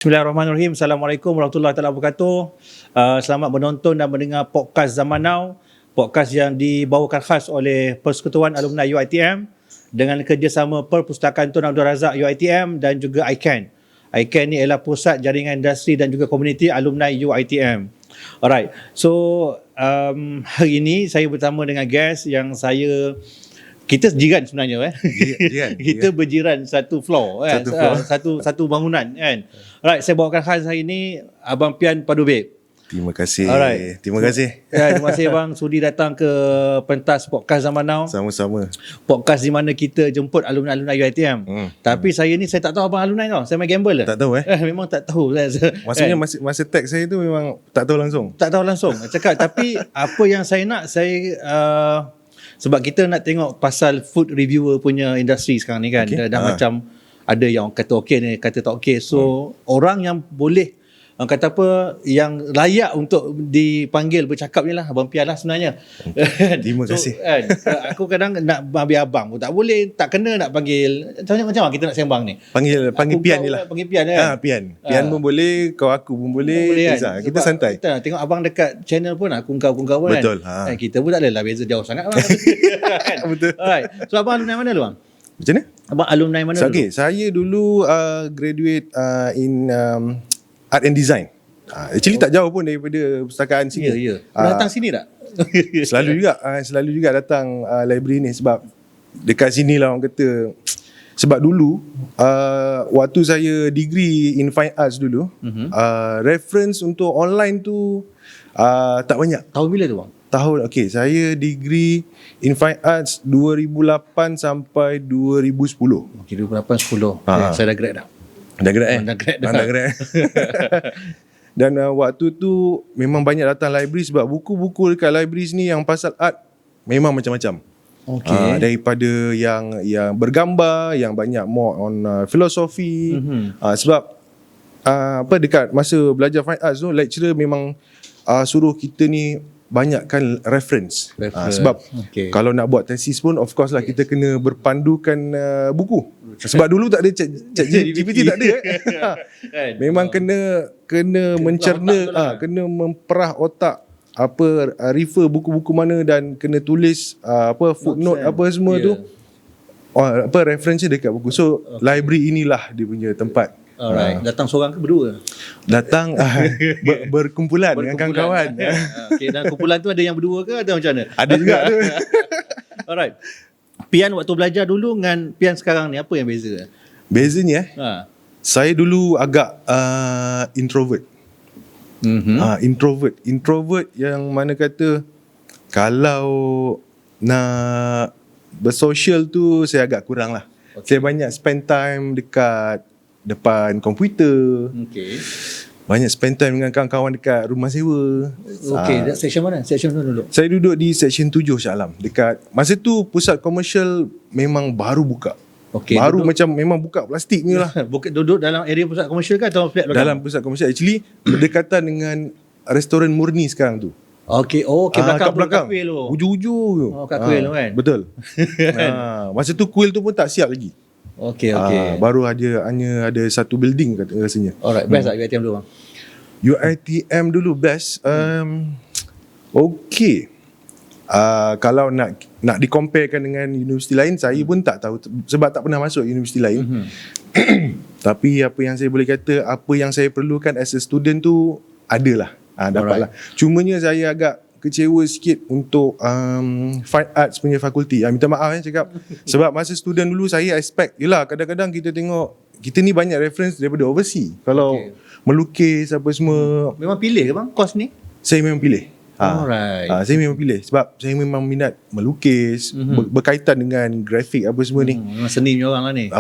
Bismillahirrahmanirrahim. Assalamualaikum warahmatullahi wabarakatuh. Selamat menonton dan mendengar podcast Zaman Now. Podcast yang dibawakan khas oleh Persekutuan Alumni UiTM dengan kerjasama Perpustakaan Tun Abdul Razak UiTM dan juga ICAN. ICAN ni ialah pusat jaringan industri dan juga komuniti alumni UiTM. Alright. So hari ini saya bersama dengan guest yang kita jiran sebenarnya jiran. Kita berjiran satu floor kan. Satu bangunan kan. Alright, saya bawakan khas hari ini Abang Pian Padubib. Terima kasih. Alright. Terima kasih. Terima kasih bang sudi datang ke pentas podcast Zaman Now. Sama-sama. Podcast di mana kita jemput alumni-alumni UiTM. Tapi saya tak tahu abang alumni tau. Saya main gamble Tak tahu memang tak tahu. Maksudnya masa tag saya tu memang tak tahu langsung. Tak tahu langsung. Cakap tapi apa yang saya nak sebab kita nak tengok pasal food reviewer punya industri sekarang ni kan. Okay. Dah macam ada yang kata okey ni, kata tak okey. So orang yang boleh kata apa yang layak untuk dipanggil bercakap ni lah Abang Pian lah sebenarnya. Terima kasih. Aku kadang nak ambil abang pun tak boleh, tak kena nak panggil. Macam mana kita nak sembang ni? Panggil Pian je lah. Panggil Pian kan? Pian pun boleh, aku pun boleh kan? Kita santai. Kita tengok abang dekat channel pun aku kau kan. Betul. Kita pun tak adalah beza jauh sangat bang. Betul. Alright. So abang alumni mana dulu bang? Macam mana? Abang alumni mana dulu? Okay, saya dulu graduate in Art and Design. Actually tak jauh pun daripada pustakaan sini. Ya. Datang sini tak? Selalu juga datang library ni sebab dekat sini lah orang kata. Sebab dulu waktu saya degree in Fine Arts dulu, reference untuk online tu tak banyak. Tahun bila tu bang? Saya degree in Fine Arts 2008 sampai 2010. Okay, 2008-10. Saya dah grad dah. Dah grad Dah grad. Dan waktu tu memang banyak datang library sebab buku-buku dekat library sini yang pasal art memang macam-macam. Daripada yang bergambar, yang banyak more on filosofi. Sebab dekat masa belajar Fine Arts tu lecturer memang suruh kita ni banyakkan reference. Sebab kalau nak buat tesis pun of course lah kita kena berpandukan buku. Sebab dulu tak ada ChatGPT tak ada. Memang kena mencerna, kena memperah otak refer buku-buku mana dan kena tulis footnote semua tu. Reference dekat buku. So library inilah dia punya tempat. Alright. Datang seorang ke berdua? Datang berkumpulan dengan kawan-kawan. Dan kumpulan tu ada yang berdua ke atau macam mana? Ada juga tu. Alright. Pian waktu belajar dulu dengan Pian sekarang ni apa yang beza? Bezanya saya dulu agak introvert. Introvert yang mana kata kalau nak bersosial tu saya agak kurang lah. Saya banyak spend time dekat depan komputer. Banyak spend time dengan kawan-kawan dekat rumah sewa. Section mana? Section mana dulu? Saya duduk di section 7 Shah Alam. Dekat masa tu pusat komersial memang baru buka. Memang buka plastik ni lah. Duduk dalam area pusat komersial ke atau flat belakang? Dalam pusat komersial. Actually berdekatan dengan restoran Murni sekarang tu. Belakang kuil tu. Ujung-ujung. Kat kuil tu kan? Betul. Masa tu kuil tu pun tak siap lagi. Baru hanya ada satu building rasanya. Alright, best tak UiTM dulu bang? UiTM dulu best. Kalau nak dikomparekan dengan universiti lain, saya pun tak tahu sebab tak pernah masuk universiti lain. Tapi apa yang saya boleh kata, apa yang saya perlukan as a student tu adalah dapatlah. Cumanya saya agak kecewa sikit untuk Fine Arts punya fakulti. Minta maaf cakap. Sebab masa student dulu saya expect, yelah kadang-kadang kita tengok kita ni banyak reference daripada overseas. Kalau melukis apa semua. Memang pilih ke bang course ni? Saya memang pilih. Alright. Saya memang pilih sebab saya memang minat melukis, berkaitan dengan grafik apa semua ni. Memang seni punya orang lah ni.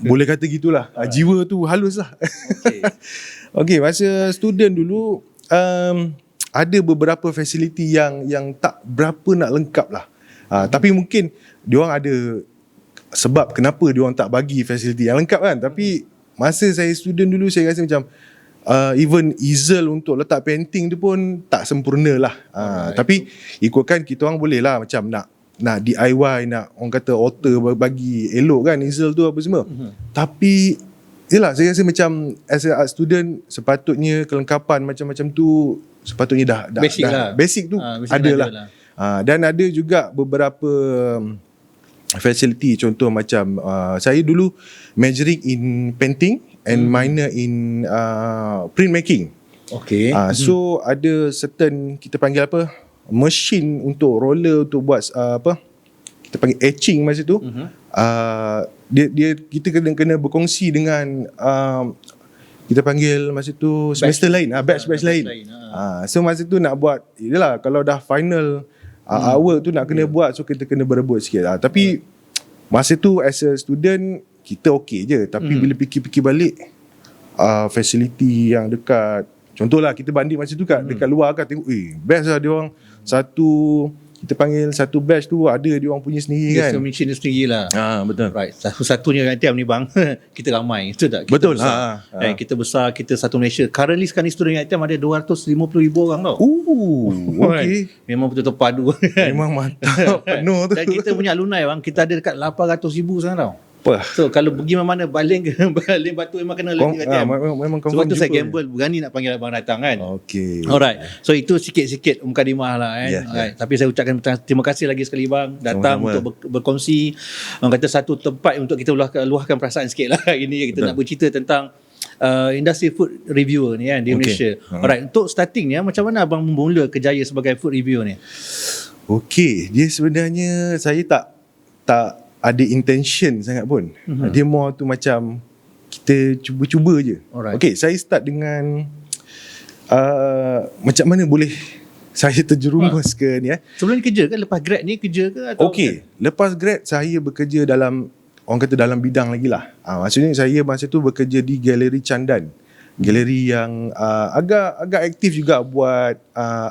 Boleh kata gitulah. Jiwa tu halus lah. Masa student dulu ada beberapa fasiliti yang tak berapa nak lengkap lah. Tapi mungkin diorang ada sebab kenapa diorang tak bagi fasiliti yang lengkap kan. Tapi masa saya student dulu saya rasa macam even easel untuk letak painting tu pun tak sempurna lah. Tapi ikutkan kita orang boleh lah macam nak DIY, nak orang kata author bagi elok kan easel tu apa semua. Tapi Yelah, saya rasa macam as a art student sepatutnya kelengkapan macam-macam tu sepatutnya dah Basic lah. Basic tu basic ada ada lah. Dan ada juga beberapa facility, contoh macam saya dulu majoring in painting and minor in printmaking. Okay. So ada certain kita panggil apa, machine untuk roller untuk buat kita panggil etching masa tu. Kita kena berkongsi dengan kita panggil masa tu semester lain, batch lain. So masa tu nak buat, yalah kalau dah final artwork tu nak kena buat, so kita kena berebut sikit. Tapi masa tu as a student kita okay je, tapi bila fikir-fikir balik facility yang dekat, contohlah kita banding masa tu dekat luar kan, tengok best lah dia orang satu, kita panggil satu batch tu ada dia orang punya sendiri kan. Dia machine dia sendiri lah. Betul. Right. Satu-satunya UiTM ni bang, kita ramai. Betul tak? Kita Betul. Besar. Kita besar, kita satu Malaysia. Currently sekarang ni student UiTM ada 250,000 orang tau. Okay. Memang betul-betul padu. Memang mantap. Penuh tu. Dan kita punya alumni bang, kita ada dekat 800,000 sekarang tau. Apa? So kalau pergi mana baling batu memang kena lagi UiTM. Memang Sebab tu saya jumpa. gamble, berani nak panggil abang datang kan. Okay. Alright. So itu sikit-sikit mukadimah lah kan. Yeah, Alright. Tapi saya ucapkan terima kasih lagi sekali bang datang Sama-sama. untuk berkongsi. Orang kata satu tempat untuk kita luahkan perasaan sikit lah. Ini kita nak bercerita tentang industri food reviewer ni kan di Malaysia. Alright. Untuk starting ni macam mana abang memula kerjaya sebagai food reviewer ni? Okay, dia sebenarnya saya tak ada intention sangat pun. Dia more tu macam kita cuba-cuba je. Alright. Okay, saya start dengan macam mana boleh saya terjerumus ke ni Sebelum ni kerja ke? Lepas grad ni kerja ke? Atau Okay, lepas grad saya bekerja dalam, orang kata dalam bidang lagi lah. Maksudnya saya masa tu bekerja di Galeri Candan. Galeri yang agak aktif juga buat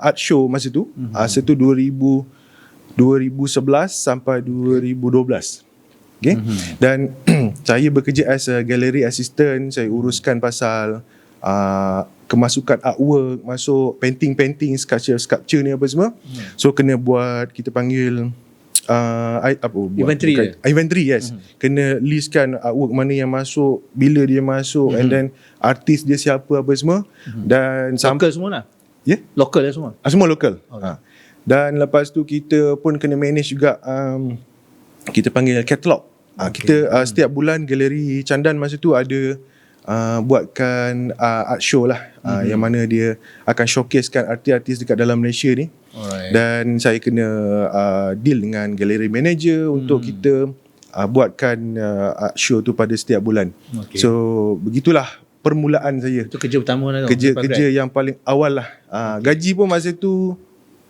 art show masa tu. Masa tu 2011 sampai 2012. Okay? Dan saya bekerja as a gallery assistant. Saya uruskan pasal kemasukan artwork, masuk painting, sculpture ni apa semua. So kena buat, kita panggil inventory, yes. Kena listkan artwork mana yang masuk, bila dia masuk, and then artis dia siapa apa semua. Dan local semua lah? Ya? Local lah semua? Semua local. Okay. Dan lepas tu kita pun kena manage juga kita panggil katalog. Kita setiap bulan Galeri Candan masa tu ada buatkan art show lah, yang mana dia akan showcasekan artis-artis dekat dalam Malaysia ni. Alright. Dan saya kena deal dengan gallery manager untuk kita buatkan art show tu pada setiap bulan. Okay. So begitulah permulaan saya. Itu kerja pertama lah tu? Kerja yang paling awal lah. Gaji pun masa tu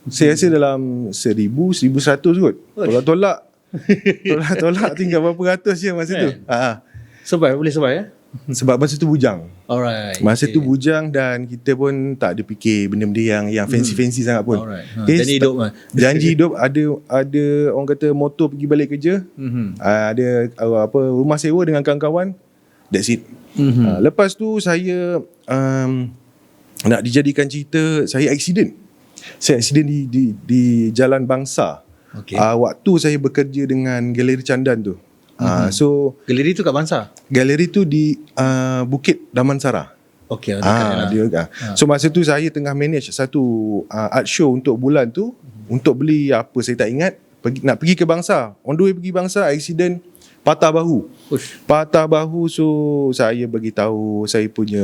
saya rasa dalam 1,000, 1,100 kot. Tolak tinggal berapa ratus je masa tu. Boleh survive ya? Sebab masa tu bujang. Alright. Masa tu bujang dan kita pun tak ada fikir benda-benda yang fancy-fancy sangat pun. Alright. Janji hidup lah. Janji hidup, ada orang kata motor pergi balik kerja. Ada rumah sewa dengan kawan-kawan. That's it. Lepas tu saya nak dijadikan cerita, saya accident. Saya accident di Jalan Bangsa. Okay. Waktu saya bekerja dengan Galeri Candan tu. So galeri tu kat Bangsa? galeri tu di Bukit Damansara. Okey, dekat So masa tu saya tengah manage satu art show untuk bulan tu. Untuk beli apa saya tak ingat, nak pergi ke Bangsa. On the way pergi Bangsa, accident, patah bahu. Patah bahu. So saya bagi tahu saya punya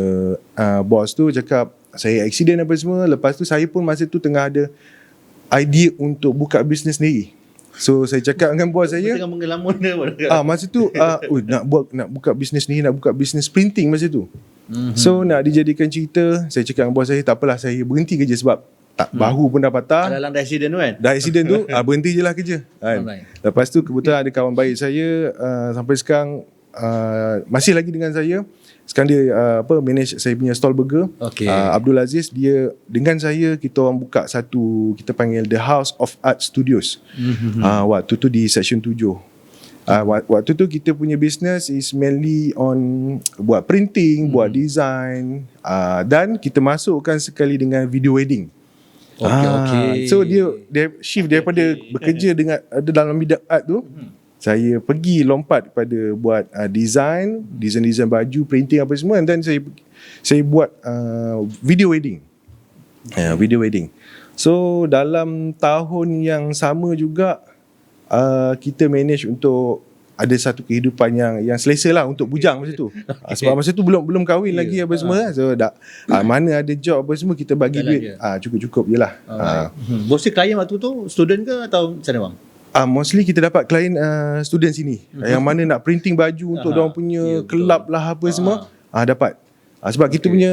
bos tu, cakap saya accident apa semua. Lepas tu saya pun masa tu tengah ada idea untuk buka bisnes sendiri. So saya cakap dengan bos saya, tengah mengelamun dia masa tu nak buka bisnes ni, nak buka bisnes printing masa tu. So nak dijadikan cerita, saya cakap dengan bos saya, tak apalah saya berhenti kerja sebab bahu pun dah patah. dalam accident tu kan? Dah accident tu berhenti je lah kerja kan. Lepas tu kebetulan ada kawan baik saya sampai sekarang masih lagi dengan saya. Sekarang dia manage saya punya stall burger. Abdul Aziz, dia dengan saya kita orang buka satu, kita panggil The House of Art Studios. Waktu tu di Section 7. Waktu tu kita punya business is mainly on buat printing, buat design, dan kita masukkan sekali dengan video wedding. So dia shift daripada bekerja dengan dalam bidang art tu, saya pergi lompat pada buat design baju, printing apa semua, and then saya buat video wedding. Video wedding. So dalam tahun yang sama juga kita manage untuk ada satu kehidupan yang selesa lah untuk bujang masa tu. Sebab masa tu belum kahwin lagi apa semua kan. So mana ada job apa semua kita bagi duit cukup-cukup je lah. Mostly klien waktu tu student ke atau macam mana bang? Mostly kita dapat klien student sini yang mana nak printing baju untuk diorang punya kelab lah apa semua dapat. Sebab kita punya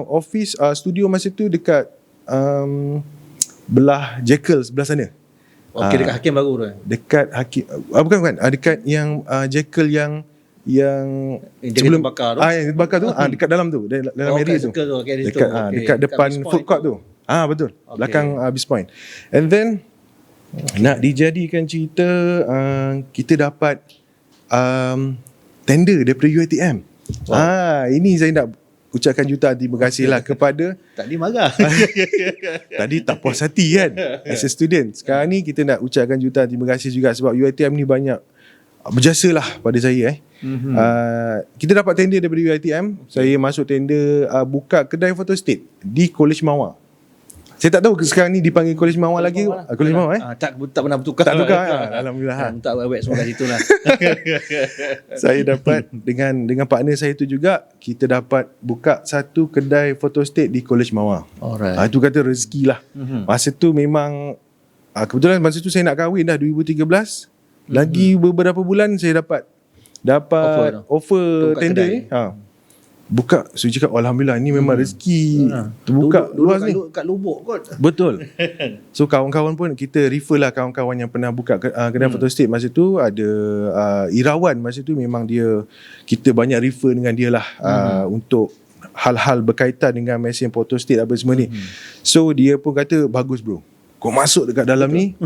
office studio masa tu dekat belah Jekyll sebelah sana. Okey, dekat Hakim baru tu. Dekat Hakim bukan dekat yang Jekyll yang sebelum bakar tu. yang bakar tu dekat dalam tu, dalam area tu. Dekat depan food court tu. Betul. Belakang Bis Point. And then nak dijadikan cerita, kita dapat tender daripada UiTM. Ini saya nak ucapkan jutaan terima kasih lah kepada Tadi marah. Tadi tak puas hati kan as a student. Sekarang ni kita nak ucapkan jutaan terima kasih juga sebab UiTM ni banyak berjasa lah pada saya. Kita dapat tender daripada UiTM. Saya masuk tender buka kedai photostat di College Mawar. Saya tak tahu sekarang ni dipanggil College Mawar lagi. College Mawar tak pernah bertukar. Tak tukar. Alhamdulillah. Tak web semua kat situ lah. Saya dapat dengan partner saya tu juga, kita dapat buka satu kedai photostat di College Mawar. Alright. Itu kata rezeki lah. Masa tu memang kebetulan masa tu saya nak kahwin dah 2013. Lagi beberapa bulan saya dapat offer tender ni. Buka. So cakap alhamdulillah ni memang rezeki terbuka luas ni. Kat Lubuk kot. Betul. So kawan-kawan pun kita refer lah kawan-kawan yang pernah buka kedai photostat masa tu. Ada Irawan masa tu, memang kita banyak refer dengan dia lah untuk hal-hal berkaitan dengan mesin photostat apa semua ni. So dia pun kata bagus bro, kau masuk dekat dalam ni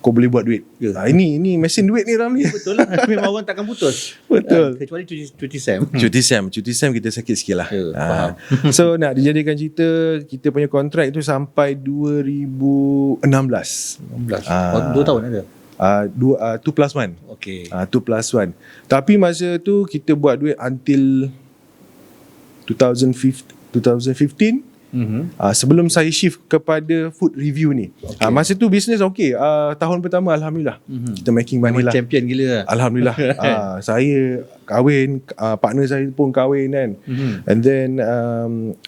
kau boleh buat duit. Ini mesin duit ni dalam ni. Betul lah. Memang orang takkan putus. Betul. Kecuali cuti SEM. Cuti SEM kita sakit sikit lah. Faham. So nak dijadikan cerita, kita punya kontrak tu sampai 2016. 2 tahun ada? 2+1. Okay. 2+1. Tapi masa tu kita buat duit until 2015. Sebelum saya shift kepada food review ni. Masa tu business okay. Tahun pertama alhamdulillah kita making money lah. Champion gila lah. Alhamdulillah. Saya kahwin, partner saya pun kahwin kan. And then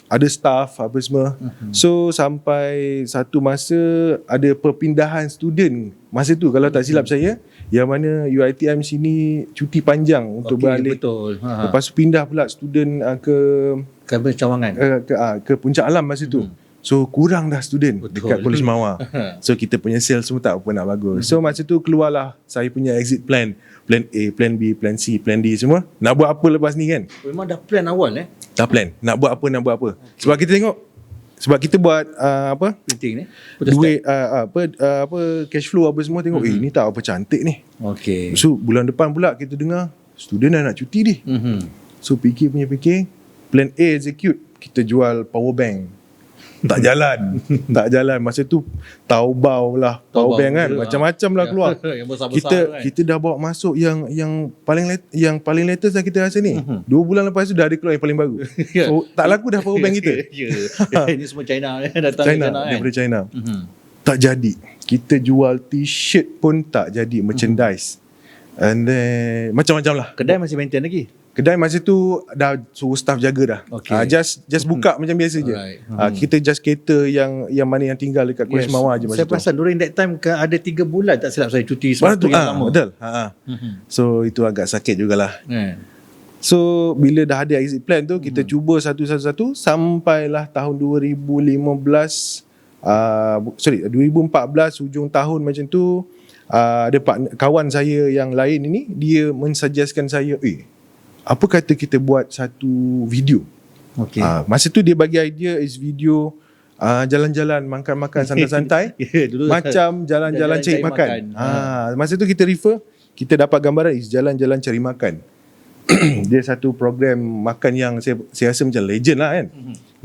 ada staff apa semua. So sampai satu masa ada perpindahan student. Masa tu kalau tak silap saya, yang mana UiTM sini cuti panjang untuk beralih. Betul. Lepas tu pindah pula student ke Cawangan. Ke Puncak Alam masa tu. So kurang dah student dekat College Mawar. So kita punya sales semua tak apa nak bagus. So masa tu keluarlah saya punya exit plan. Plan A, plan B, plan C, plan D semua. Nak buat apa lepas ni kan? Memang dah plan awal Dah plan. Nak buat apa. Sebab kita tengok, sebab kita buat printing ni. Duit cash flow apa semua tengok, ni tak apa cantik ni. Okay. So bulan depan pula kita dengar student dah nak cuti ni. So fikir, plan A execute, kita jual power bank. Tak jalan. Masa tu Taobao lah, power bank kan, macam-macam lah keluar. Yang besar-besar kita dah bawa masuk yang paling latest dah kita rasa ni. 2 bulan lepas tu dah ada keluar yang paling baru. So tak laku dah power bank kita. Ini semua China datang China daripada China. Tak jadi. Kita jual t-shirt pun tak jadi, merchandise. And then macam-macam lah. Kedai masih maintain lagi? Kedai masa tu dah suruh staff jaga dah. Okay. Just buka macam biasa je. Kita just cater yang mana yang tinggal dekat College Mawar je masa saya tu. Saya perasan during that time ada 3 bulan tak silap saya cuti sebab tu yang lama. Betul. So itu agak sakit jugalah. So bila dah ada exit plan tu, kita cuba satu-satu sampailah tahun 2014 hujung tahun macam tu. Ada kawan saya yang lain ini, dia mensuggestkan saya, apa kata kita buat satu video. Masa tu dia bagi idea is video jalan-jalan, makan-makan santai-santai. Macam jalan-jalan cari makan. Masa tu kita refer, kita dapat gambaran is jalan-jalan cari makan. Dia satu program makan yang saya rasa macam legend lah kan.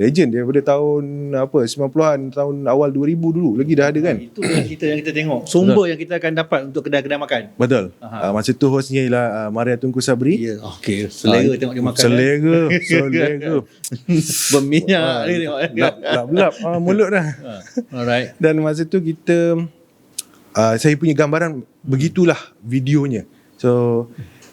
legend daripada tahun 90-an, tahun awal 2000 dulu lagi dah ada kan. Itu yang cerita yang kita tengok. Sumber yang kita akan dapat untuk kedai-kedai makan. Betul. Masa tu hostnya ialah Maria Tunku Sabri. Ya, okey. Selera tengok dia makan. Selera. Berminyak dia tengok. Lap-lap mulut dah. Alright. Dan masa tu kita saya punya gambaran begitulah videonya. So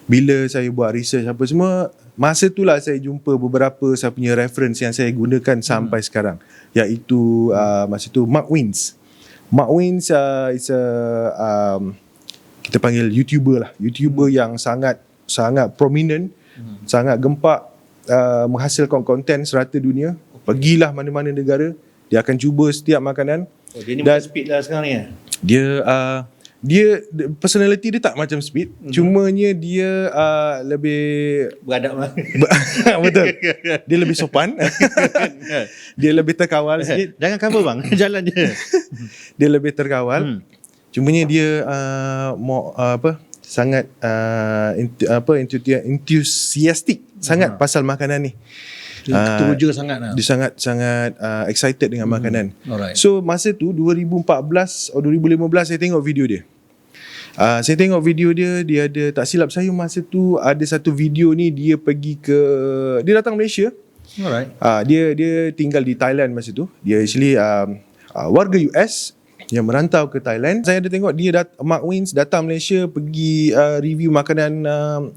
bila saya buat research apa semua, masa itulah saya jumpa beberapa saya punya reference yang saya gunakan sampai sekarang, iaitu masa tu Mark Wins. Mark Wins is a kita panggil YouTuber yang sangat prominent, sangat gempak, menghasilkan konten serata dunia. Pergilah mana-mana negara, dia akan cuba setiap makanan. Dia ni macam Speed lah sekarang ni. Dia personality dia tak macam Speed, cumanya dia lebih Beradab lah. betul. Dia lebih sopan. Dia lebih terkawal sikit. Jangan cover bang, jalan je. Dia lebih terkawal. Cumanya dia sangat enthusiastic sangat pasal makanan ni. Teruja sangat lah. Dia sangat excited dengan makanan. Alright. So masa tu 2014 atau 2015 saya tengok video dia. Saya tengok video dia ada, tak silap saya masa tu ada satu video ni dia datang Malaysia. Alright. Dia tinggal di Thailand masa tu. Dia actually warga US yang merantau ke Thailand. Saya ada tengok Mark Wins datang Malaysia pergi review makanan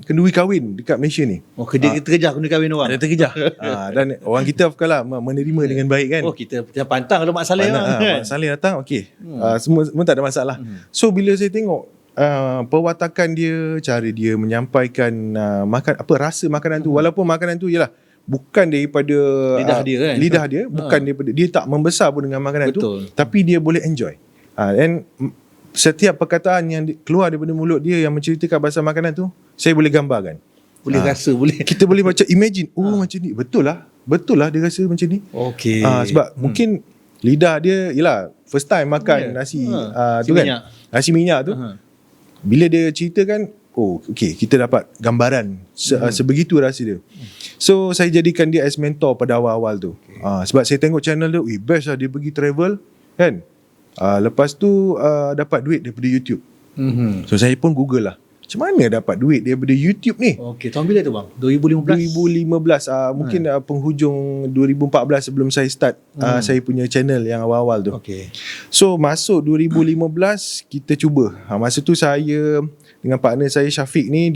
kenduri kahwin dekat Malaysia ni. Oh, dia terkejar kenduri kahwin orang. Dia terkejar. Dan orang kita of course lah menerima dengan baik kan. Oh, kita pantang kalau Mak Saleh bang. Mak Saleh datang, okey. Semua tak ada masalah. So bila saya tengok perwatakan dia, cara dia menyampaikan rasa makanan tu, walaupun makanan tu ialah bukan daripada lidah dia, bukan daripada, dia tak membesar pun dengan makanan tu, tapi dia boleh enjoy. And setiap perkataan yang keluar daripada mulut dia yang menceritakan pasal makanan tu, saya boleh gambarkan. Boleh rasa, boleh. Kita boleh macam imagine, macam ni. Betul lah dia rasa macam ni. Okey. Sebab mungkin lidah dia ialah first time makan nasi tu kan. Minyak. Nasi minyak tu. Bila dia ceritakan, okey, kita dapat gambaran sebegitu rasa dia. So saya jadikan dia as mentor pada awal-awal tu. Sebab saya tengok channel dia, best lah dia pergi travel kan. Lepas tu dapat duit daripada YouTube. So saya pun Google lah, macam mana dapat duit daripada YouTube ni. Okey, tahun bila tu bang? 2015? Mungkin penghujung 2014 sebelum saya start saya punya channel yang awal-awal tu. Okey. So masuk 2015 kita cuba. Masa tu saya dengan partner saya Syafiq ni,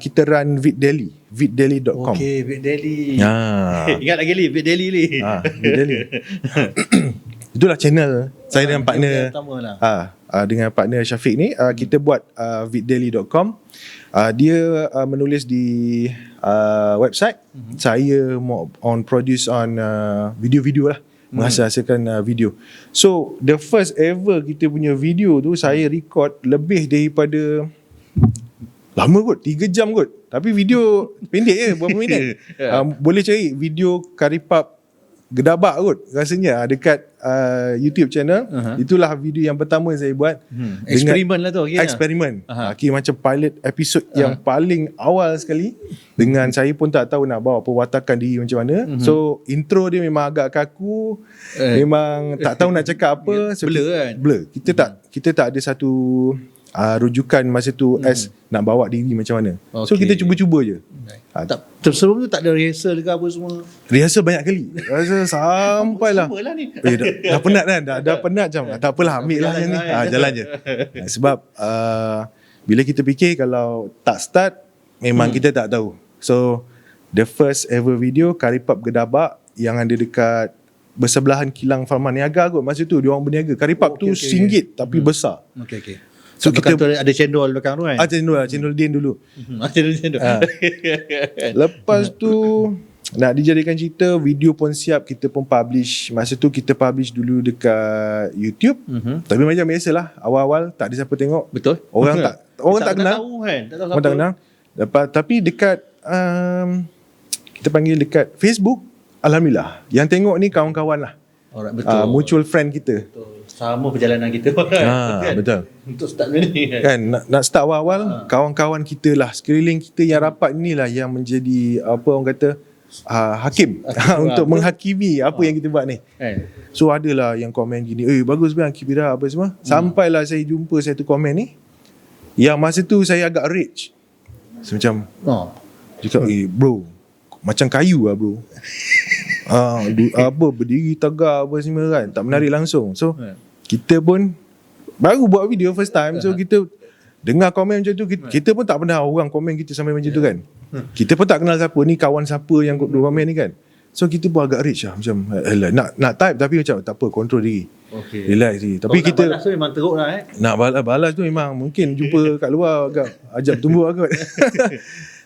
kita run viddaily.com. Okey, Viddaily. Ingat lagi li, Viddaily ni. Viddaily. Itulah channel saya dengan partner dengan partner Syafiq ni, kita buat viddaily.com. Dia menulis di website, saya more on produce on video-video lah, menghasilkan video. So the first ever kita punya video tu saya record lebih daripada, lama kot, 3 jam kot, tapi video pendek je, berapa minit. Boleh cari video Karipap Gedabak kot rasanya dekat YouTube channel. Itulah video yang pertama saya buat. Eksperimen lah tu. Eksperimen. Macam pilot episode yang paling awal sekali. Dengan saya pun tak tahu nak bawa perwatakan diri macam mana. So intro dia memang agak kaku. Memang tak tahu nak cakap apa. So, blur kan? Blur. Kita tak ada satu rujukan masa tu as nak bawa diri macam mana. So kita cuba-cuba je. Sebelum tu tak ada rehearsal ke apa semua? Rehearsal banyak kali. Rehearsal sampailah. Sama lah ni. Dah penat kan? Dah penat macam. Tak apalah, ambil lah yang ni. Jalan je. Sebab bila kita fikir kalau tak start, memang kita tak tahu. So the first ever video Karipap Gedabak yang ada dekat bersebelahan kilang Farman Niaga kot. Masa tu diorang berniaga. Karipap tu RM1 tapi besar. Okey. So kita ada cendol belakang tu kan? Cendol Din dulu. Cendol. Lepas tu nak dijadikan cerita, video pun siap, kita pun publish. Masa tu kita publish dulu dekat YouTube. Tapi macam biasalah, awal-awal tak ada siapa tengok. Betul. Orang tak kenal. Tahu kan? Orang tak kenal. Lepas, tapi dekat kita panggil dekat Facebook, alhamdulillah yang tengok ni kawan-kawan lah. Alright, betul. Mutual friend kita. Betul. Sama perjalanan kita kan? Betul. Untuk start ni kan, nak start awal-awal, kawan-kawan kita lah, sekeliling kita yang rapat ni lah yang menjadi apa orang kata, hakim untuk menghakimi apa yang kita buat ni. So adalah yang komen gini, bagus bang Kibira apa semua. Sampailah saya jumpa satu komen ni yang masa tu saya agak rage. So, macam cakap, bro, macam kayu lah bro. Apa berdiri tegak apa semua kan, tak menarik langsung. So kita pun baru buat video first time, so kita dengar komen macam tu, kita pun tak pernah orang komen kita sampai macam tu kan. Kita pun tak kenal siapa ni, kawan siapa yang dua komen ni kan. So kita pun agak rich lah, macam nak type tapi macam tak apa, control diri, relax diri. Tapi kita nak balas tu memang teruk lah nak balas tu memang mungkin jumpa kat luar agak ajab tumbuk agak.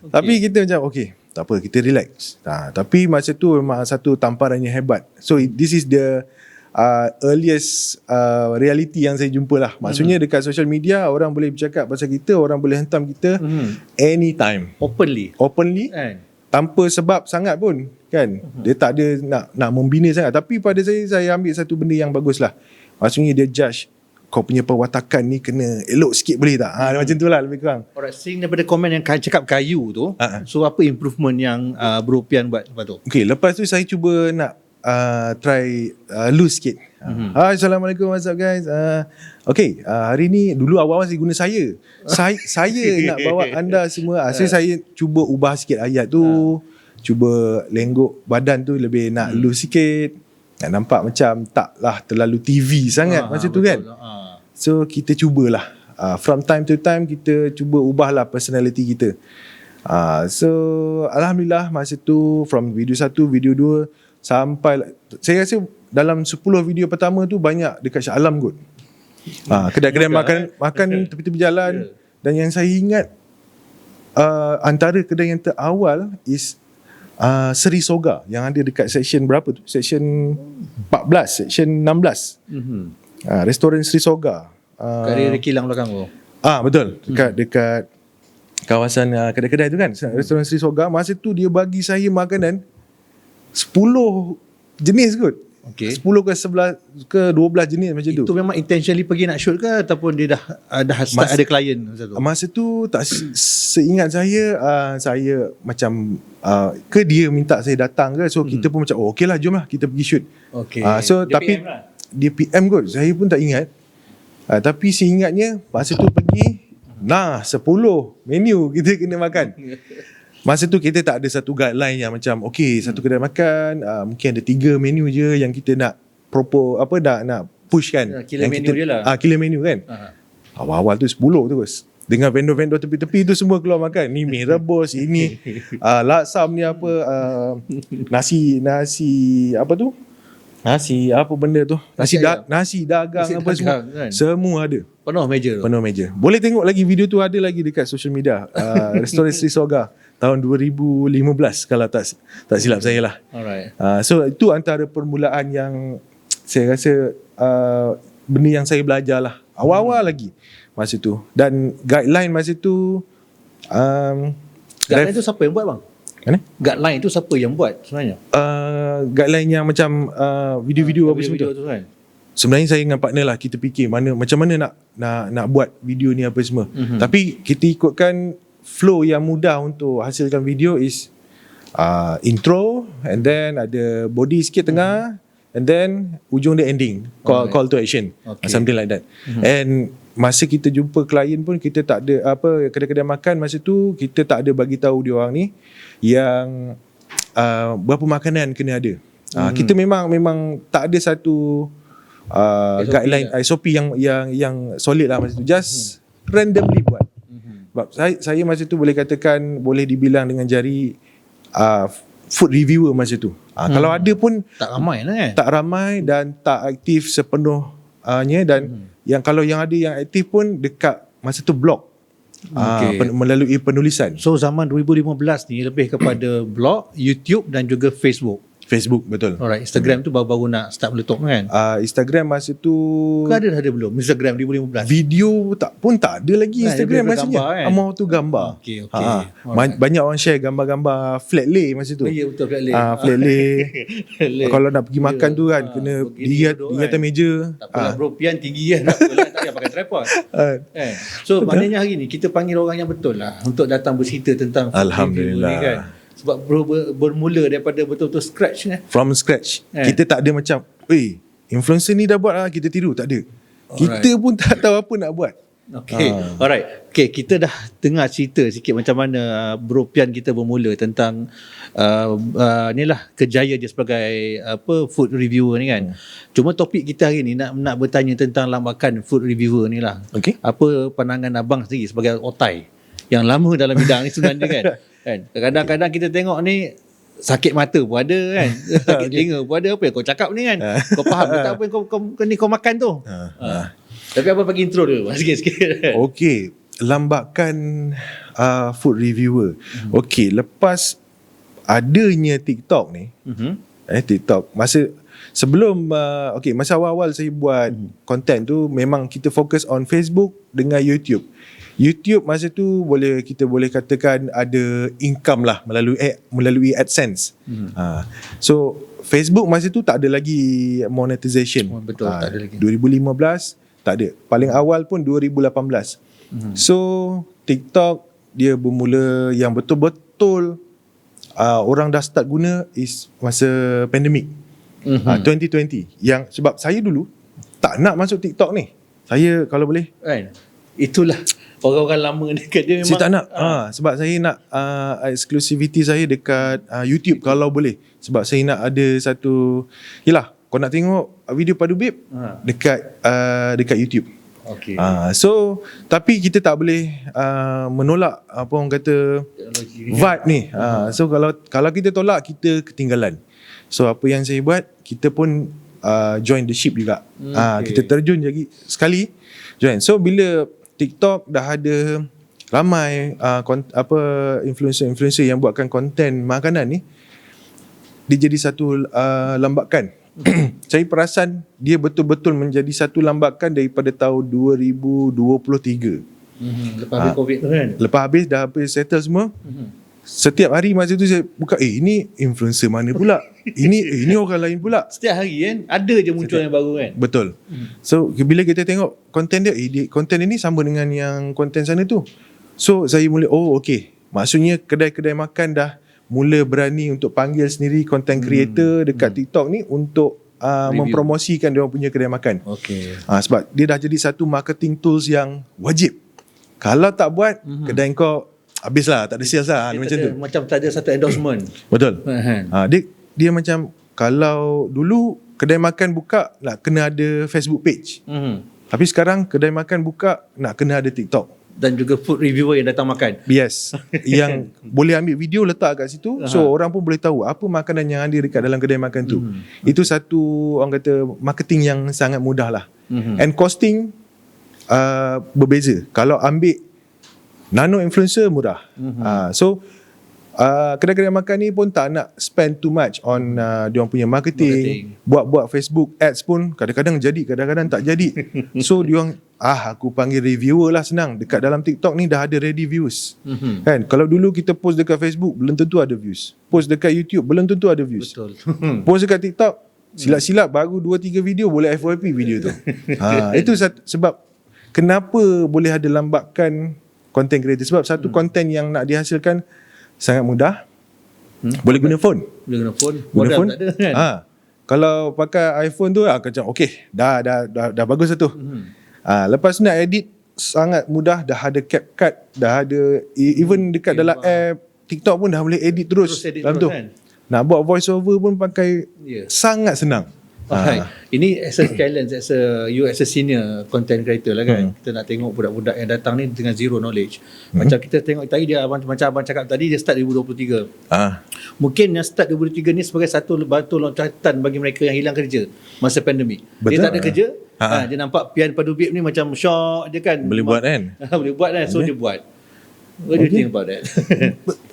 Tapi kita macam tak apa, kita relax. Tapi masa tu memang satu tamparan yang hebat. So this is the earliest reality yang saya jumpa lah. Maksudnya dekat social media orang boleh bercakap pasal kita, orang boleh hentam kita anytime, openly tanpa sebab sangat pun kan. Dia tak ada nak membina sangat. Tapi pada saya ambil satu benda yang bagus lah. Maksudnya dia judge kau punya perwatakan ni kena elok sikit boleh tak? Macam tu lah lebih kurang. Alright, seeing daripada komen yang cakap kayu tu, so apa improvement yang Bro Pian buat lepas tu? Lepas tu saya cuba nak try loose sikit. Hai, Assalamualaikum, what's up guys? Hari ni dulu awal-awal saya guna saya nak bawa anda semua. So saya cuba ubah sikit ayat tu, cuba lenggok badan tu lebih nak loose sikit, nak nampak macam taklah terlalu TV sangat macam tu kan. So kita cubalah from time to time kita cuba ubahlah personality kita. So alhamdulillah masa tu from video 1, video 2 sampai saya rasa dalam 10 video pertama tu banyak dekat Shah Alam kot. Kedai-kedai makan tepi-tepi jalan. Dan yang saya ingat antara kedai yang terawal is Seri Soga yang ada dekat section berapa tu? Section 14, section 16. Restoran Seri Soga. Kat kilang belakang tu. Betul. Dekat kawasan kedai-kedai tu kan. Restoran Seri Soga. Masa tu dia bagi saya makanan 10 jenis kot. 10 ke 11 ke 12 jenis macam tu. Itu memang intentionally pergi nak shoot ke ataupun dia dah start ada klien masa tu? Masa tu tak seingat saya macam ke dia minta saya datang ke, so kita pun macam okey lah, jom lah kita pergi shoot. So dia tapi PM lah. Dia PM kot, saya pun tak ingat. Tapi seingatnya masa tu pergi 10 menu kita kena makan. Masa tu kita tak ada satu guideline yang macam satu kedai makan mungkin ada 3 menu je yang kita nak nak push kan. Killer menu je lah. Killer menu kan. Awal-awal tu 10 terus. Dengan vendor-vendor tepi-tepi tu semua keluar makan. Ni mie rebus, ini laksam ni apa, nasi apa tu? Nasi apa benda tu? Nasi dagang apa semua. Kan? Semua ada. Penuh meja. Boleh tengok lagi video tu, ada lagi dekat social media. Restoran Seri Soga tahun 2015 kalau tak silap saya lah. Alright. So itu antara permulaan yang saya rasa benda yang saya belajar lah awal-awal lagi masa tu. Dan guideline masa tu guideline tu siapa yang buat bang? Mana? Guideline tu siapa yang buat sebenarnya? Guideline yang macam video-video apa semua tu kan. Sebenarnya saya dengan partner lah, kita fikir macam mana nak buat video ni apa semua. Tapi kita ikutkan flow yang mudah untuk hasilkan video is intro, and then ada body sikit tengah, and then ujung dia ending, call to action, something like that. And masa kita jumpa klien pun kita tak ada kedai-kedai makan masa tu kita tak ada bagi tahu dia orang ni yang berapa makanan kena ada. Kita memang tak ada satu guideline SOP yang solid lah masa tu, just randomly buat. Sebab saya masa tu boleh katakan boleh dibilang dengan jari food reviewer masa tu. Kalau ada pun tak ramai lah kan. Tak ramai dan tak aktif sepenuhnya, dan yang kalau yang ada yang aktif pun dekat masa tu blog. Melalui penulisan. So zaman 2015 ni lebih kepada blog, YouTube dan juga Facebook. Betul. Alright, Instagram tu baru-baru nak start meletup kan? Instagram masa tu ada belum? Instagram 2015. Video tak ada lagi Instagram maksudnya. Kan? Mau tu gambar. Okay. Banyak orang share gambar-gambar flat lay masa tu. Ya betul, flat lay. Flat lay. Kalau nak pergi makan tu kan kena diri atas meja. Tak apalah bro, Pian tinggi kan. Tak apalah, tak payah pakai tripod. So maknanya hari ni kita panggil orang yang betul lah untuk datang bercerita tentang Alhamdulillah review ni kan. Sebab bro bermula daripada betul-betul scratch kan. From scratch. Kita tak ada macam, influencer ni dah buat lah, kita tiru. Tak ada. Kita pun tak tahu apa nak buat. Okay, alright. Okay, kita dah dengar cerita sikit macam mana Bro Pian kita bermula tentang inilah kejayaan dia sebagai food reviewer ni kan. Cuma topik kita hari ni nak bertanya tentang lambakan food reviewer ni lah. Okay. Apa pandangan abang sendiri sebagai otai yang lama dalam bidang ni sebenarnya kan. Kadang-kadang kita tengok ni sakit mata pun ada kan. Sakit telinga pun ada. Apa yang kau cakap ni kan. Kau faham tak apa yang kau makan tu. Tapi apa bagi intro dulu sikit-sikit. Okay, lambakan food reviewer. Okay, lepas adanya TikTok ni, TikTok masa awal-awal saya buat konten tu memang kita fokus on Facebook dengan YouTube. YouTube masa tu kita boleh katakan ada income lah melalui AdSense. So Facebook masa tu tak ada lagi monetization. Betul, tak ada lagi. 2015 tak ada. Paling awal pun 2018. So TikTok dia bermula yang betul-betul orang dah start guna is masa pandemik. 2020. Yang sebab saya dulu tak nak masuk TikTok ni. Saya kalau boleh kan. Itulah orang-orang lama dekat dia memang saya tak nak. Sebab saya nak exclusivity saya dekat YouTube kalau boleh. Sebab saya nak ada satu, yelah, kau nak tengok video Padu Babe dekat YouTube. Okay. So tapi kita tak boleh menolak apa orang kata vibe ni. So kalau kita tolak, kita ketinggalan. So apa yang saya buat, kita pun join the ship juga. Kita terjun lagi sekali join. So bila TikTok dah ada ramai influencer yang buatkan konten makanan ni, dia jadi satu lambakan. Saya perasan dia betul-betul menjadi satu lambakan daripada tahun 2023. Lepas habis COVID tu kan. Lepas habis dah settle semua. Setiap hari masa tu saya buka, ini influencer mana pula? Ini orang lain pula. Setiap hari kan ada je muncul yang baru kan. Betul. So bila kita tengok konten dia, konten ini sama dengan yang konten sana tu. So saya mula, okay, maksudnya kedai-kedai makan dah mula berani untuk panggil sendiri content creator dekat TikTok ni untuk mempromosikan dia punya kedai makan. Okay. Sebab dia dah jadi satu marketing tools yang wajib. Kalau tak buat, kedai kau habislah, tak ada sales lah. Macam tu. Macam tak ada satu endorsement. Betul. Dia macam, kalau dulu kedai makan buka nak kena ada Facebook page. Tapi sekarang kedai makan buka nak kena ada TikTok. Dan juga food reviewer yang datang makan. Yes. Yang boleh ambil video letak kat situ. So orang pun boleh tahu apa makanan yang ada dekat dalam kedai makan tu. Itu satu orang kata marketing yang sangat mudah lah. And costing berbeza. Kalau ambil nano influencer murah. So kedai-kedai makan ni pun tak nak spend too much on diorang punya marketing. Buat Facebook ads pun kadang-kadang jadi, kadang-kadang tak jadi. So diorang, aku panggil reviewer lah, senang. Dekat dalam TikTok ni dah ada ready views. Kan? Kalau dulu kita post dekat Facebook, belum tentu ada views. Post dekat YouTube, belum tentu ada views. Betul. Post dekat TikTok, silap-silap baru 2-3 video boleh FYP video tu. Itu sebab kenapa boleh ada lambakan content creator. Sebab satu content yang nak dihasilkan sangat mudah. Boleh guna phone. Boleh guna phone. Guna phone. Tak ada kan? Kalau pakai iPhone tu macam okay, dah bagus lah tu. Lepas nak edit sangat mudah, dah ada CapCut, dah ada even dekat dalam app TikTok pun dah boleh edit terus edit dalam terus, tu. kan? Nak buat voice over pun pakai sangat senang. Ini as a challenge you as a senior content creator lah kan. Kita nak tengok budak-budak yang datang ni dengan zero knowledge. Macam kita tengok tadi dia macam abang cakap tadi, dia start 2023. Mungkin yang start 2023 ni sebagai satu batu loncatan bagi mereka yang hilang kerja masa pandemik. Dia tak ada kerja. Dia nampak Pian Padu Babe ni macam syok je kan. Boleh buat kan? Boleh buat kan. So dia buat. What do you think about that?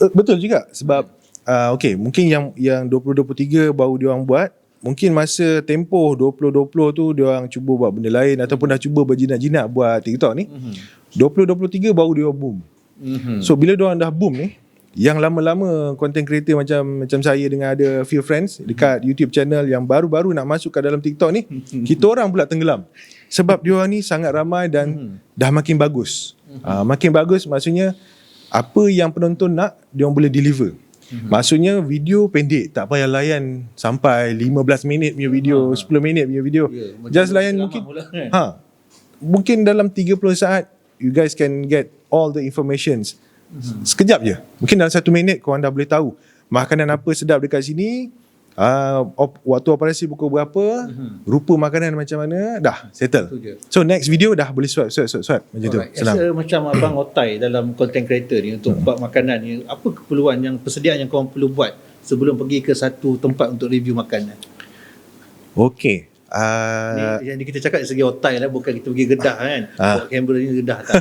Betul juga. Sebab okay, mungkin yang 2023 baru dia orang buat. Mungkin masa tempoh 2020 tu dia orang cuba buat benda lain ataupun dah cuba berjinak-jinak buat TikTok ni. 2023 baru dia boom. So bila dia orang dah boom ni, yang lama-lama content creator macam saya dengan ada few friends dekat YouTube channel yang baru-baru nak masuk ke dalam TikTok ni, kita orang pula tenggelam. Sebab dia orang ni sangat ramai dan dah makin bagus. Makin bagus maksudnya apa yang penonton nak, dia orang boleh deliver. Maksudnya video pendek, tak payah layan sampai 15 minit punya video, 10 minit punya video. Just layan mungkin mungkin dalam 30 saat you guys can get all the informations. Sekejap je. Mungkin dalam 1 minit korang dah boleh tahu makanan apa sedap dekat sini, waktu operasi pukul berapa, rupa makanan macam mana, dah settle. So next video dah boleh swipe macam tu. Senang. Macam Abang Otai dalam content creator ni untuk buat makanan ni, apa keperluan yang persediaan yang korang perlu buat sebelum pergi ke satu tempat untuk review makanan? Okay. Yang kita cakap dari segi Otai lah, bukan kita pergi Kedah kan. Bawa kamera ni Kedah tak.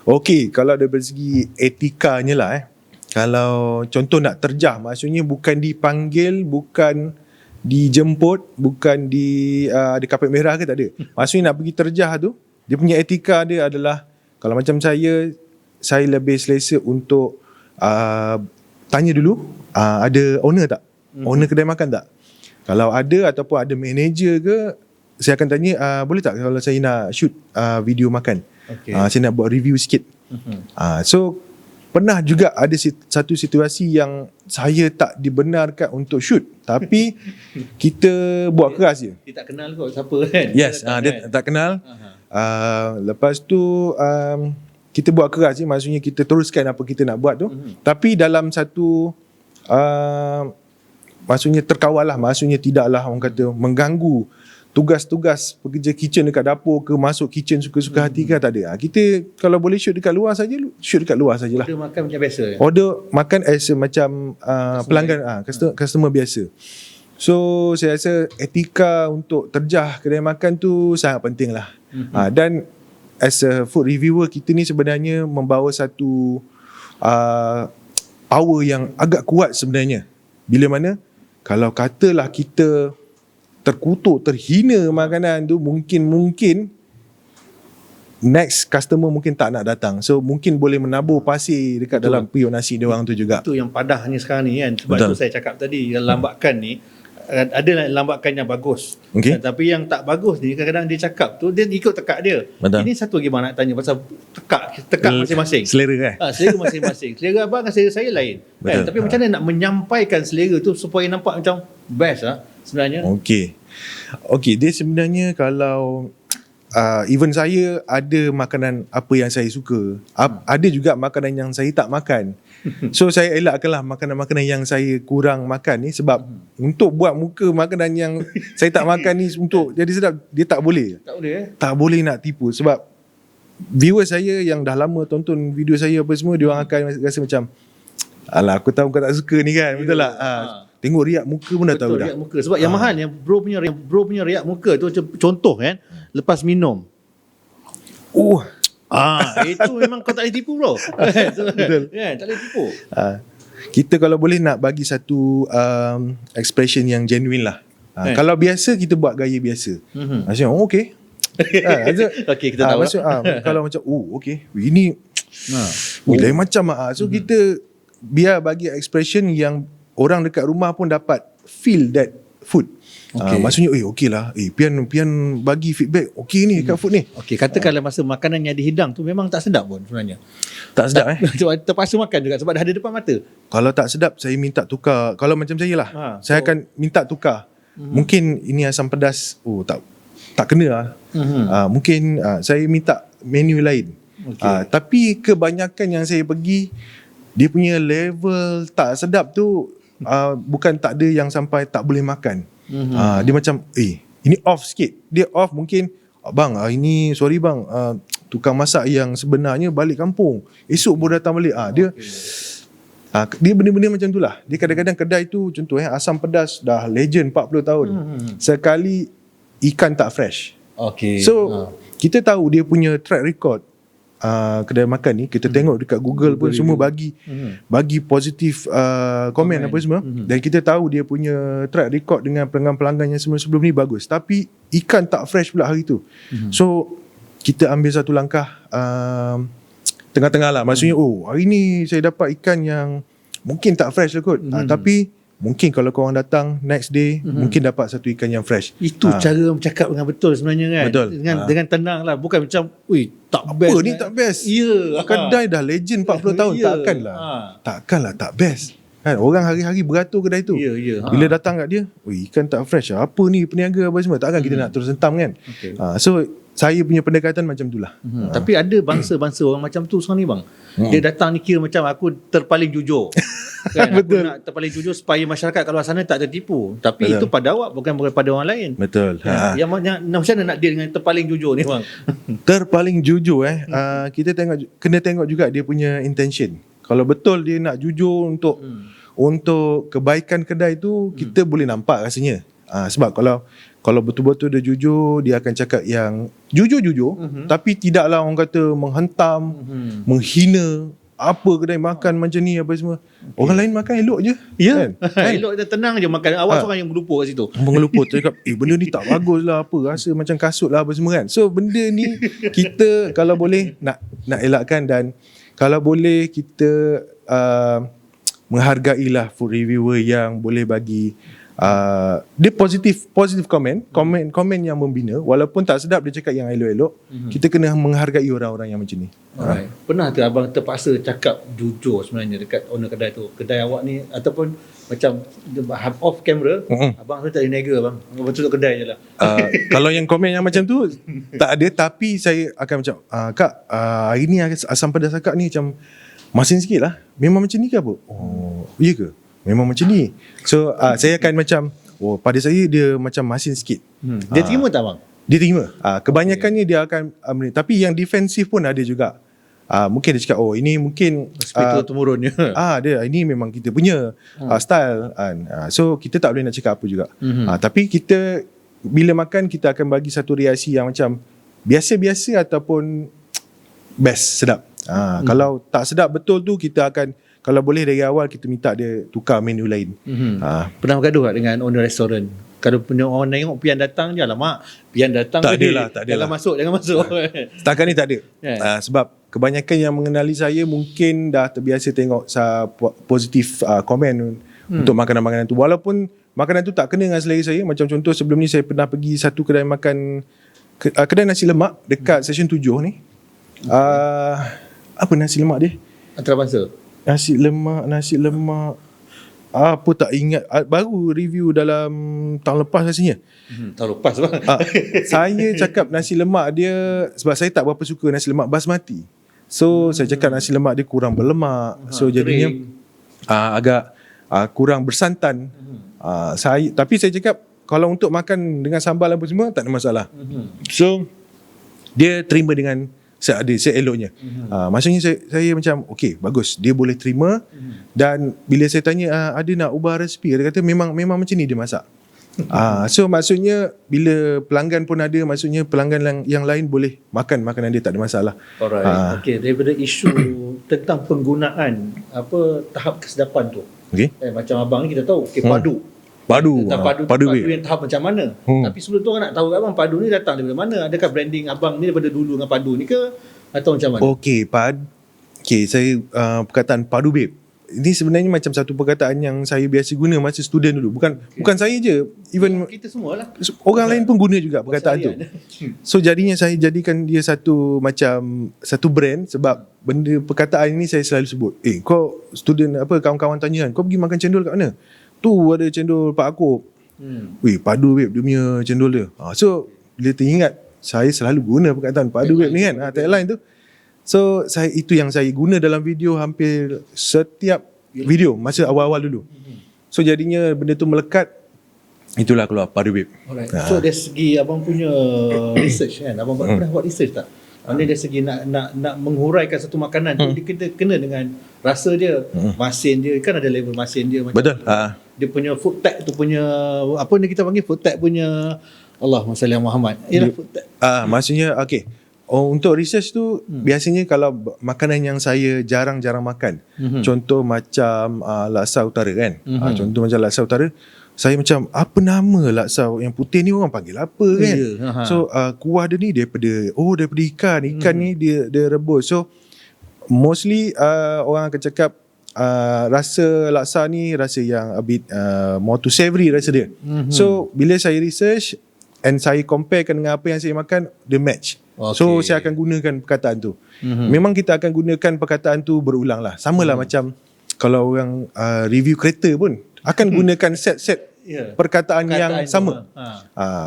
Okay, kalau dari segi etikanya lah kalau contoh nak terjah, maksudnya bukan dipanggil, bukan dijemput, bukan ada kapet merah ke, tak ada. Maksudnya nak pergi terjah tu, dia punya etika dia adalah, kalau macam saya lebih selesa untuk tanya dulu ada owner tak? Owner kedai makan tak? Kalau ada ataupun ada manager ke, saya akan tanya boleh tak kalau saya nak shoot video makan, saya nak buat review sikit. So pernah juga ada satu situasi yang saya tak dibenarkan untuk shoot, tapi kita buat keras je. Dia tak kenal kot siapa kan. Yes, dia tak kenal. Lepas tu kita buat keras je, maksudnya kita teruskan apa kita nak buat tu. Tapi dalam satu maksudnya terkawal lah, maksudnya tidaklah orang kata mengganggu tugas-tugas pekerja kitchen dekat dapur ke, masuk kitchen suka-suka hati ke, tak ada. Kita kalau boleh shoot dekat luar saja, shoot dekat luar sajalah. Order makan macam biasa. Order makan as macam pelanggan, customer biasa. So saya rasa etika untuk terjah kedai makan tu sangat penting lah. Dan as a food reviewer, kita ni sebenarnya membawa satu power yang agak kuat sebenarnya. Bila mana kalau katalah kita terkutuk, terhina makanan tu, mungkin next customer mungkin tak nak datang. So mungkin boleh menabur pasir dekat dalam periuk nasi dia orang tu juga. Itu yang padahnya sekarang ni kan. Sebab tu saya cakap tadi, yang lambakan ni ada lambakan yang bagus. Tapi yang tak bagus ni, kadang-kadang dia cakap tu dia ikut tekak dia. Ini satu lagi bang nak tanya pasal tekak masing-masing. Selera selera masing-masing. Selera abang dengan selera saya lain. Kan? Tapi macam mana nak menyampaikan selera tu supaya nampak macam best sebenarnya? Okay, dia sebenarnya kalau even saya ada makanan apa yang saya suka, ada juga makanan yang saya tak makan. So saya elakkanlah makanan-makanan yang saya kurang makan ni, sebab untuk buat muka makanan yang saya tak makan ni untuk jadi sedap, dia tak boleh. Tak boleh nak tipu, sebab viewer saya yang dah lama tonton video saya apa semua, dia orang akan rasa macam, alah aku tahu kau tak suka ni kan. Betul tak? Tengok riak muka pun dah tahu dah. Riak muka. Sebab yang mahal, yang bro punya riak muka tu, contoh kan, lepas minum. Itu memang kau tak boleh tipu bro. Betul. Tak boleh tipu. Kita kalau boleh nak bagi satu expression yang genuine lah. Kalau biasa kita buat gaya biasa. Maksudnya okay. Okay, kita tahu. Kalau macam okay, ini lain macam so kita biar bagi expression yang orang dekat rumah pun dapat feel that food. Maksudnya okay lah, Pian bagi feedback okay ni kat food ni. Katakanlah masa makanan yang dihidang tu memang tak sedap pun sebenarnya. Tak sedap terpaksa makan juga sebab dah ada depan mata. Kalau tak sedap, saya minta tukar. Kalau macam saya lah, saya akan minta tukar. Mungkin ini asam pedas tak kena lah. Mungkin saya minta menu lain. Tapi kebanyakan yang saya pergi, dia punya level tak sedap tu bukan tak ada yang sampai tak boleh makan. Dia macam ini off sikit. Dia off mungkin, bang ini sorry bang, tukang masak yang sebenarnya balik kampung, esok baru datang balik. Dia benda-benda macam tu lah. Dia kadang-kadang kedai tu, contoh asam pedas dah legend 40 tahun, sekali ikan tak fresh. So kita tahu dia punya track record. Kedai makan ni kita tengok dekat Google pun semua bagi positif komen apa semua, dan kita tahu dia punya track record dengan pelanggan-pelanggan yang sebelum ni bagus, tapi ikan tak fresh pula hari tu. So kita ambil satu langkah tengah-tengah lah. Maksudnya hari ni saya dapat ikan yang mungkin tak fresh lah kot, tapi mungkin kalau korang datang next day, mungkin dapat satu ikan yang fresh. Itu cara bercakap dengan betul sebenarnya kan. Betul. Dengan tenang lah. Bukan macam tak apa best ni tak best. Ya. Kedai dah legend 40 tahun. Takkanlah tak best. Kan orang hari-hari beratur kedai tu. Ya, ya. Bila datang kat dia, ikan tak fresh lah. Apa ni peniaga apa semua. Takkan kita nak terus hentam kan. Okay. So saya punya pendekatan macam itulah. Tapi ada bangsa-bangsa orang macam tu sekarang ni bang. Dia datang ni kira macam aku terpaling jujur. Kan? Betul. Aku nak terpaling jujur supaya masyarakat kat luar sana tak tertipu. Tapi Betul. itu pada awak bukan pada orang lain. Betul. Yang macam mana nak deal dengan terpaling jujur ni bang? Terpaling jujur kita kena tengok juga dia punya intention. Kalau betul dia nak jujur untuk kebaikan kedai tu, kita boleh nampak rasanya. Sebab kalau betul-betul dia jujur, dia akan cakap yang jujur-jujur, tapi tidaklah orang kata menghentam, menghina apa kedai makan macam ni apa semua. Orang lain makan elok je. Ya. Kan? Elok dan tenang je makan. Awak seorang yang berlupa kat situ. Mengeluput cakap benda ni tak bagus lah, apa rasa macam kasut lah apa semua kan. So benda ni kita kalau boleh nak elakkan, dan kalau boleh kita menghargailah food reviewer yang boleh bagi dia positif komen yang membina, walaupun tak sedap dia cakap yang elok-elok. Kita kena menghargai orang-orang yang macam ni. Alright. Pernah tak abang terpaksa cakap jujur sebenarnya dekat owner kedai tu? Kedai awak ni ataupun macam off camera, abang tu tak ada nega bang. Betul kedai je lah. Kalau yang komen yang macam tu tak ada, tapi saya akan macam kak, hari ni asam pedas akak ni macam masin sikit lah. Memang macam ni ke apa? Oh, iya ke? Memang macam ni. So saya akan macam pada saya dia macam masin sikit. Dia terima tak bang? Dia terima. Kebanyakannya dia akan tapi yang defensif pun ada juga. Mungkin dia cakap ini mungkin Hospital temurun je. dia ini memang kita punya style kan. So kita tak boleh nak cakap apa juga. Tapi kita bila makan kita akan bagi satu reaksi yang macam biasa-biasa ataupun best, sedap. Kalau tak sedap betul tu, kita akan, kalau boleh dari awal kita minta dia tukar menu lain. Pernah bergaduh tak dengan owner restoran? Kalau punya orang tengok pian datang je, alamak pian datang Tak tadi. adalah, tak adalah. Jangan masuk. Setakat ni tak ada. Sebab kebanyakan yang mengenali saya mungkin dah terbiasa tengok positif komen untuk makanan-makanan tu. Walaupun makanan tu tak kena dengan selera saya. Macam contoh sebelum ni saya pernah pergi satu kedai makan, kedai nasi lemak dekat Seksyen 7 ni. Apa nasi lemak dia? Antarabangsa. Nasi lemak apa tak ingat, baru review dalam tahun lepas rasanya. Tahun lepas bang. Saya cakap nasi lemak dia, sebab saya tak berapa suka nasi lemak basmati. So saya cakap nasi lemak dia kurang berlemak. So jadinya agak kurang bersantan. Tapi saya cakap kalau untuk makan dengan sambal apa semua tak ada masalah. So dia terima dengan seeloknya. Maksudnya saya macam okey, bagus, dia boleh terima. Dan bila saya tanya ada nak ubah resipi, dia kata memang macam ni dia masak. So maksudnya bila pelanggan pun ada, maksudnya pelanggan yang lain boleh makan makanan dia, tak ada masalah. Alright. Okey, daripada isu tentang penggunaan tahap kesedapan tu. Okey. Macam abang ni kita tahu Padu padu yang tahap macam mana. Tapi sebelum tu orang nak tahu kat abang, padu ni datang daripada mana? Adakah branding abang ni daripada dulu dengan padu ni ke, atau macam mana? Okey, saya perkataan padu babe, ini sebenarnya macam satu perkataan yang saya biasa guna masa student dulu. Bukan saya je, even kita semualah. Orang lain pun guna juga perkataan tu. So jadinya saya jadikan dia satu brand, sebab benda perkataan ini saya selalu sebut. Kau student kawan-kawan tanya kan, kau pergi makan cendol kat mana? Tu ada cendol Pak Akop. Padu babe dia punya cendol dia. So bila teringat, saya selalu guna perkataan padu babe ni kan, tagline tu. So itu yang saya guna dalam video hampir setiap video masa awal-awal dulu. So jadinya benda tu melekat, itulah keluar padu babe. Alright. So dari segi abang punya research kan, abang pernah buat research tak? Dari segi nak menghuraikan satu makanan tu, dia kena dengan rasa dia, masin dia kan, ada level masin dia macam. Betul. Dia punya food tag tu punya, apa ni kita panggil food tag punya, Allahumma salli ala Muhammad. Ialah food tag. Maksudnya okey. Untuk research tu biasanya kalau makanan yang saya jarang-jarang makan, contoh macam laksa utara kan. Contoh macam laksa utara, saya macam apa nama laksa yang putih ni orang panggil apa kan. So kuah dia ni daripada ikan ni dia rebus. So mostly orang akan cakap rasa laksa ni rasa yang a bit more to savory rasa dia. So bila saya research and saya comparekan dengan apa yang saya makan, dia match. So saya akan gunakan perkataan tu. Memang kita akan gunakan perkataan tu berulang lah. Sama lah macam kalau orang review kereta pun akan gunakan set-set perkataan yang sama.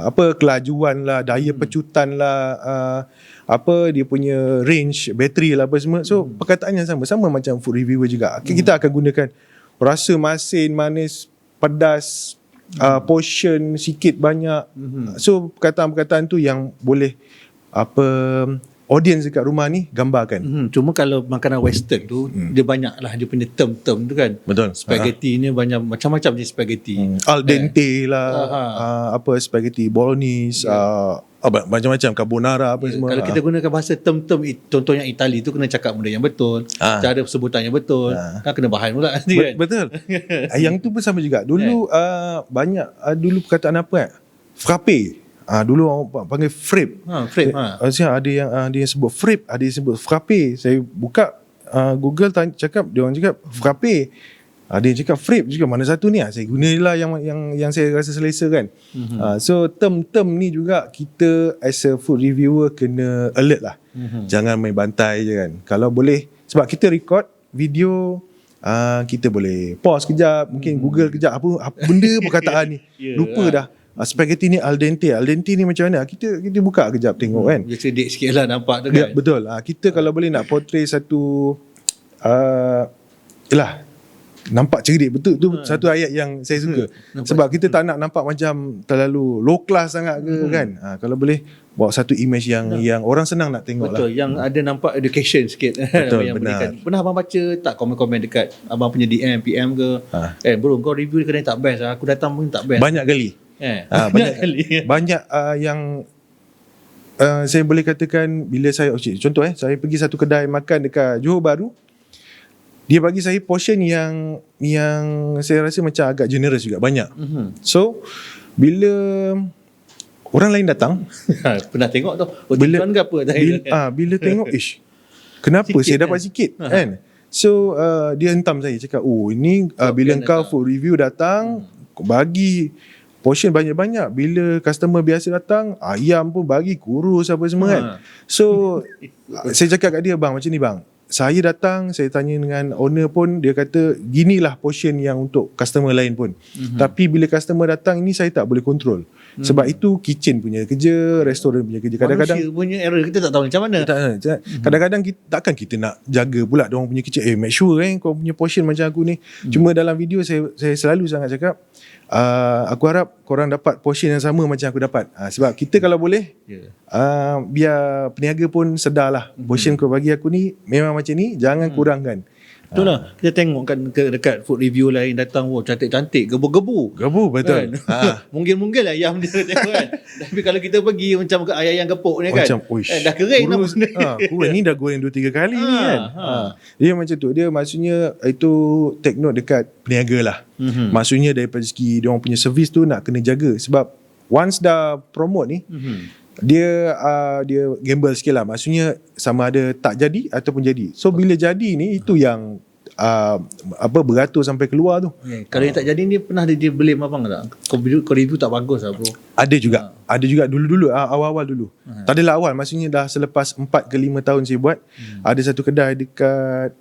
Apa kelajuan lah, daya pecutan lah, apa dia punya range bateri lah apa semua. So perkataan yang sama macam food reviewer juga. Kita akan gunakan rasa masin, manis, pedas, portion sikit banyak. So perkataan-perkataan tu yang boleh audience dekat rumah ni gambarkan. Cuma kalau makanan western tu dia banyak lah dia punya term-term tu kan. Betul. Spaghetti ni banyak macam-macam jenis spaghetti. Al dente lah, apa spaghetti bolognese, macam-macam carbonara apa semua. Kalau kita gunakan bahasa term-term, contohnya Itali tu kena cakap benda yang betul, cara sebutannya betul, kan kena bahan pula nanti kan. Betul. Yang tu pun sama juga. Dulu banyak dulu perkataan apa frappe. Dulu orang panggil frappe. Maksudnya ada yang sebut frappe, ada yang sebut frappe. Saya buka Google cakap, dia orang cakap frappe. Ada yang cakap frappe juga, mana satu ni? Saya gunalah yang saya rasa selesa kan. So term-term ni juga kita as a food reviewer kena alert lah. Jangan main bantai je kan. Kalau boleh, sebab kita record video, kita boleh pause kejap, mungkin Google kejap apa benda perkataan ni. Lupa dah. Spaghetti ni al dente ni macam mana? Kita buka kejap tengok kan. Dia sedek sikit lah nampak tu kan. Betul. Kita kalau boleh nak portray satu nampak cerdik betul tu satu ayat yang saya suka. Sebab kita tak nak nampak macam terlalu low class sangat ke kan. Kalau boleh bawa satu image yang orang senang nak tengok. Betul, yang ada nampak education sikit. Betul, yang benar. Pernah abang baca tak komen-komen dekat abang punya DM, PM ke? Bro, kau review kedai tak best lah. Aku datang pun tak best. Banyak kali. Banyak yang saya boleh katakan bila saya contoh saya pergi satu kedai makan dekat Johor Bahru, dia bagi saya portion yang saya rasa macam agak generous juga, banyak. So bila orang lain datang pernah tengok tu bila ke apa bila tengok kenapa sikit, saya dapat sikit kan. So dia hentam saya cakap, ini bila engkau food review datang bagi portion banyak-banyak, bila customer biasa datang ayam pun bagi kurus apa semua kan. So saya cakap kat dia, bang macam ni bang, saya datang, saya tanya dengan owner pun, dia kata ginilah portion yang untuk customer lain pun. Tapi bila customer datang ini saya tak boleh kontrol. Sebab itu kitchen punya kerja, restoran punya kerja. Kadang-kadang manusia punya error, kita tak tahu macam mana. Kadang-kadang takkan kita nak jaga pula dia orang punya kitchen. Make sure kau punya portion macam aku ni. Cuma dalam video saya selalu sangat cakap, aku harap korang dapat portion yang sama macam aku dapat. Sebab kita kalau boleh biar peniaga pun sedar lah, portion kau bagi aku ni memang macam ni, jangan kurangkan. Betul lah. Kita tengok kan dekat food review lain datang, cantik-cantik, gebu-gebu. Betul kan? Mungkin lah ayam dia tengok kan. Tapi kalau kita pergi macam ayam gepuk ni kan, macam dah kering kurus ni dah goreng 2-3 kali ni kan. Dia macam tu. Dia maksudnya itu take note dekat peniaga lah. Maksudnya daripada segi dia orang punya servis tu nak kena jaga. Sebab once dah promote ni, dia gamble sikit lah. Maksudnya sama ada tak jadi ataupun jadi. So bila jadi ni, itu yang beratur sampai keluar tu. Kalau yang tak jadi ni, pernah dia blame abang tak? Kau review tak bagus lah bro. Ada juga dulu awal-awal dulu. Tak adalah awal, maksudnya dah selepas 4 ke 5 tahun saya buat. Ada satu kedai dekat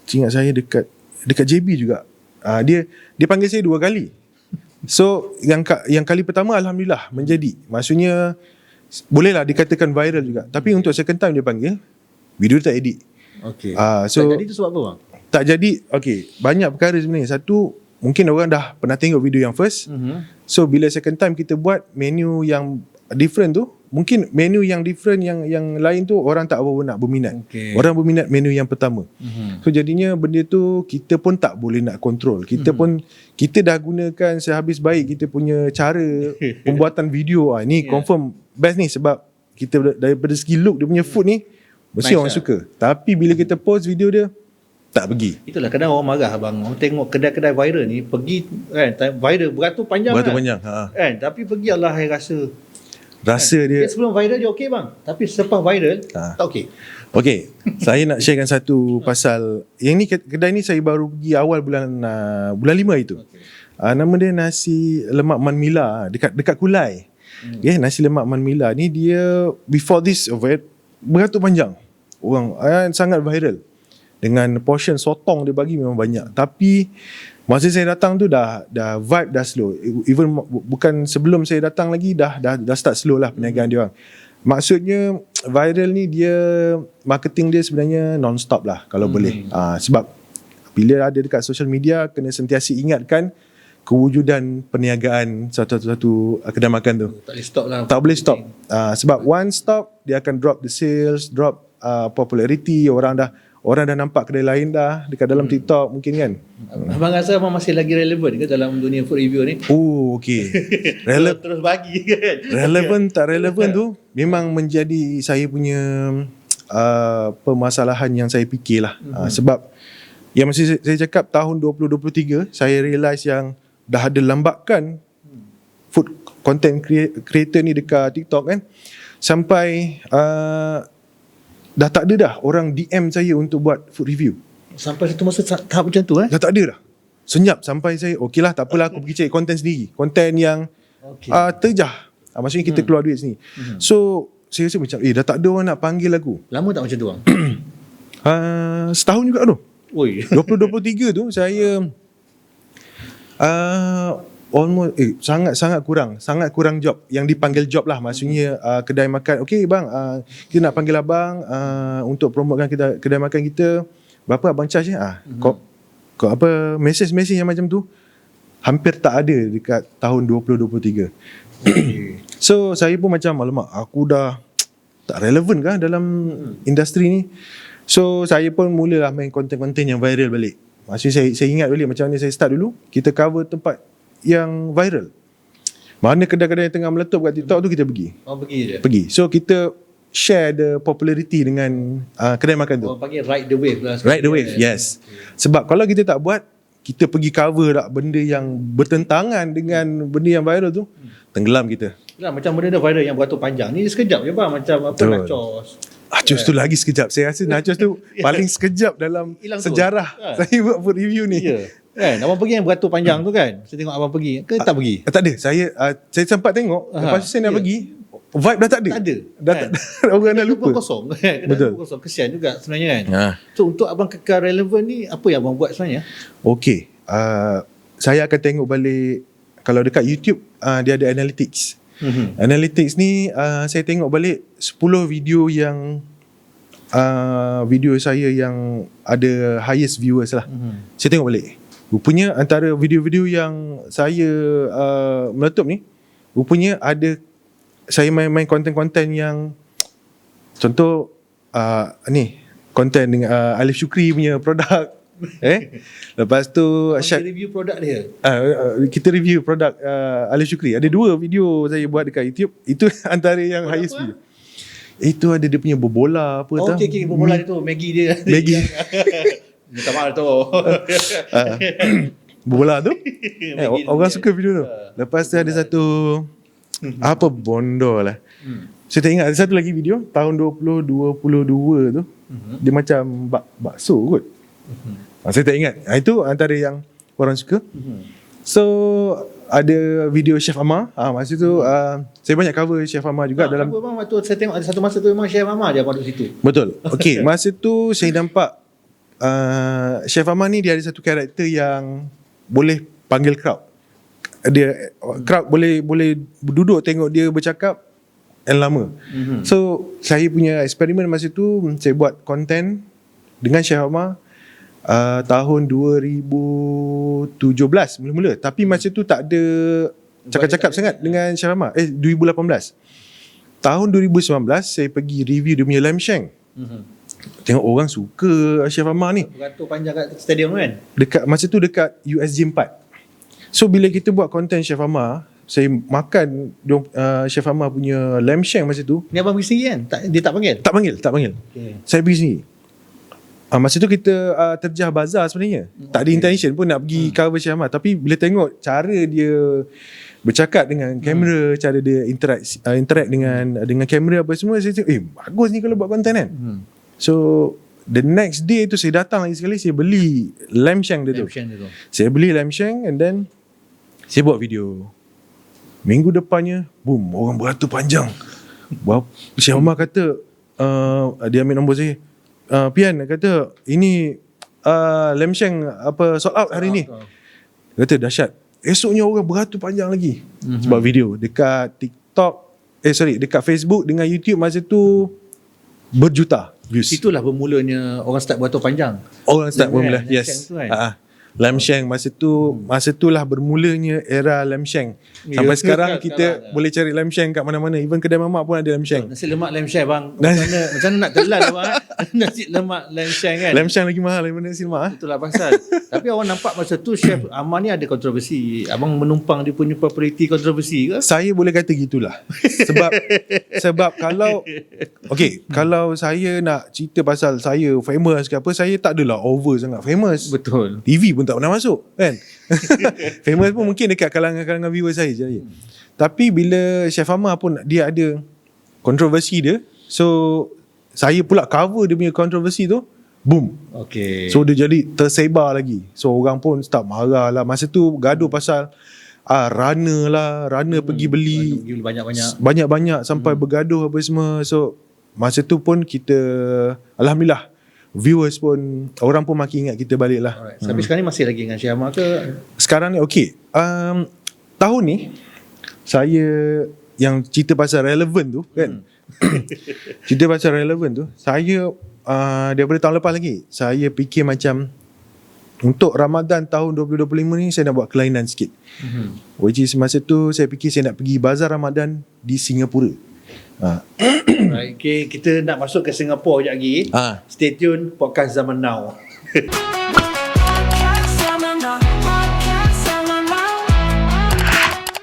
ingat saya dekat JB juga. Dia panggil saya 2 kali. So yang kali pertama alhamdulillah menjadi. Maksudnya bolehlah dikatakan viral juga. Tapi untuk second time dia panggil, video dia tak edit. So tak jadi tu sebab apa bang? Tak jadi, banyak perkara sebenarnya. Satu, mungkin orang dah pernah tengok video yang first. So bila second time kita buat menu yang different tu, mungkin menu yang different yang lain tu orang tak apa nak berminat. Orang berminat menu yang pertama. So jadinya benda tu kita pun tak boleh nak kontrol. Kita dah gunakan sehabis baik kita punya cara pembuatan video. Ni confirm best ni, sebab kita daripada segi look dia punya food ni mesti orang suka. Tapi bila kita post video dia tak pergi. Itulah kadang orang marah abang. Orang tengok kedai-kedai viral ni pergi kan, viral beratur panjang kan. Tapi pergi Allah rasa dia sebelum viral dia okey bang, tapi selepas viral tak okey. Saya nak sharekan satu pasal yang ni. Kedai ni saya baru pergi awal bulan 5 itu. Nama dia nasi lemak Man Mila dekat Kulai. Nasi lemak Man Mila ni dia before this beratur panjang. Orang sangat viral. dengan portion sotong dia bagi memang banyak. Tapi masa saya datang tu dah vibe dah slow. Even bukan sebelum saya datang lagi dah start slow lah perniagaan dia orang. Maksudnya viral ni dia marketing dia sebenarnya non-stop lah kalau boleh. Sebab bila ada dekat social media kena sentiasa ingatkan kewujudan perniagaan satu kedai makan tu. Tak boleh stop lah. Tak boleh stop. Sebab one stop dia akan drop the sales, drop popularity, orang dah nampak kedai lain dah dekat dalam TikTok mungkin kan. Abang rasa abang masih lagi relevan ke dalam dunia food review ni? Oh, okey. Terus bagi kan. Relevan tak relevan tu memang menjadi saya punya permasalahan yang saya fikirlah. Sebab yang mesti saya cakap tahun 2023 saya realise yang dah ada lambakan food content creator ni dekat TikTok kan. Sampai dah tak ada dah orang DM saya untuk buat food review. Sampai satu masa tahap macam tu Dah tak ada dah. Senyap sampai saya okeylah tak apalah aku pergi cari konten sendiri. Konten yang terjah. Maksudnya kita keluar duit sini. So saya rasa macam dah tak ada orang nak panggil aku. Lama tak macam tu bang? Setahun juga tu. Oi. 2023 tu saya almost sangat kurang job yang dipanggil job lah. Maksudnya kedai makan okey bang, kita nak panggil abang untuk promotekan kedai makan kita, berapa abang charge kau apa mesej yang macam tu hampir tak ada dekat tahun 2023. So saya pun macam alamak aku dah tak relevan kah dalam industri ni. So saya pun mulalah main konten-konten yang viral balik. Maksudnya saya ingat balik macam mana saya start dulu. Kita cover tempat yang viral. Mana kedai-kedai yang tengah meletup kat TikTok tu kita pergi. Pergi je. Pergi. So kita share the popularity dengan kedai makan tu. Panggil ride the wave lah. Ride the wave, yes. Sebab kalau kita tak buat, kita pergi cover tak benda yang bertentangan dengan benda yang viral tu, tenggelam kita. Lah, macam benda dah viral yang beratur panjang ni sekejap je bang, macam apa nachos. Nachos tu lagi sekejap. Saya rasa nachos tu paling sekejap dalam sejarah saya buat food review ni. Ya. Kan, abang pergi yang beratur panjang tu kan. Saya tengok abang pergi. Ke tak pergi? Tak ada. Saya sempat tengok. Lepas tu saya nak pergi, vibe dah tak ada. Tak ada. Dah kan? orang dah lupa. Kosong. Betul. Kosong. Kesian juga sebenarnya kan. So untuk abang kekal relevan ni, apa yang abang buat sebenarnya? Okey. Saya akan tengok balik. Kalau dekat YouTube, dia ada analytics. Analytics ni saya tengok balik 10 video yang video saya yang ada highest viewers lah. Saya tengok balik. Rupanya antara video-video yang saya meletup ni, rupanya ada saya main konten-konten yang contoh ni konten dengan Alif Syukri punya produk. Lepas tu Kita review produk dia. kita review produk Alif Syukri. Ada 2 video saya buat dekat YouTube. Itu antara yang produk highest view. Itu ada dia punya bobola apa tahu. Okey, bobola dia tu Maggi dia. Maggi. Minta maaf tu. Bobola tu. Orang suka video tu. Lepas tu ada satu apa bondo lah. Saya tak ingat ada satu lagi video tahun 2022 tu. Dia macam bakso kot. Saya tak ingat. Itu antara yang orang suka. So ada video Chef Amar. Masa tu saya banyak cover Chef Amar juga dalam. Apa bang, waktu saya tengok ada satu masa tu memang Chef Amar je abang duduk situ. Betul. Okey, masa tu saya nampak Chef Amar ni dia ada satu karakter yang boleh panggil crowd. Dia crowd boleh duduk tengok dia bercakap yang lama. So saya punya eksperimen masa tu saya buat konten dengan Chef Amar tahun 2017 mula-mula. Tapi masa tu tak ada cakap-cakap sangat dengan Chef Amar. 2018. Tahun 2019 saya pergi review dia punya lamb shank. Tengok orang suka Chef Amar ni. Beratur panjang kat stadium kan? Masa tu dekat USG 4. So bila kita buat konten Chef Amar, saya makan Chef Amar punya lamb shank masa tu. Ni abang pergi sendiri kan? Dia tak panggil? Tak panggil. Okay. Saya pergi sendiri. Masa tu kita terjah bazar sebenarnya. Tak ada intention pun nak pergi cover Chef Amar. Tapi bila tengok cara dia bercakap dengan kamera, cara dia interact dengan kamera apa semua, saya tengok bagus ni kalau buat konten kan. So the next day tu saya datang lagi sekali, saya beli lamb shank dia tu. Saya beli lamb shank and then saya buat video. Minggu depannya boom, orang beratur panjang. Chef Amar kata dia ambil nombor saya. Pian kata ini lamb shank sold out hari ni. Kata dahsyat. Esoknya orang beratur panjang lagi sebab video dekat TikTok, dekat Facebook dengan YouTube masa tu berjuta views. Itulah bermulanya orang start beratur panjang. Orang start bermula. Lamb Yes. shank tu kan. Lamb shank masa itulah bermulanya era lamb shank. Sampai Ya, sekarang sekarang kita dah. boleh cari lamb shank kat mana-mana. Even kedai mamak pun ada lamb shank. Nasi lemak lamb shank bang. Macam mana nak telan abang? Nasi lemak lamb shank kan. Lamb shank lagi mahal daripada nasi lemak. Itulah pasal. Tapi awak nampak masa tu Chef Amar ni ada kontroversi. Abang menumpang dia punya property kontroversi ke? Saya boleh kata gitulah. Sebab kalau kalau saya nak cerita pasal saya famous ke apa, saya tak adalah over sangat famous. Betul. TV pun tak pernah masuk kan. Famous pun mungkin dekat kalangan-kalangan viewer saya je. Tapi bila Chef Amar pun dia ada kontroversi dia, so saya pula cover dia punya kontroversi tu, boom. Okay. So dia jadi tersebar lagi. So orang pun start marah lah. Masa tu gaduh pasal runner pergi beli banyak-banyak sampai bergaduh apa semua. So masa tu pun kita alhamdulillah viewers pun orang pun makin ingat kita balik lah. Alright. Tapi sekarang ni masih lagi dengan Chef Amar ke? Sekarang ni tahun ni saya yang cerita pasal relevan tu kan. Cerita pasal relevan tu saya daripada tahun lepas lagi saya fikir macam untuk Ramadan tahun 2025 ni saya nak buat kelainan sikit. Which is masa tu saya fikir saya nak pergi bazar Ramadan di Singapura. Right, okay, kita nak masuk ke Singapura sekejap lagi. Stay tune podcast Zaman Now.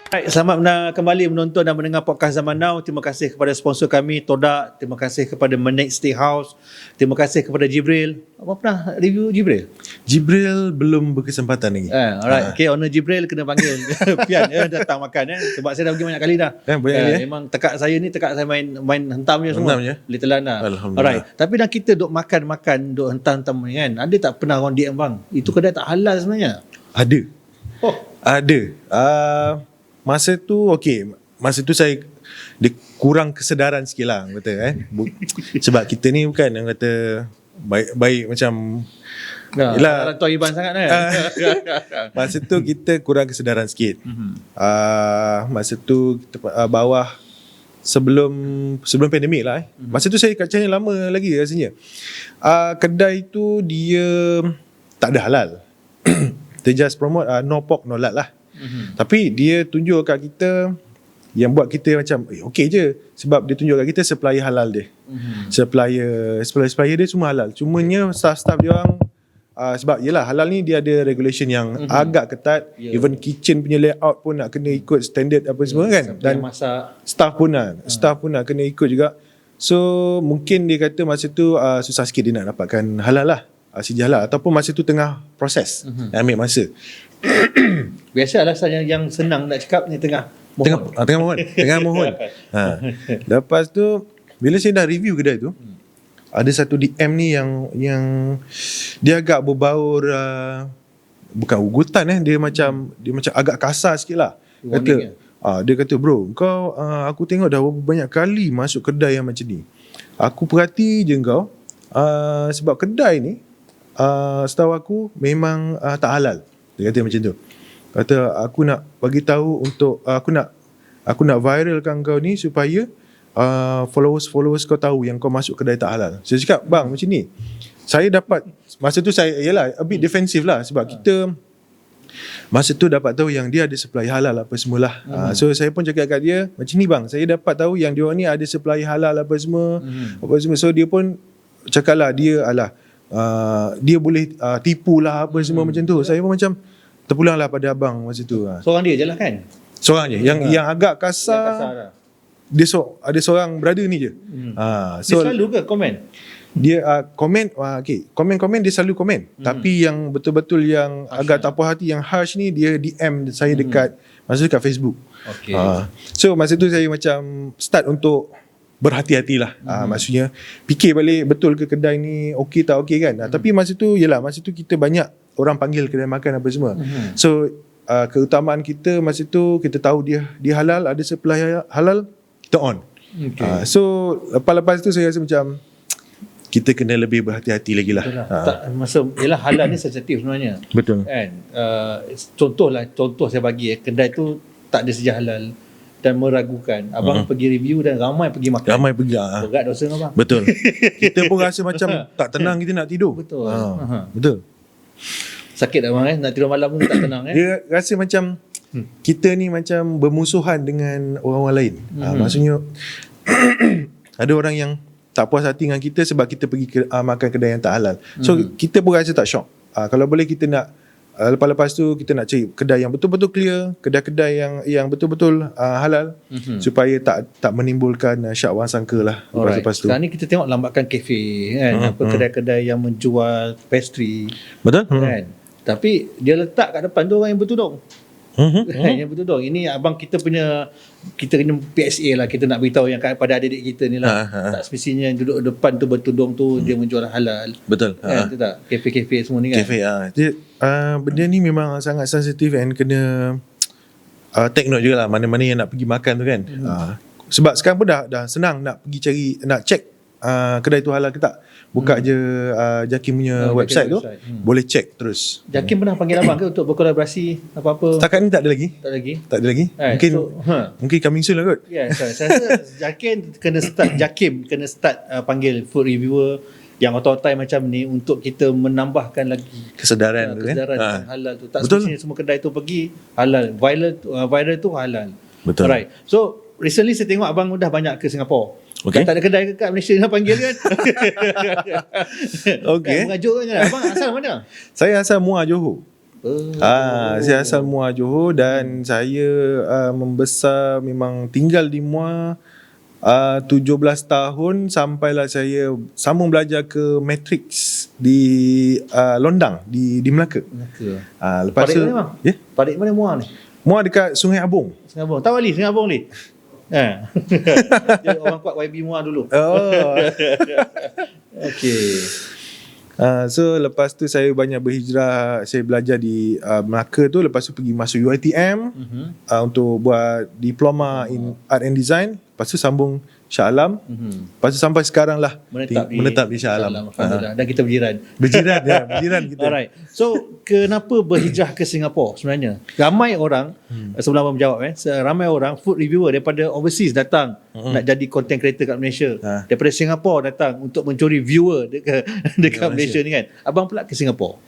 Right, selamat kembali menonton dan mendengar podcast Zaman Now. Terima kasih kepada sponsor kami Todak, terima kasih kepada Menek Steakhouse, terima kasih kepada Jibril. Apa pernah review Jibril? Jibril belum berkesempatan lagi. Alright, okay, owner Jibril kena panggil Pian datang makan sebab saya dah pergi banyak kali dah. Banyak kali, Memang tekak saya main hentamnya semua. Hentamnya? Boleh telan dah. Alhamdulillah. Alright, tapi dah kita duk makan-makan, duk hentam-hentam ni kan. Ada tak pernah orang DM bang, itu kedai tak halal sebenarnya? Ada. Oh, Ada. Masa tu masa tu saya kurang kesedaran sikit lah kata sebab kita ni bukan yang kata baik macam yelah Toiban sangat kan. masa tu kita kurang kesedaran sikit. Masa tu kita bawah sebelum pandemik lah Masa tu saya kat China lama lagi rasanya. Kedai tu dia tak ada halal. Dia just promote no pork no lard lah. Tapi dia tunjuk kat kita yang buat kita macam okey je sebab dia tunjuk kat kita supplier halal dia. Supplier dia semua halal. Cumanya staff dia orang sebab yelah halal ni dia ada regulation yang agak ketat. Even kitchen punya layout pun nak kena ikut standard apa semua kan. Dan masak staff pun nak kena ikut juga. So mungkin dia kata masa tu susah sikit dia nak dapatkan halal lah. Sijil halal ataupun masa tu tengah proses. Ambil masa. Biasa alasan yang senang nak cakap ni tengah mohon. Tengah mohon. Lepas tu bila saya dah review kedai tu, ada satu DM ni yang dia agak berbaur bukan ugutan dia macam agak kasar sikit lah. Dia kata bro kau aku tengok dah banyak kali masuk kedai yang macam ni. Aku perhati je kau sebab kedai ni setahu aku memang tak halal. Dia kata macam tu. Kata aku nak bagi tahu untuk aku nak viralkan kau ni supaya followers kau tahu yang kau masuk kedai tak halal. Saya cakap bang macam ni. Saya dapat masa tu saya yalah a bit defensive lah sebab kita masa tu dapat tahu yang dia ada supply halal apa semualah. So saya pun cakap kat dia macam ni bang, saya dapat tahu yang dia orang ni ada supply halal apa semua. So dia pun cakap lah dia dia boleh tipu lah apa semua macam tu. Saya pun macam terpulang lah pada abang masa tu. Seorang dia je lah kan? Seorang je yang agak kasar, dia ada seorang brother ni je. So, dia selalu ke komen? Dia komen dia selalu komen. Tapi yang betul-betul yang harsh agak tak puas hati, yang harsh ni dia DM saya dekat Facebook. So masa tu saya macam start untuk berhati-hatilah. Maksudnya fikir balik betul ke kedai ni okey tak okey kan. Tapi masa tu kita banyak orang panggil kedai makan apa semua. So keutamaan kita masa tu kita tahu dia halal, ada supply halal, kita on. So lepas tu saya rasa macam kita kena lebih berhati-hati lagi lah. Tak, masa ialah halal ni sensitif sebenarnya. Betul. Kan? Contoh saya bagi kedai tu tak ada sejarah halal dan meragukan. Abang pergi review dan ramai pergi makan. Ramai pergi. Berat dosa abang. Betul. Kita pun rasa macam tak tenang kita nak tidur. Betul. Betul. Sakit abang nak tidur malam pun tak tenang Dia rasa macam kita ni macam bermusuhan dengan orang-orang lain. Maksudnya ada orang yang tak puas hati dengan kita sebab kita pergi makan kedai yang tak halal. So kita pun rasa tak syok. Kalau boleh kita nak lepas tu kita nak cari kedai yang betul-betul clear, kedai-kedai yang betul-betul halal, supaya tak menimbulkan syak wang sangka lah. Lepas tu sekarang ni kita tengok lambakan kafe kan, apa kedai-kedai yang menjual pastry. Betul. Kan, tapi dia letak kat depan tu orang yang bertudung. Yang bertudung. Ini abang kita kena PSA lah, kita nak beritahu yang pada adik-adik kita ni lah. Tak semestinya yang duduk depan tu bertudung tu dia menjual halal. Betul. Kan, betul tak? Kafe-kafe semua ni kan. Kafe benda ni memang sangat sensitif and kena take note jugalah mana-mana yang nak pergi makan tu kan. Sebab sekarang pun dah senang nak pergi cari, nak check kedai tu halal ke tak. Buka je Jakim punya website tu, boleh check terus. Jakim pernah panggil abang ke untuk berkolaborasi apa-apa? Setakat ni tak ada lagi. Tak ada lagi. Mungkin coming soon lah kot. Ya, saya rasa Jakim kena start panggil food reviewer yang otai-otai macam ni untuk kita menambahkan lagi kesedaran tentang halal tu. Tak betul. semestinya semua kedai tu pergi halal. Viral tu halal. Betul. Alright. So recently saya tengok abang dah banyak ke Singapura. Okay. Tak ada kedai kat Malaysia nak panggil kan. Okay. Mengajuk kan. Abang asal mana? Saya asal Muar, Johor. Saya asal Muar, Johor dan saya membesar memang tinggal di Muar 17 tahun sampailah saya sambung belajar ke Matrix di Londang di Melaka. Lepas tu Padik mana Muar ni? Muar dekat Sungai Abong. Sungai Abong. Tahu Ali Sungai Abong ni? Dia orang kuat YB Muar dulu. Okay. So lepas tu saya banyak berhijrah, saya belajar di Melaka tu, lepas tu pergi masuk UiTM untuk buat diploma in art and design, lepas tu sambung Shah Alam, lepas tu sampai sekarang lah menetap di Shah Alam. Dan kita berjiran kita. Alright. So kenapa berhijrah ke Singapura sebenarnya? Ramai orang sebelum abang menjawab ramai orang food reviewer daripada overseas datang nak jadi content creator kat Malaysia. Daripada Singapura datang untuk mencuri viewer dekat Malaysia ni kan. Abang pula ke Singapura.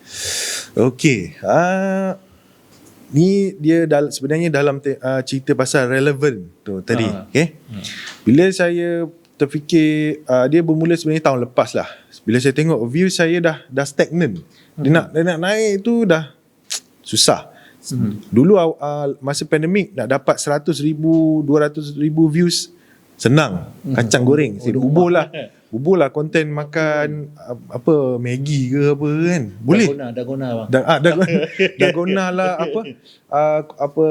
Okay. Ni dia sebenarnya dalam cerita pasal relevant tu tadi. Okay. Bila saya terfikir, dia bermula sebenarnya tahun lepas lah. Bila saya tengok view saya dah stagnant. Dia nak naik tu dah susah. Dulu masa pandemik nak dapat 100,000 200,000 views senang. Kacang goreng saya bubur lah konten makan apa Maggi ke apa kan. Boleh. Dalgona bang. Dalgona lah apa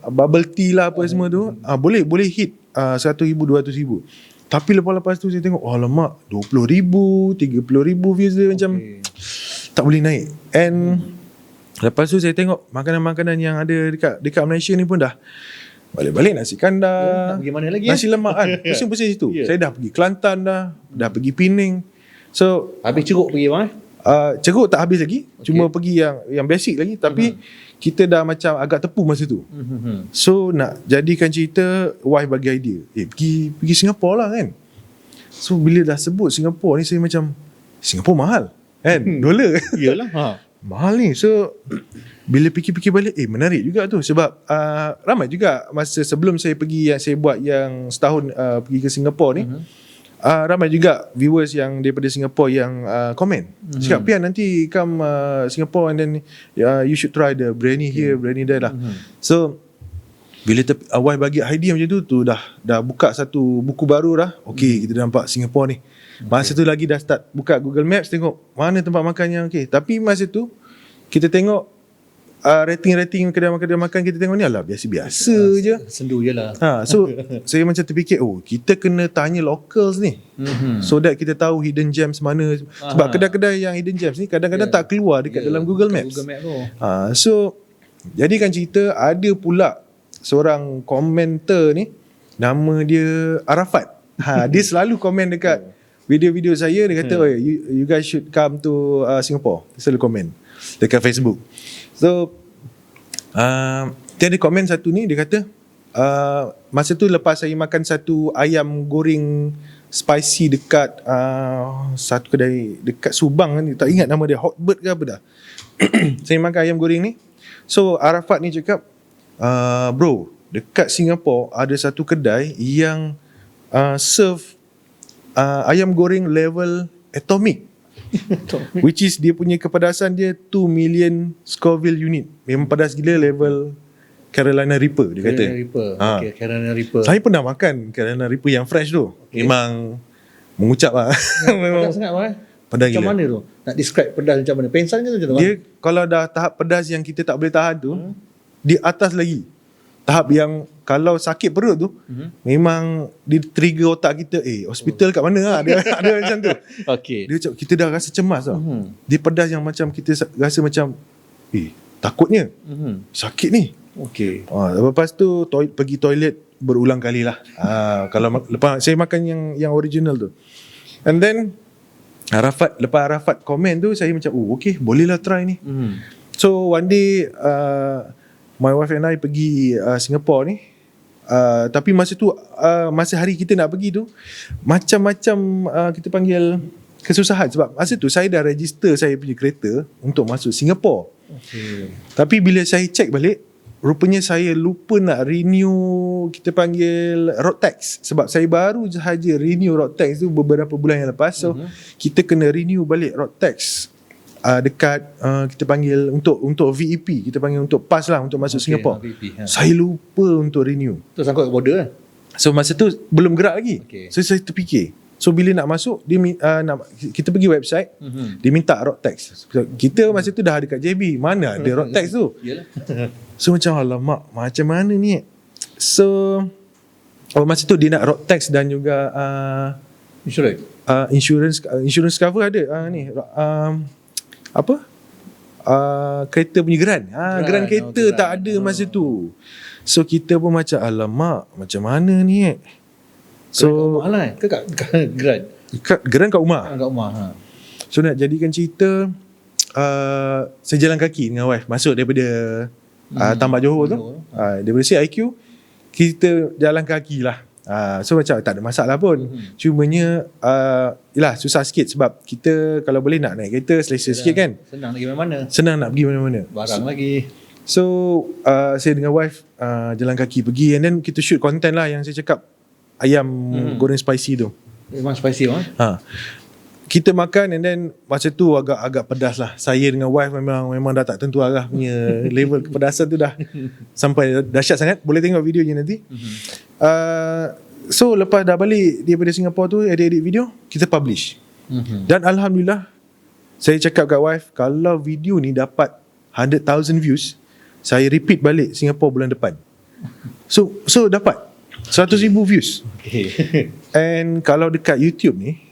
bubble tea lah apa semua tu. Boleh hit 100,000 200,000. Tapi lepas tu saya tengok alamak 20,000 30,000 views dia macam tak boleh naik. And lepas tu saya tengok makanan-makanan yang ada dekat Malaysia ni pun dah balik-balik nasi kandar, nak pergi mana lagi nasi lemak kan. Pusing-pusing situ. Saya dah pergi Kelantan dah pergi Pening. So habis ceruk pergi bang. Ceruk tak habis lagi. Cuma pergi yang basic lagi. Tapi kita dah macam agak tepu masa tu. So nak jadikan cerita, wife bagi idea, pergi Singapura lah kan. So bila dah sebut Singapura ni, saya macam Singapura mahal kan. Dolar. Iyalah. Mahal ni. So bila fikir-fikir balik, menarik juga tu. Sebab ramai juga masa sebelum saya pergi, yang saya buat yang setahun pergi ke Singapura ni, ramai juga viewers yang daripada Singapura yang komen. Cakap, Pian nanti come Singapore and then you should try the briyani here, briyani there lah. So bila awal bagi idea macam tu dah buka satu buku baru dah. Okay, kita dah nampak Singapura ni. Masa tu lagi dah start buka Google Maps, tengok mana tempat makan yang okay. Tapi masa tu kita tengok rating-rating kedai-kedai makan, kita tengok ni alah biasa-biasa je. Sendu je lah. So saya macam terfikir, kita kena tanya locals ni. So that kita tahu hidden gems mana. Sebab kedai-kedai yang hidden gems ni kadang-kadang tak keluar dekat dalam Google Maps. So jadikan cerita, ada pula seorang komenter ni, nama dia Arafat. Dia selalu komen dekat video-video saya, dia kata, "Oh, you guys should come to Singapore." Dia selalu komen dekat Facebook. So dia ada komen satu ni, dia kata masa tu lepas saya makan satu ayam goreng spicy dekat satu kedai dekat Subang ni, tak ingat nama dia, Hotbird ke apa dah. Saya makan ayam goreng ni. So Arafat ni cakap, bro, dekat Singapore ada satu kedai yang serve ayam goreng level atomic. Which is dia punya kepedasan dia 2 million Scoville unit. Memang pedas gila, level Carolina Reaper dia kata. Okay, Carolina Reaper. Saya pernah makan Carolina Reaper yang fresh tu. Memang mengucap lah. Memang Pedas sangat pedas macam gila. mana tu? Nak describe pedas macam mana? Pensal ke macam tu? Dia kalau dah tahap pedas yang kita tak boleh tahan tu, di atas lagi. Tahap yang kalau sakit perut tu, memang dia trigger otak kita, hospital kat mana lah? Ada macam tu. Okay. Dia macam kita dah rasa cemas tau. Dia pedas yang macam kita rasa macam takutnya. Sakit ni. Okay. Lepas tu pergi toilet berulang kali lah. Kalau lepas saya makan yang original tu. And then lepas Arafat komen tu, saya macam okay, bolehlah try ni. So one day my wife and I pergi Singapore ni. Tapi masa tu masa hari kita nak pergi tu, macam-macam kita panggil kesusahan. Sebab masa tu saya dah register saya punya kereta untuk masuk Singapore. Tapi bila saya check balik, rupanya saya lupa nak renew, kita panggil road tax. Sebab saya baru sahaja renew road tax tu beberapa bulan yang lepas. So kita kena renew balik road tax dekat kita panggil untuk VEP, kita panggil untuk pass lah untuk masuk Singapore. Saya lupa untuk renew. Tu sangkut kat border kan? So masa tu belum gerak lagi. So saya terfikir, so bila nak masuk dia kita pergi website, dia minta road tax. Kita masa tu dah ada kat JB, mana ada road tax tu. So macam alamak, macam mana ni. So masa tu dia nak road tax dan juga insurance cover ada ni apa? Kereta punya geran kereta tak ada masa tu. So kita pun macam alamak, macam mana ni. So mahal ke kat geran? Geran kat rumah. Kat rumah. So nak jadikan cerita, saya jalan kaki dengan wife masuk daripada Tambak Johor tu. Daripada CIQ kita jalan kaki lah. So macam tak ada masalah pun. Cumanya yelah susah sikit sebab kita kalau boleh nak naik kereta selesa sikit kan. Senang nak pergi mana-mana. Senang nak pergi mana-mana. Barang lagi. So saya dengan wife jalan kaki pergi, and then kita shoot content lah yang saya cakap ayam goreng spicy tu. Memang spicy Kita makan, and then masa tu agak pedas lah. Saya dengan wife memang dah tak tentu arah punya level kepedasan tu dah sampai dahsyat sangat. Boleh tengok videonya nanti. So lepas dah balik daripada Singapore tu, edit video, kita publish. Dan Alhamdulillah, saya cakap kat wife, kalau video ni dapat 100,000 views, saya repeat balik Singapore bulan depan. So dapat 100,000 views. And kalau dekat YouTube ni,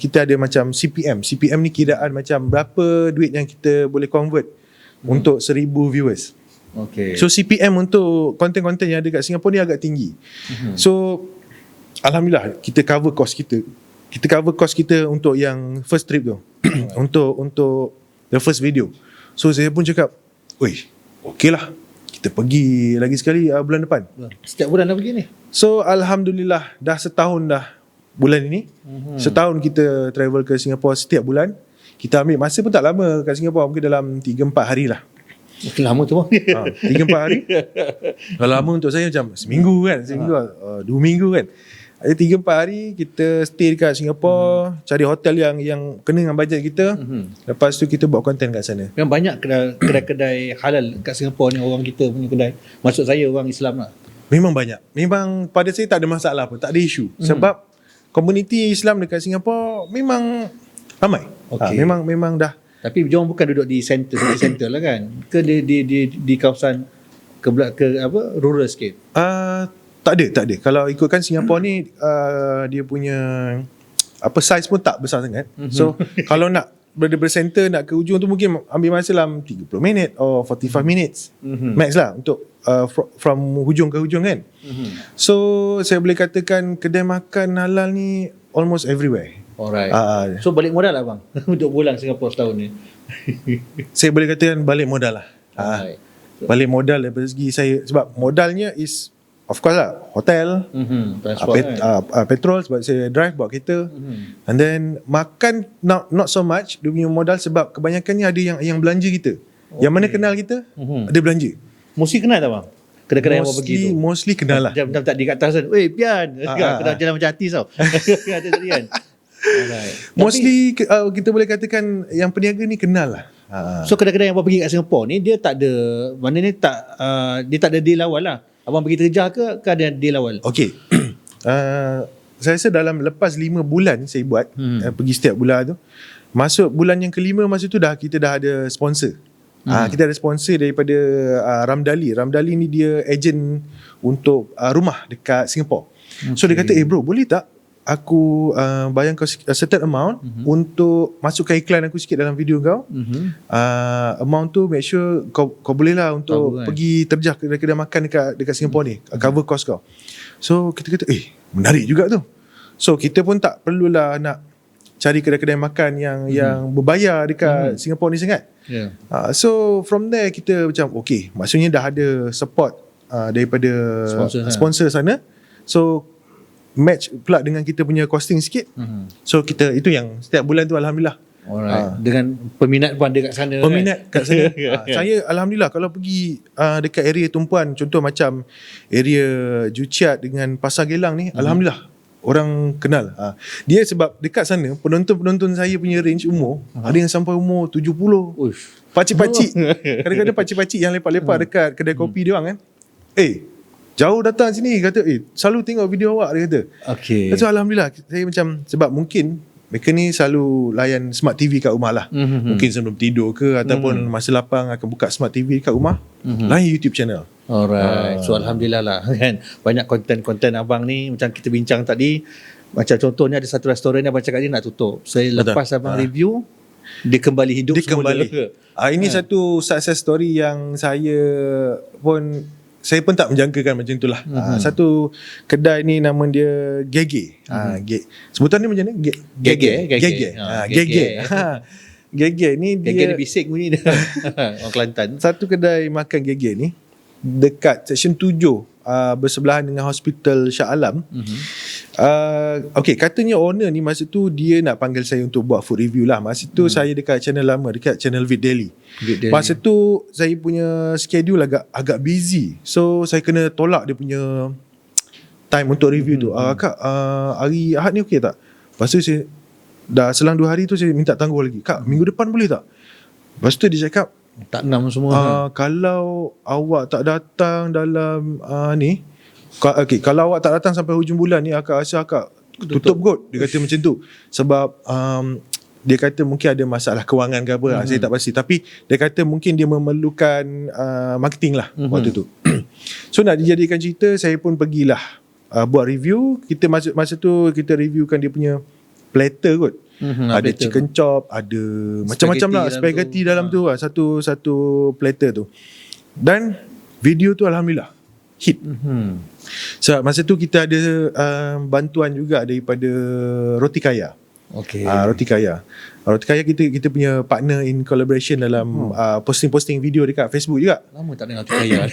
kita ada macam CPM. CPM ni kiraan macam berapa duit yang kita boleh convert untuk 1,000 viewers. So CPM untuk konten-konten yang ada kat Singapura ni agak tinggi. So Alhamdulillah kita cover cost kita. Kita cover cost kita untuk yang first trip tu. untuk the first video. So saya pun cakap, okey lah, kita pergi lagi sekali bulan depan. Setiap bulan dah pergi ni? So Alhamdulillah dah setahun dah bulan ini. Setahun kita travel ke Singapura setiap bulan. Kita ambil masa pun tak lama kat Singapura, mungkin dalam 3-4 hari lah. Lama tu 3-4 hari. Kalau lama untuk saya macam seminggu kan, 2 minggu kan. Ada 3-4 hari kita stay dekat Singapura, cari hotel yang kena dengan bajet kita. Lepas tu kita buat konten kat sana. Memang banyak kedai-kedai halal kat Singapura ni, orang kita punya kedai. Maksud saya orang Islam lah. Memang banyak. Memang pada saya tak ada masalah pun, tak ada isu. Sebab komuniti Islam dekat Singapura memang ramai. Memang dah. Tapi diorang bukan duduk di center lah kan? Ke di kawasan rural sikit? Tak ada. Kalau ikutkan Singapura ni dia punya size pun tak besar sangat. So kalau nak daripada center nak ke ujung tu mungkin ambil masa dalam 30 minit or 45 minutes max lah untuk from hujung ke hujung kan. So saya boleh katakan kedai makan halal ni almost everywhere. Alright. Ah, So balik modal lah bang untuk pulang Singapura setahun ni. saya boleh katakan balik modal lah. Alright. Balik modal dari segi saya, sebab modalnya is of course lah hotel, Transport kan. petrol sebab saya drive bawa kereta, and then makan not so much dia punya modal sebab kebanyakannya ada yang belanja kita. Yang mana kenal kita ada belanja. Mesti kenal tak bang? Kedai-kedai yang abang pergi tu. Mostly kenal lah. Jam tak di kat atas kan. Weh Pian. Kena jalan macam artis tau. Ada tadi kan. Alright. Mostly kita boleh katakan yang peniaga ni kenal lah. So kedai-kedai yang abang pergi kat Singapura ni dia tak ada, maknanya dia tak ada deal awal lah. Abang pergi terjah ke ada deal awal? Okay. Saya rasa dalam lepas 5 bulan saya buat, pergi setiap bulan tu, masuk bulan yang kelima masa tu kita dah ada sponsor. Kita ada sponsor daripada Ramdali. Ramdali ni dia ejen untuk rumah dekat Singapura. So dia kata, bro, boleh tak aku bayar kau a certain amount untuk masukkan iklan aku sikit dalam video kau. Amount tu make sure kau boleh lah untuk pergi terjah kedai-kedai makan dekat Singapura ni, cover cost kau. So kita kata menarik juga tu. So kita pun tak perlulah nak cari kedai-kedai makan yang berbayar dekat Singapura ni sangat. So from there kita macam okay, maksudnya dah ada support daripada sponsor sana. So match pula dengan kita punya costing sikit. So kita itu yang setiap bulan tu alhamdulillah. Alright. Dengan peminat pun ada kat sana. Peminat kan? kat sana. Saya alhamdulillah kalau pergi dekat area tumpuan, contoh macam area Juchiat dengan Pasar Gelang ni, alhamdulillah orang kenal. Dia sebab dekat sana penonton saya punya range umur ada yang sampai umur 70. Pakcik-pakcik. Kadang-kadang pakcik-pakcik yang lepak-lepak dekat kedai kopi dia orang kan. Jauh datang sini kata selalu tengok video awak, dia kata. Okay. So alhamdulillah saya macam, sebab mungkin mereka ni selalu layan smart TV kat rumah lah. Mungkin sebelum tidur ke ataupun masa lapang akan buka smart TV kat rumah, lain YouTube channel. Alright. So alhamdulillah lah kan. Banyak konten-konten abang ni macam kita bincang tadi. Macam contohnya ada satu restoran yang abang cakap dia nak tutup. Saya lepas abang review, dia kembali hidup semula. Ini satu success story yang saya pun tak menjangkakan macam itulah. Satu kedai ni nama dia Gege. Sebutan dia macam mana? Gege. Gege ni dia Gege dia bising bunyi dia. Orang Kelantan. Satu kedai makan Gege ni dekat Seksyen 7, bersebelahan dengan Hospital Shah Alam. Okay, katanya owner ni masa tu dia nak panggil saya untuk buat food review lah. Masa tu saya dekat channel lama, dekat channel Vid Daily. Masa tu saya punya schedule agak busy, so saya kena tolak dia punya time untuk review tu. Kak, hari Ahad ni okey tak? Lepas tu saya dah selang 2 hari tu saya minta tangguh lagi. Kak, minggu depan boleh tak? Lepas tu dia cakap tak enam semua. Kalau awak tak datang dalam ni, kalau awak tak datang sampai hujung bulan ni, akak rasa akak tutup kot. Dia kata macam tu. Sebab dia kata mungkin ada masalah kewangan ke apa, saya tak pasti. Tapi dia kata mungkin dia memerlukan marketing lah waktu tu. So nak dijadikan cerita, saya pun pergilah buat review. Kita masa tu kita reviewkan dia punya platter kot. Ada chicken chop, ada macam-macam lah spaghetti dalam tu lah, satu platter tu. Dan video tu alhamdulillah hit. So masa tu kita ada bantuan juga daripada Roti Kaya. Roti Kaya kita punya partner in collaboration dalam posting-posting video dekat Facebook juga. Lama tak dengar Roti Kaya.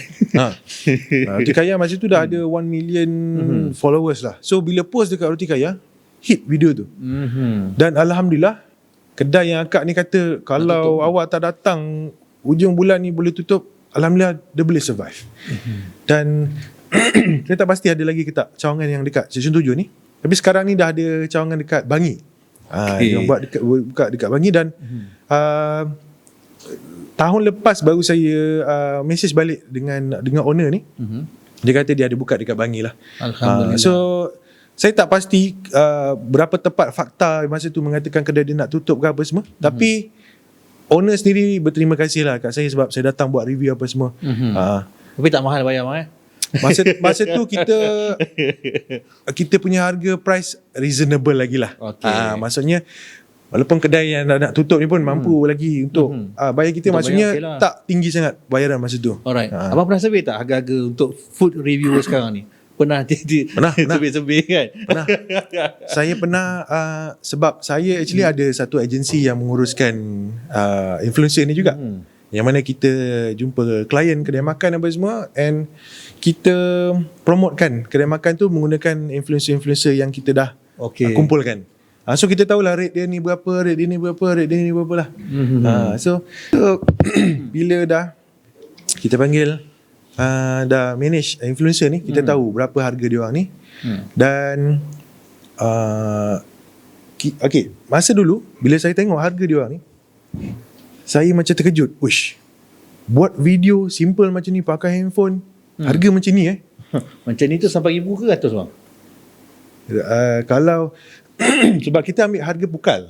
Roti Kaya masa tu dah ada 1 million followers lah. So bila post dekat Roti Kaya, hit video tu. Dan alhamdulillah kedai yang akak ni kata kalau awak tak datang hujung bulan ni boleh tutup, alhamdulillah dia boleh survive. Dan saya tak pasti ada lagi ke tak cawangan yang dekat Seksyen 7 ni. Tapi sekarang ni dah ada cawangan dekat Bangi. Yang buka dekat Bangi. Dan tahun lepas baru saya message balik dengan owner ni. Dia kata dia ada buka dekat Bangi lah. Alhamdulillah. So saya tak pasti berapa tepat fakta masa tu mengatakan kedai dia nak tutup ke apa semua. Tapi owner sendiri berterima kasih lah kat saya sebab saya datang buat review apa semua. Tapi tak mahal bayar mah. Masa tu kita punya harga price reasonable lagi lah. Maksudnya walaupun kedai yang nak tutup ni pun mampu lagi untuk bayar kita, untuk maksudnya tak tinggi sangat bayaran masa tu. Alright. Abang pernah survey tak harga-harga untuk food reviewer sekarang ni? pernah Pernah. sebih-sebih kan? Pernah. Saya pernah sebab saya actually ada satu agensi yang menguruskan influencer ni juga. Yang mana kita jumpa klien kedai makan apa semua, and kita promotekan kedai makan tu menggunakan influencer-influencer yang kita dah kumpulkan. So kita tahulah rate dia ni berapa, rate dia ni berapa, rate dia ni berapa lah. So bila dah kita panggil dah manage influencer ni, kita tahu berapa harga dia orang ni. Dan okay, masa dulu bila saya tengok harga dia orang ni, saya macam terkejut. Uish, buat video simple macam ni pakai handphone, harga macam ni Macam ni tu sampai RM1,000 ke ratus bang? Kalau sebab kita ambil harga pukal.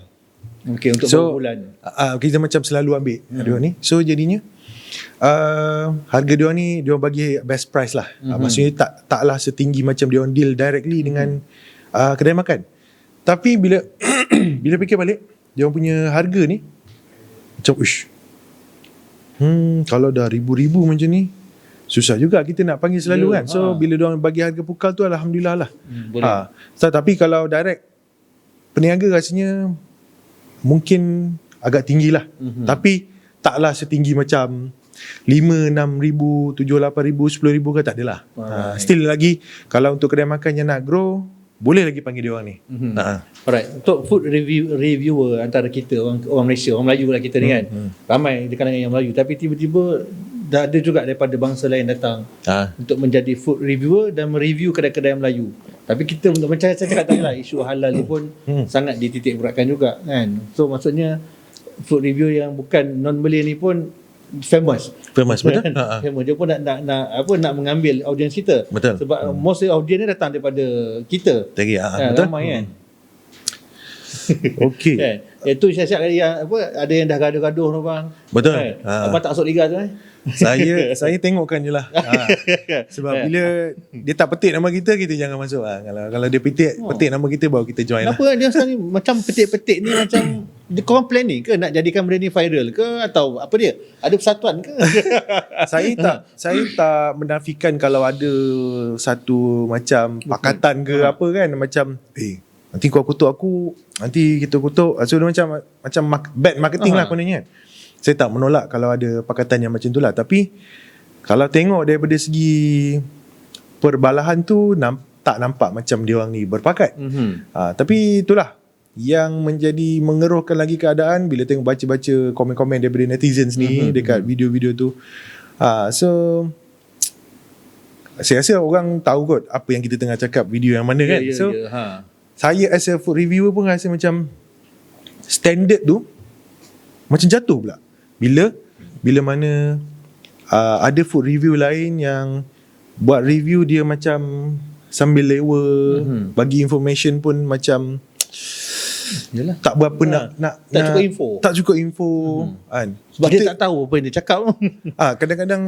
Okay, untuk So, bulan. kita macam selalu ambil dia ni. So jadinya harga dia ni dia bagi best price lah. Maksudnya taklah setinggi macam dia deal directly dengan kedai makan. Tapi bila bila fikir balik, dia punya harga ni macam uish. Kalau dah ribu-ribu macam ni, susah juga kita nak panggil selalu kan. So bila dia orang bagi harga pukal tu, alhamdulillah lah. Boleh. Tapi kalau direct peniaga rasanya mungkin agak tinggi lah. Tapi taklah setinggi macam 5, 6 ribu, 7, 8 ribu, 10 ribu ke, tak adalah. Still lagi, kalau untuk kedai makan yang nak grow, boleh lagi panggil dia orang ni. Alright, untuk food reviewer antara kita orang Malaysia, orang Melayu lah kita ni kan. Ramai di kalangan yang Melayu, tapi tiba-tiba dah ada juga daripada bangsa lain datang untuk menjadi food reviewer dan mereview kedai-kedai Melayu. Tapi kita untuk mencari, saya cakap tadi lah, isu halal ni pun sangat dititik beratkan juga kan. So maksudnya food review yang bukan non-Malay ni pun famous betul. Famous. Dia pun nak mengambil audiens kita. Betul. Sebab mostly audiens ni datang daripada kita. Betul. Ramai kan. Okey. Kan? Itu siap-siap yang ada yang dah gaduh-gaduh tu bang. Betul. Kan? Abang tak masuk liga tu Saya tengokkan je lah. Sebab bila dia tak petik nama kita jangan masuk. Kalau dia petik nama kita, baru kita join lah. Kenapa dia sekarang ni macam petik-petik ni macam korang planning ke nak jadikan benda ni viral ke, atau apa dia? Ada persatuan ke? Saya tak menafikan kalau ada satu macam pakatan ke apa kan, macam nanti kau kutuk aku, nanti kita kutuk. So dia macam bad marketing lah kononnya. Saya tak menolak kalau ada pakatan yang macam tu lah. Tapi kalau tengok daripada segi perbalahan tu, tak nampak macam dia orang ni berpakat. Tapi itulah yang menjadi mengeruhkan lagi keadaan bila tengok baca-baca komen-komen daripada netizens ni dekat video-video tu. So saya rasa orang tahu kot apa yang kita tengah cakap, video yang mana kan. So saya as a food reviewer pun rasa macam standard tu macam jatuh pula. Bila mana ada food review lain yang buat review dia macam sambil lewa, bagi information pun macam yalah, tak berapa tak cukup info kan. Sebab dia tak tahu apa yang dia cakap. Kadang-kadang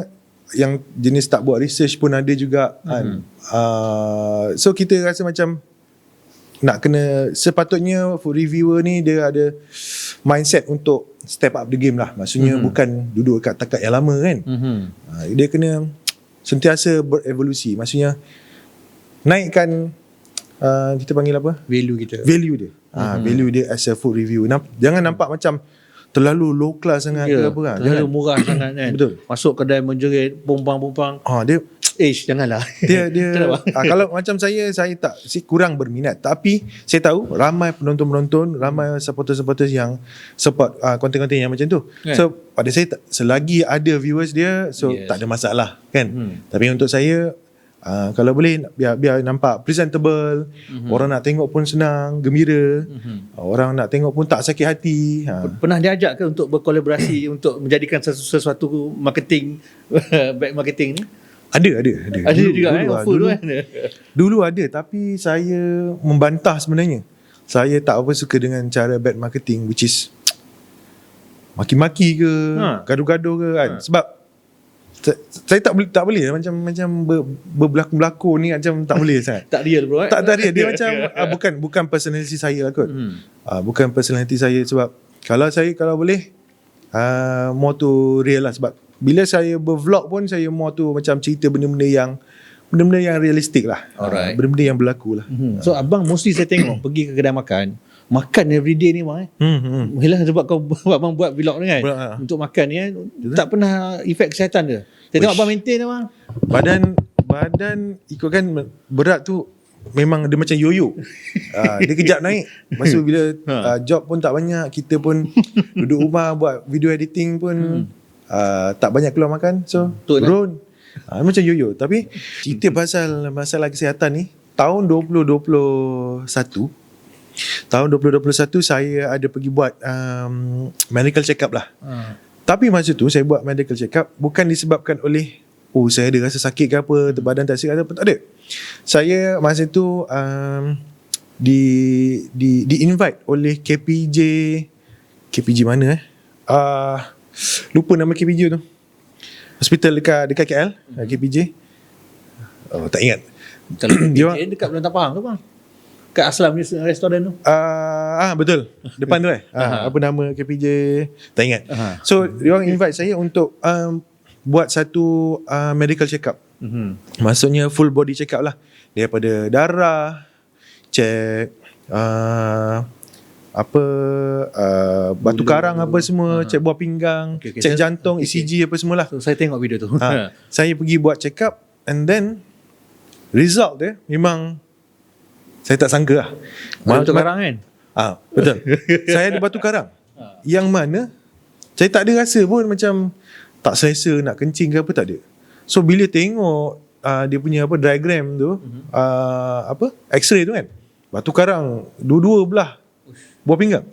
yang jenis tak buat research pun ada juga kan. So kita rasa macam nak kena, sepatutnya food reviewer ni dia ada mindset untuk step up the game lah. Maksudnya bukan duduk kat takat yang lama kan. Dia kena sentiasa berevolusi. Maksudnya naikkan kita panggil apa? Value dia. Value dia as a food review. Jangan nampak macam terlalu low class sangat ke apa kan. Terlalu murah sangat kan. Betul. Masuk kedai menjerit pumpang-pumpang. Dia janganlah. Dia kalau macam saya tak kurang berminat, tapi saya tahu ramai penonton-penonton, ramai supporter-supporters yang support konten-konten yang macam tu. So pada saya selagi ada viewers dia, so tak ada masalah kan. Tapi untuk saya kalau boleh biar nampak presentable, orang nak tengok pun senang, gembira, orang nak tengok pun tak sakit hati. Pernah diajak ke untuk berkolaborasi untuk menjadikan sesuatu marketing back marketing ni? Ada dulu ada, tapi saya membantah sebenarnya. Saya tak apa suka dengan cara bad marketing, which is maki-maki ke, gaduh-gaduh ke kan. Sebab saya tak boleh macam berberlakon ni, macam tak boleh sangat. Tak real bro. Tak real. Dia macam bukan personality saya lah kot. Bukan personality saya. Sebab kalau boleh more to real lah. Sebab bila saya bervlog pun, saya more tu macam cerita benda-benda yang benda-benda yang realistik lah. Alright. Benda-benda yang berlaku lah. So abang mostly saya tengok pergi ke kedai makan everyday ni bang Yelah sebab kau abang buat vlog ni kan untuk makan ni kan, tak pernah efek kesihatan dia. Saya tengok abang maintain dia bang. Badan ikutkan berat tu memang dia macam yoyo. Dia kejap naik. Lepas tu bila job pun tak banyak, kita pun duduk rumah buat video editing pun tak banyak keluar makan, so turun. Macam yoyo. Tapi cerita pasal masalah kesihatan ni, tahun 2021 saya ada pergi buat medical check up lah. Tapi masa tu saya buat medical check up bukan disebabkan oleh saya ada rasa sakit ke apa, badan tak sihat apa, tak ada. Saya masa tu di invite oleh KPJ mana lupa nama KPJ tu. Hospital dekat KL, KPJ. Tak ingat. Kalau dia dekat Belang Tapang tu bang. Kat Aslam ni restoran tu. Betul. Depan tu apa nama KPJ, tak ingat. So dia orang invite saya untuk buat satu medical check up. Maksudnya full body check up lah. Daripada darah, check batu karang apa semua, cek buah pinggang, cek jantung, ECG apa semualah. So, saya tengok video tu. Saya pergi buat check up, and then result dia memang saya tak sangka lah. Batu karang kan? Betul. Saya ada batu karang yang mana saya tak ada rasa pun macam tak selesa nak kencing ke apa, tak ada. So bila tengok dia punya diagram tu, X-ray tu kan, batu karang dua-dua belah buah pinggang.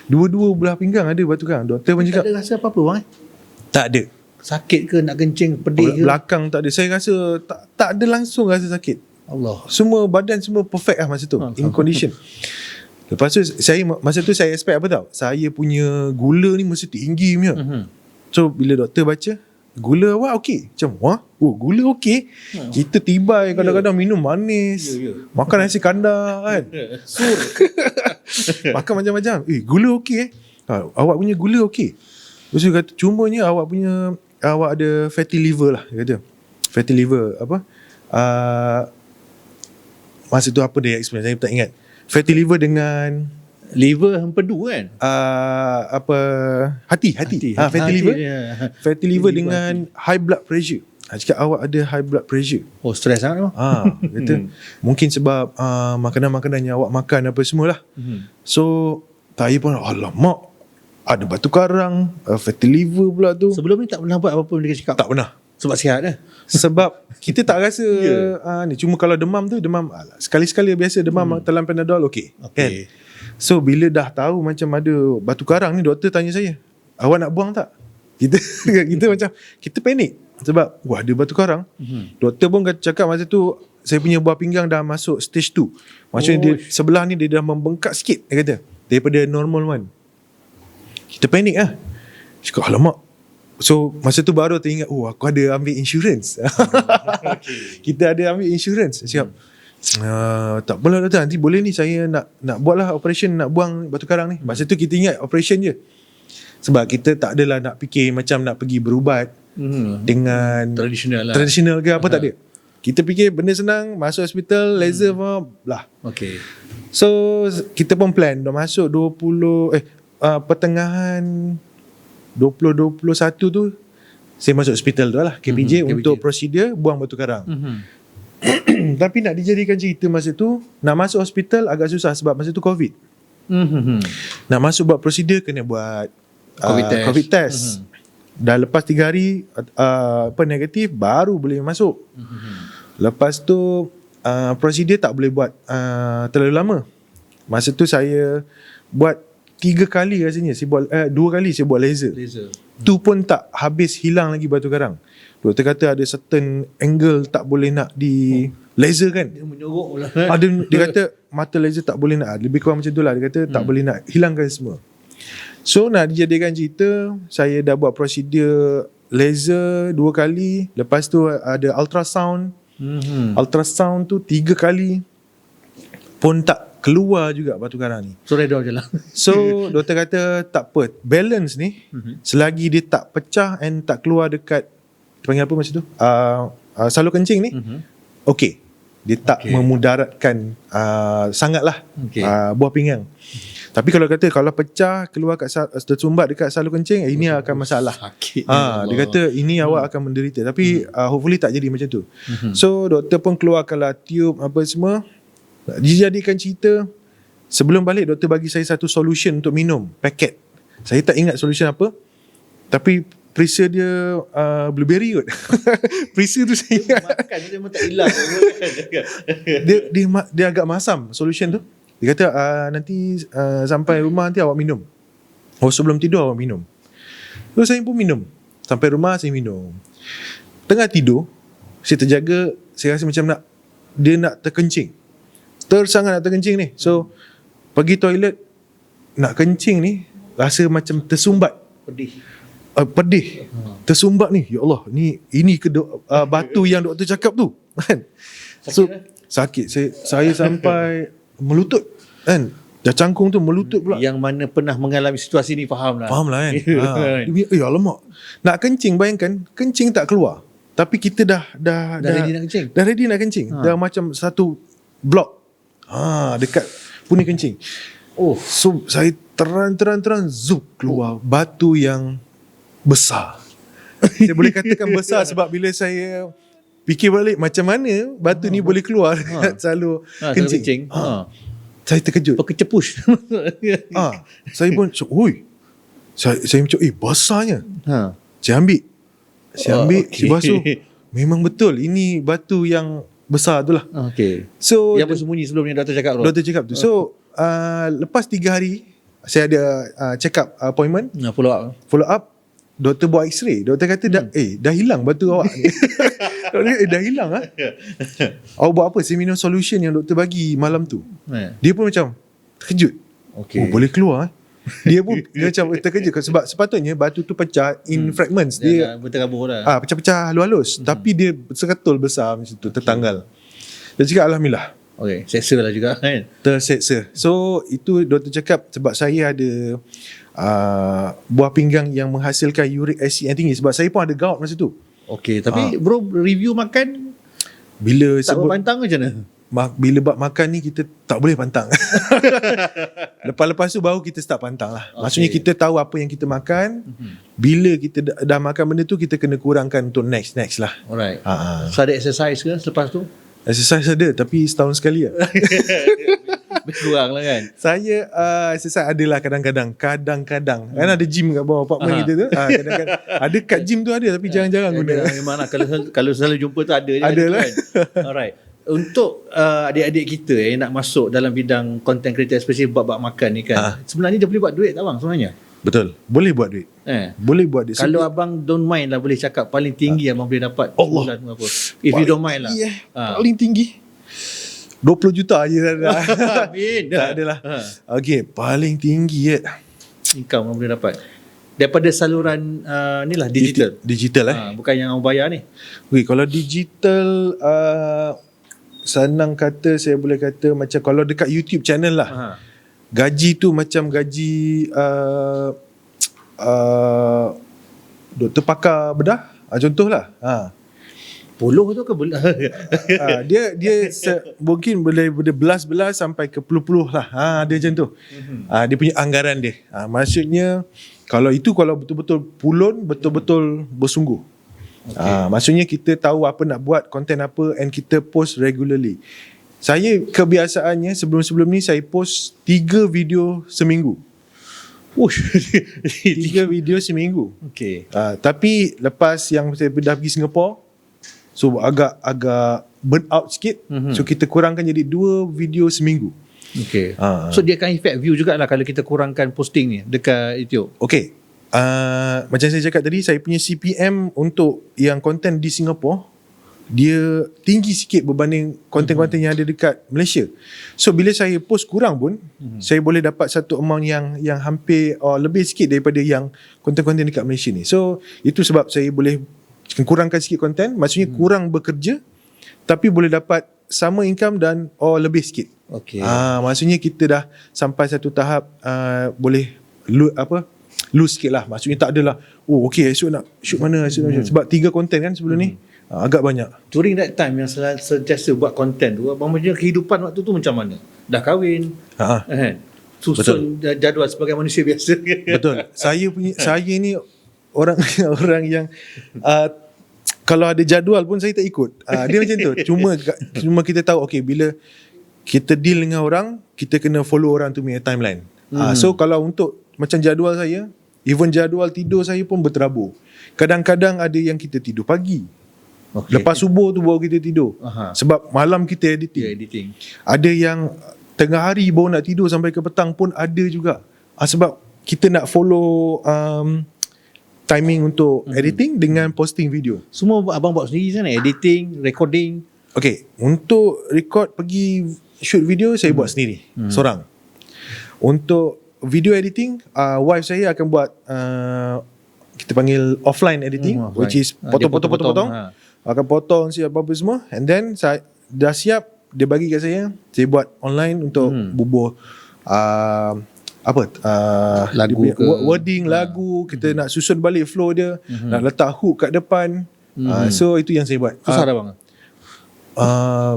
Dua-dua belah pinggang ada batu karang. Doktor pun cakap tak ada rasa apa-apa bang tak ada. Sakit ke, nak kencing, pedih ke? Belakang tak ada. Saya rasa tak ada langsung rasa sakit. Allah. Semua badan semua perfect lah masa tu, in condition. Lepas tu masa tu saya expect apa tau, saya punya gula ni mesti tinggi punya. So bila doktor baca, gula awak okey. Macam gula okey. Kita tibai kadang-kadang minum manis, makan nasi kandar kan, sur makan macam-macam. Gula okey awak punya gula okey. Lepas tu kata cumanya awak ada fatty liver lah, dia kata. Fatty liver masa tu apa dia explain, saya tak ingat. Fatty liver dengan liver empedu kan? Hati. Fatty liver. Fatty liver dengan high blood pressure. Cakap awak ada high blood pressure. Oh, stres sangat tu. Kata mungkin sebab makanan-makanan yang awak makan apa semualah. So saya pun alamak, ada batu karang, fatty liver pula tu. Sebelum ni tak pernah buat apa-apa medical check up? Tak pernah. Sebab sihat dah. Sebab kita tak rasa ni. Cuma kalau demam sekali-sekali biasa demam telan Panadol okey. Kan? So bila dah tahu macam ada batu karang ni, doktor tanya saya, awak nak buang tak? Kita macam kita panik sebab ada batu karang. Doktor pun cakap masa tu saya punya buah pinggang dah masuk stage 2. Maksudnya dia sebelah ni dia dah membengkak sikit, dia kata, daripada normal one. Kita panik lah. Cakap alamak. So masa tu baru teringat, aku ada ambil insurance. Kita ada ambil insurance. Cakap tak boleh doktor, nanti boleh ni saya nak buatlah operation, nak buang batu karang ni. Masa tu kita ingat operation je. Sebab kita tak adalah nak fikir macam nak pergi berubat dengan tradisional ke apa, tak ada. Kita fikir benda senang, masuk hospital, laser lah. Okay. So kita pun plan dah masuk pertengahan 2021 tu saya masuk hospital tu lah, KPJ, untuk prosedur buang batu karang. Tapi nak dijadikan cerita, masa tu nak masuk hospital agak susah sebab masa tu COVID. Nak masuk buat prosedur kena buat COVID test. Dah lepas 3 hari negatif baru boleh masuk. Lepas tu prosedur tak boleh buat terlalu lama. Masa tu saya buat 3 kali rasanya. Saya buat 2 kali saya buat laser. Tu pun tak habis hilang lagi batu karang. Doktor kata ada certain angle tak boleh nak di laser kan. Dia menyorok lah. Dia kata mata laser tak boleh nak. Lebih kurang macam tu lah. Dia kata tak boleh nak hilangkan semua. So nak dijadikan cerita, saya dah buat prosedur laser 2 kali. Lepas tu ada ultrasound. Ultrasound tu 3 kali. Pun tak keluar juga batu karang ni. So redor je lah. So doktor kata tak apa, balance ni selagi dia tak pecah and tak keluar dekat, panggil apa masa tu, salur kencing ni, okey. Dia tak memudaratkan sangatlah buah pinggang. Tapi kalau kata kalau pecah keluar tersumbat dekat salur kencing, ini akan masalah. Sakit. Dia kata ini awak akan menderita. Tapi hopefully tak jadi macam tu. So doktor pun keluarkanlah tube apa semua. Dijadikan cerita, sebelum balik doktor bagi saya satu solution untuk minum, paket. Saya tak ingat solution apa. Tapi perisa dia blueberry kot. Perisa tu saya ingat. Makan dia memang tak hilang. dia agak masam solution tu. Dia kata nanti sampai rumah nanti awak minum. Sebelum tidur awak minum. So saya pun minum. Sampai rumah saya minum. Tengah tidur, saya terjaga, saya rasa macam dia nak terkencing. Sangat nak terkencing ni. So pergi toilet, nak kencing ni, rasa macam tersumbat. Pedih. Tersumbat ni. Ya Allah, ini ke batu yang doktor cakap tu. Kan? So sakit. Saya sampai melutut kan. Dah cangkung tu melutut pula. Yang mana pernah mengalami situasi ni faham lah kan. Alamak. Nak kencing, bayangkan kencing tak keluar. Tapi kita dah ready nak kencing. Dah ready nak kencing. Dah macam satu blok. Dekat puning kencing. So saya terang zup keluar batu yang besar. Saya boleh katakan besar sebab bila saya fikir balik macam mana batu ni boleh keluar dekat salur kencing. Saya terkejut. Kecepus. Saya pun saya macam besarnya. Saya ambil. Saya basuh. Memang betul ini batu yang besar tu lah. So yang bersembunyi sebelum ni doktor cakap tu. Doktor cakap tu. So lepas 3 hari saya ada check up appointment, follow up. Doktor buat x-ray. Doktor kata dah hilang batu awak ni. Dah hilang awak buat apa? Saya minum solution yang doktor bagi malam tu. Dia pun macam terkejut. Boleh keluar. Dia macam terkejut sebab sepatutnya batu tu pecah in fragments. Dia berterabur dah. Pecah-pecah halus-halus. Tapi dia seketul besar macam tu, tertanggal. Dia cakap alhamdulillah. Seksa lah juga kan. Terseksa. So itu doktor cakap sebab saya ada buah pinggang yang menghasilkan uric acid yang tinggi. Sebab saya pun ada gout masa tu. Tapi bro review makan bila tak berpantang ke macam mana? Bila bab makan ni kita tak boleh pantang. Lepas tu baru kita start pantang lah. Maksudnya kita tahu apa yang kita makan. Bila kita dah makan benda tu, kita kena kurangkan untuk next lah. Alright. So ada exercise ke selepas tu? Exercise ada, tapi setahun sekali lah. Berkurang lah kan. Saya exercise adalah kadang-kadang. Kan ada gym kat bawah apartment kita tu. Kadang-kadang ada kat gym tu ada, tapi jarang-jarang guna. Memang lah. Kalau selalu jumpa tu ada je. Ada lah. Kan? Alright. Untuk adik-adik kita yang nak masuk dalam bidang content creator, especially bab makan ni kan, sebenarnya dia boleh buat duit tak bang sebenarnya? Betul. Boleh buat duit. Boleh buat duit. Kalau abang don't mind lah, boleh cakap paling tinggi abang boleh dapat sebulan apa. If you don't mind lah. Paling tinggi 20 juta je dah. Amin. Tak adalah. Paling tinggi income abang boleh dapat daripada saluran ni lah digital bukan yang abang bayar ni. Kalau digital senang kata, saya boleh kata macam kalau dekat YouTube channel lah. Gaji tu macam gaji doktor pakar bedah, contohlah. Puluh tu ke dia mungkin boleh belas sampai ke puluh lah. Dia macam tu. Dia punya anggaran dia. Maksudnya kalau betul-betul pulun, betul-betul bersungguh. Maksudnya kita tahu apa nak buat, konten apa, and kita post regularly. Saya kebiasaannya sebelum ni saya post 3 video seminggu. 3 video seminggu. Tapi lepas yang saya dah pergi Singapore, so agak burn out sikit. So kita kurangkan jadi 2 video seminggu. So dia akan effect view jugalah kalau kita kurangkan posting ni dekat YouTube. Macam saya cakap tadi, saya punya CPM untuk yang konten di Singapore dia tinggi sikit berbanding konten-konten yang ada dekat Malaysia. So bila saya post kurang pun, saya boleh dapat satu amount yang hampir lebih sikit daripada yang konten-konten dekat Malaysia ni. So itu sebab saya boleh kurangkan sikit konten, maksudnya kurang bekerja tapi boleh dapat sama income dan lebih sikit. Maksudnya kita dah sampai satu tahap boleh lose sikit lah. Maksudnya tak adalah esok nak shoot mana, sebab 3 konten kan sebelum ni. Agak banyak. During that time yang sentiasa buat content tu, abang punya kehidupan waktu tu macam mana? Dah kahwin, susun jadual sebagai manusia biasa. Betul. Saya ni orang orang yang kalau ada jadual pun saya tak ikut. Dia macam tu. Cuma kita tahu bila kita deal dengan orang, kita kena follow orang tu punya timeline. So kalau untuk macam jadual saya, even jadual tidur saya pun berterabur. Kadang-kadang ada yang kita tidur pagi. Lepas subuh tu baru kita tidur. Sebab malam kita editing. Ada yang tengah hari baru nak tidur sampai ke petang pun ada juga. Sebab kita nak follow timing untuk editing dengan posting video. Semua abang buat sendiri sana, editing, recording. Untuk record pergi shoot video saya buat sendiri, seorang. Untuk video editing, wife saya akan buat kita panggil offline editing, which is potong-potong. Akan potong siap apa semua, and then saya dah siap, dia bagi kat saya buat online untuk bubuh lagu ke, wording lagu, kita nak susun balik flow dia, nak letak hook kat depan. So itu yang saya buat. Susah dah bang?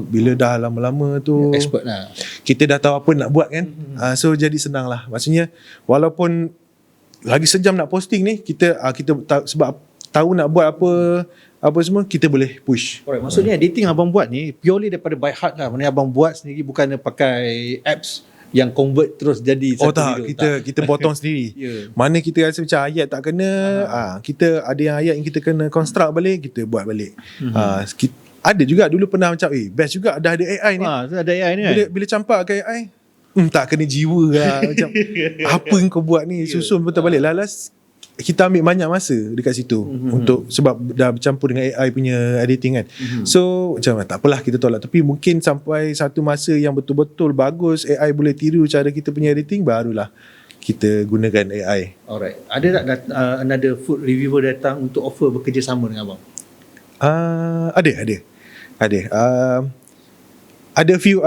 Bila dah lama-lama tu expert lah, kita dah tahu apa nak buat kan. So jadi senang lah. Maksudnya walaupun lagi sejam nak posting ni, kita sebab tahu nak buat apa semua, kita boleh push. Alright, maksudnya editing abang buat ni purely daripada by heart lah. Maksudnya abang buat sendiri, bukan pakai apps yang convert terus jadi satu video. Kita potong sendiri. Mana kita rasa macam ayat tak kena, kita ada yang ayat yang kita kena construct balik, kita buat balik. Ada juga dulu pernah macam best juga dah ada AI ni. Ada AI ni kan. Bila campak ke AI, tak kena jiwa lah. Macam apa yang kau buat ni, susun betul balik. Lalas kita ambil banyak masa dekat situ untuk, sebab dah bercampur dengan AI punya editing kan. So macam tak apalah, kita tolak. Tapi mungkin sampai satu masa yang betul-betul bagus, AI boleh tiru cara kita punya editing, barulah kita gunakan AI. Alright. Ada tak another food reviewer datang untuk offer bekerjasama dengan abang? Ada. Ada few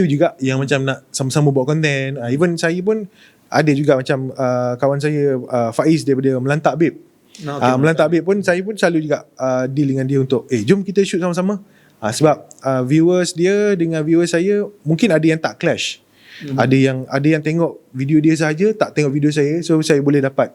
juga yang macam nak sama-sama buat konten. Even saya pun ada juga macam kawan saya Faiz daripada Melantak Babe. Melantak Babe pun saya pun selalu juga deal dengan dia untuk jom kita shoot sama-sama. Sebab viewers dia dengan viewers saya mungkin ada yang tak clash. Ada yang tengok video dia saja, tak tengok video saya. So saya boleh dapat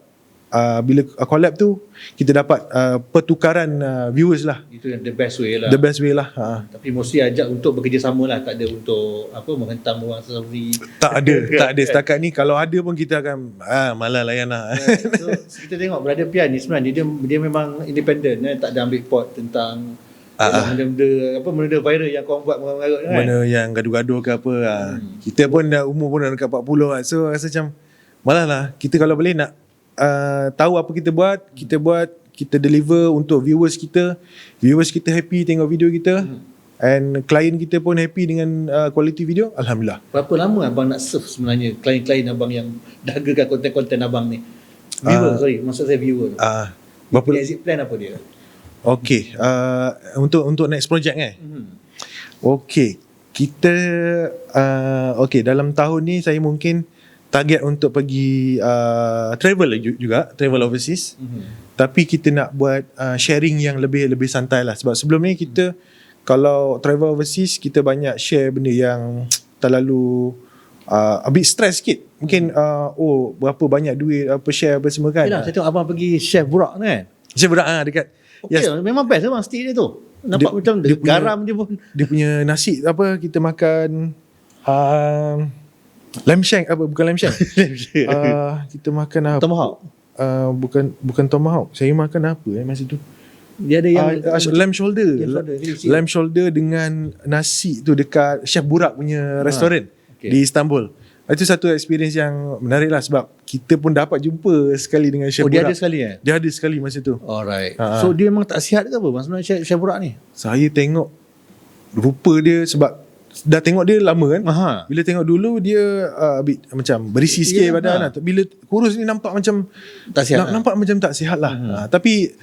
bila collab tu kita dapat pertukaran viewers lah. Itu yang the best way lah. The best way lah. Tapi mesti ajak untuk bekerjasama lah, tak ada untuk menghentam orang sendiri. Tak ada setakat ni. Kalau ada pun kita akan malah layan lah. So kita tengok Brother Pian ni sebenarnya dia memang independent, tak ada ambil pot tentang benda viral yang korang buat mengarut kan. Mana yang gaduh-gaduh ke apa. Kita pun dah umur pun dah dekat 40 lah. So rasa macam malah lah, kita kalau boleh nak tahu apa kita buat, kita deliver untuk viewers kita happy tengok video kita, and klien kita pun happy dengan quality video, alhamdulillah. Berapa lama abang nak serve sebenarnya klien-klien abang yang dahagakan konten-konten abang ni? Maksud saya viewer. Berapa exit plan apa dia? Untuk next project kita dalam tahun ni saya mungkin target untuk pergi travel overseas. Tapi kita nak buat sharing yang lebih santai lah. Sebab sebelum ni kita kalau travel overseas, kita banyak share benda yang terlalu a bit stress sikit. Mungkin berapa banyak duit, apa share apa semua kan. Yalah, saya tengok abang pergi Chef Burak kan. Chef Burak dekat. Memang best abang stick dia tu. Nampak macam dia garam dia pun. Dia punya nasi kita makan lamb shank, bukan lamb shank. Kita makan apa? Tomahawk. Bukan tomahawk. Saya makan apa masa tu? Dia ada yang lamb shoulder. Lamb shoulder dengan nasi tu dekat Chef Burak punya restoran di Istanbul. Itu satu experience yang menarik lah, sebab kita pun dapat jumpa sekali dengan Chef Burak. Dia ada sekali Dia ada sekali masa tu. Alright. So dia memang tak sihat ke apa maksudnya Chef Burak ni? Saya tengok rupa dia, sebab dah tengok dia lama kan. Bila tengok dulu dia macam berisi sikit badan lah. Bila kurus ni nampak macam tak sihat. Nampak macam tak sihat lah. Tapi